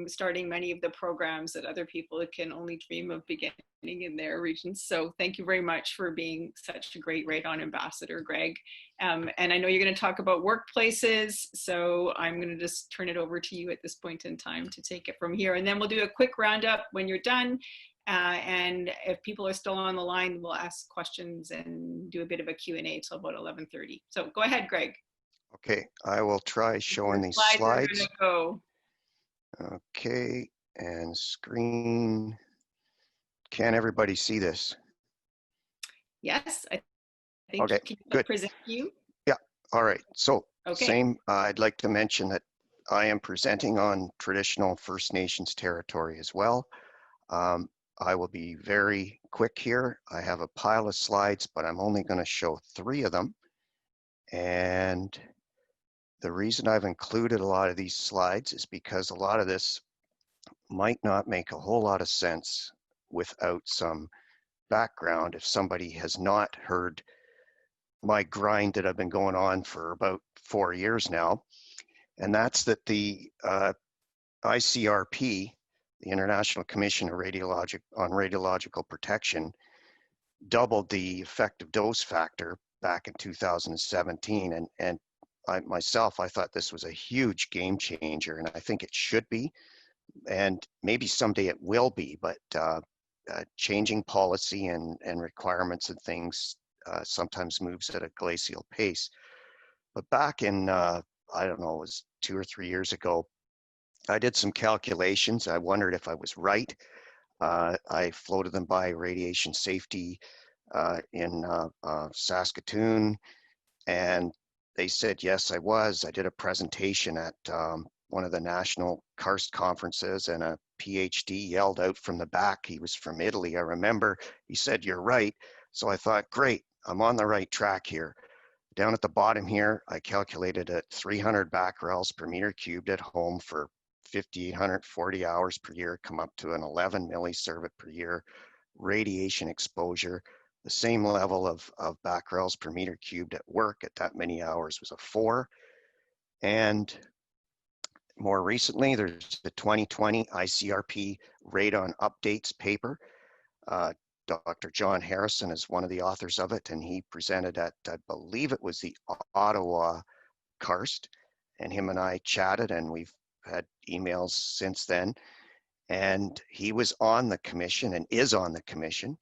starting many of the programs that other people can only dream of beginning in their regions. So thank you very much for being such a great radon ambassador, Greg. And I know you're going to talk about workplaces, so I'm going to just turn it over to you at this point in time to take it from here. And then we'll do a quick roundup when you're done. And if people are still on the line, we'll ask questions and do a bit of a Q&A till about 11:30. So go ahead, Greg. Okay, I will try showing these slides. Go. Okay, and screen. Can everybody see this? Yes, I think. Okay, can good. Present you? Yeah, all right. So okay. I'd like to mention that I am presenting on traditional First Nations territory as well. I will be very quick here. I have a pile of slides, but I'm only going to show 3 of them. And the reason I've included a lot of these slides is because a lot of this might not make a whole lot of sense without some background if somebody has not heard my grind that I've been going on for about 4 years now. And that's that the Icrp, the International Commission on Radiological Protection, doubled the effective dose factor back in 2017. And I thought this was a huge game changer, and I think it should be, and maybe someday it will be, but changing policy and requirements and things sometimes moves at a glacial pace. But back in, I don't know, it was 2 or 3 years ago, I did some calculations. I wondered if I was right. I floated them by radiation safety in Saskatoon, and they said, yes, I was. I did a presentation at one of the national karst conferences, and a PhD yelled out from the back. He was from Italy, I remember. He said, you're right. So I thought, great, I'm on the right track here. Down at the bottom here, I calculated at 300 becquerels per meter cubed at home for 5,840 hours per year, come up to an 11 millisievert per year radiation exposure. The same level of becquerels per meter cubed at work at that many hours was a 4. And more recently, there's the 2020 Icrp Radon Updates paper. Dr. John Harrison is one of the authors of it, and he presented at, I believe it was the Ottawa Karst, and him and I chatted, and we've had emails since then. And he was on the commission and is on the commission.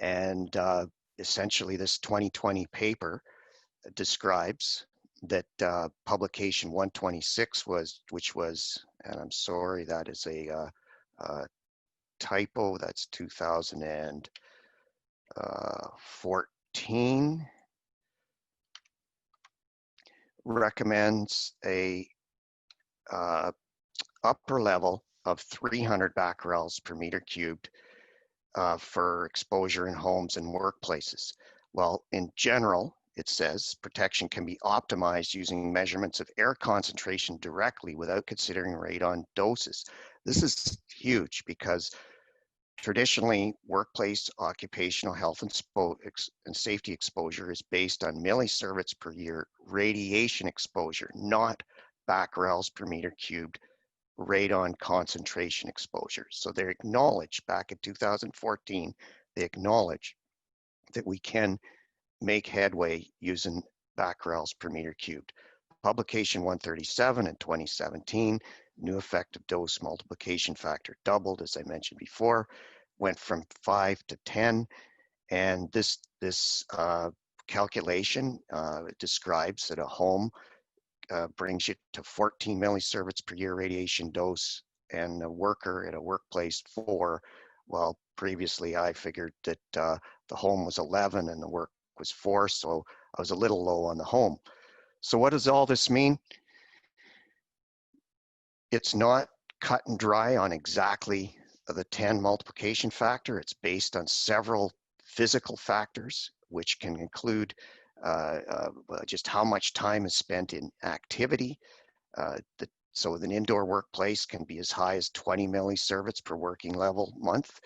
And essentially this 2020 paper describes that publication 126 which was, and I'm sorry, that is a typo, that's 2014, recommends a upper level of 300 becquerels per meter cubed for exposure in homes and workplaces. Well, in general, it says protection can be optimized using measurements of air concentration directly without considering radon doses. This is huge because traditionally, workplace occupational health and safety exposure is based on millisieverts per year radiation exposure, not becquerels per meter cubed radon concentration exposure. So they acknowledged back in 2014, they acknowledge that we can make headway using becquerels per meter cubed. Publication 137 in 2017, new effective dose multiplication factor doubled, as I mentioned before, went from 5 to 10. And this calculation describes that a home brings you to 14 millisieverts per year radiation dose, and a worker at a workplace 4. Well, previously I figured that the home was 11 and the work was 4, so I was a little low on the home. So what does all this mean? It's not cut and dry on exactly the 10 multiplication factor. It's based on several physical factors, which can include just how much time is spent in activity. So an indoor workplace can be as high as 20 millisieverts per working level month.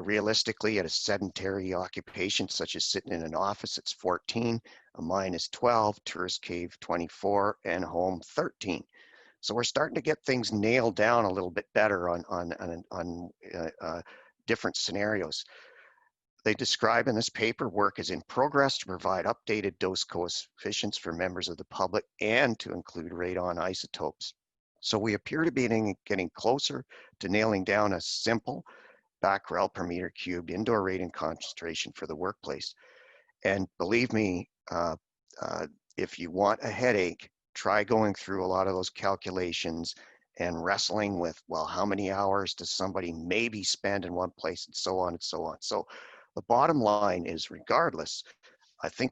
Realistically, at a sedentary occupation, such as sitting in an office, it's 14, a mine is 12, tourist cave 24, and home 13. So we're starting to get things nailed down a little bit better on different scenarios. They describe in this paper work is in progress to provide updated dose coefficients for members of the public and to include radon isotopes. So we appear to be getting closer to nailing down a simple becquerel per meter cubed indoor radon concentration for the workplace. And believe me, if you want a headache, try going through a lot of those calculations and wrestling with, well, how many hours does somebody maybe spend in one place, and so on and so on. So the bottom line is, regardless, I think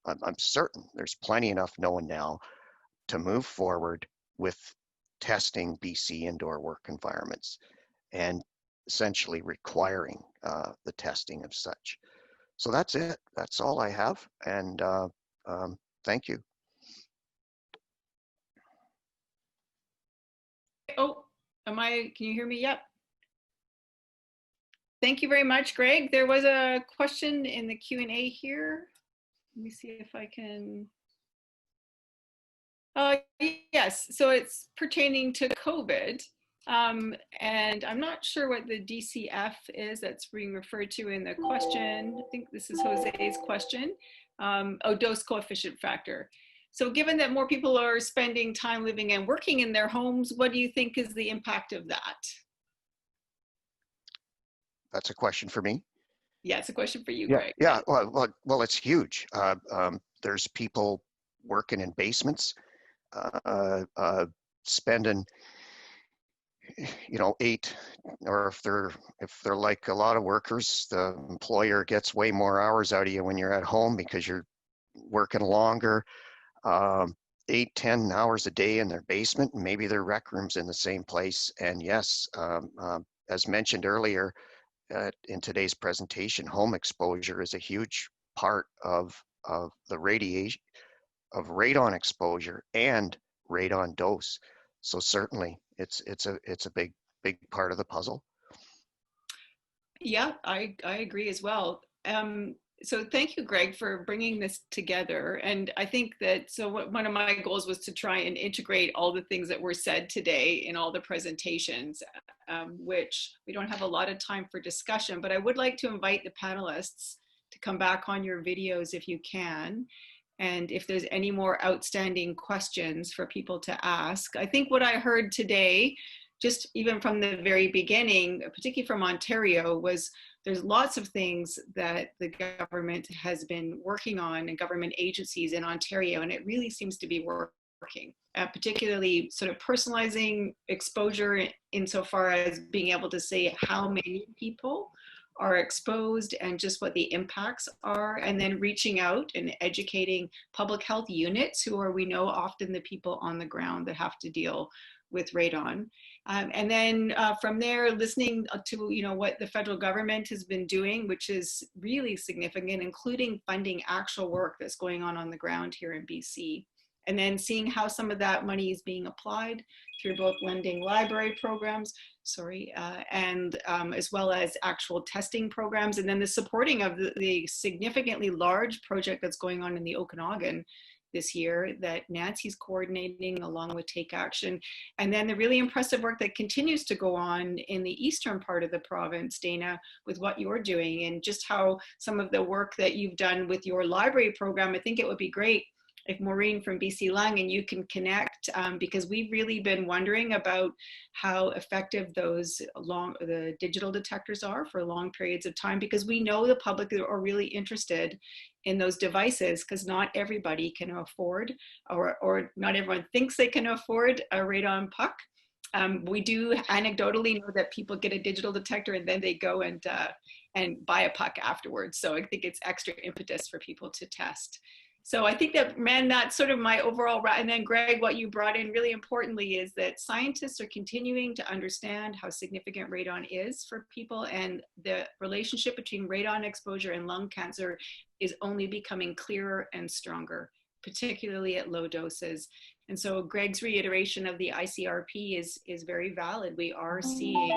I'm certain there's plenty enough known now to move forward with testing BC indoor work environments and essentially requiring the testing of such. So that's it. That's all I have. And Thank you. Oh, can you hear me? Yep. Thank you very much, Greg. There was a question in the Q&A here. Let me see if I can. Yes, so it's pertaining to COVID. And I'm not sure what the DCF is that's being referred to in the question. I think this is Jose's question. Dose coefficient factor. So given that more people are spending time living and working in their homes, what do you think is the impact of that? That's a question for me. Yeah, it's a question for you, Yeah, Greg. yeah. Well, it's huge. There's people working in basements, spending, 8, or if they're like a lot of workers, the employer gets way more hours out of you when you're at home because you're working longer, 8, 10 hours a day in their basement, and maybe their rec room's in the same place. And yes, as mentioned earlier, in today's presentation, home exposure is a huge part of the radiation, of radon exposure and radon dose. So certainly it's a big part of the puzzle. Yeah, I agree as well. So thank you, Greg, for bringing this together. And I think that, one of my goals was to try and integrate all the things that were said today in all the presentations, which we don't have a lot of time for discussion, but I would like to invite the panelists to come back on your videos if you can. And if there's any more outstanding questions for people to ask. I think what I heard today, just even from the very beginning, particularly from Ontario, was there's lots of things that the government has been working on and government agencies in Ontario, and it really seems to be working, particularly sort of personalizing exposure insofar as being able to say how many people are exposed and just what the impacts are, and then reaching out and educating public health units who are, we know, often the people on the ground that have to deal with radon. And then from there, listening to what the federal government has been doing, which is really significant, including funding actual work that's going on the ground here in BC. And then seeing how some of that money is being applied through both lending library programs, and as well as actual testing programs, and then the supporting of the significantly large project that's going on in the Okanagan this year that Nancy's coordinating along with Take Action. And then the really impressive work that continues to go on in the eastern part of the province, Dana, with what you're doing and just how some of the work that you've done with your library program. I think it would be great if Maureen from BC Lung and you can connect, because we've really been wondering about how effective the digital detectors are for long periods of time, because we know the public are really interested in those devices, because not everybody can afford, or not everyone thinks they can afford a radon puck. We do anecdotally know that people get a digital detector and then they go and buy a puck afterwards. So I think it's extra impetus for people to test. So I think that, man, that's sort of my overall, and then Greg, what you brought in really importantly is that scientists are continuing to understand how significant radon is for people, and the relationship between radon exposure and lung cancer is only becoming clearer and stronger, particularly at low doses. And so Greg's reiteration of the Icrp is very valid. We are seeing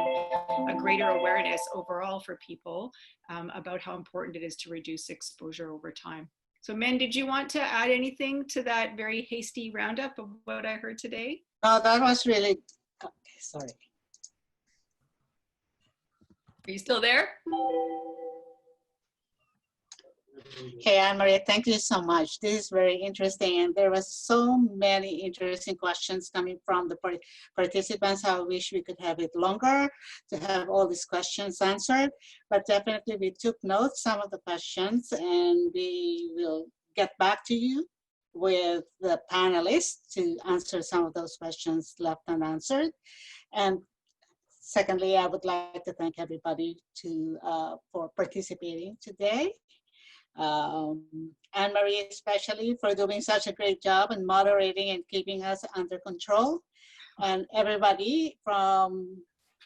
a greater awareness overall for people about how important it is to reduce exposure over time. So Men, did you want to add anything to that very hasty roundup of what I heard today? No, that was really, okay, sorry. Are you still there? Hey, Anne-Marie, thank you so much. This is very interesting. And there was so many interesting questions coming from the participants. I wish we could have it longer to have all these questions answered, but definitely we took notes, some of the questions, and we will get back to you with the panelists to answer some of those questions left unanswered. And secondly, I would like to thank everybody for participating today. Anne-Marie especially for doing such a great job and moderating and keeping us under control, and everybody from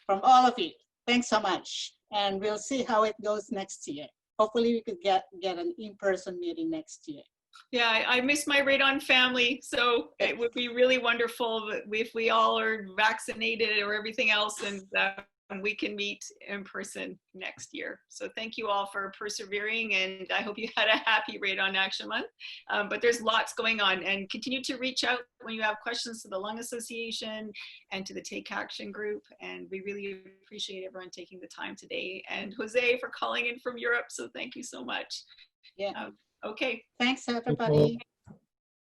all of you, thanks so much, and we'll see how it goes next year. Hopefully we could get an in-person meeting next year. Yeah, I miss my Radon family. So it would be really wonderful if we all are vaccinated or everything else, and we can meet in person next year. So thank you all for persevering, and I hope you had a happy Radon Action Month. But there's lots going on, and continue to reach out when you have questions to the Lung Association and to the Take Action group. And we really appreciate everyone taking the time today, and Jose for calling in from Europe. So thank you so much. Yeah. Okay. Thanks, everybody.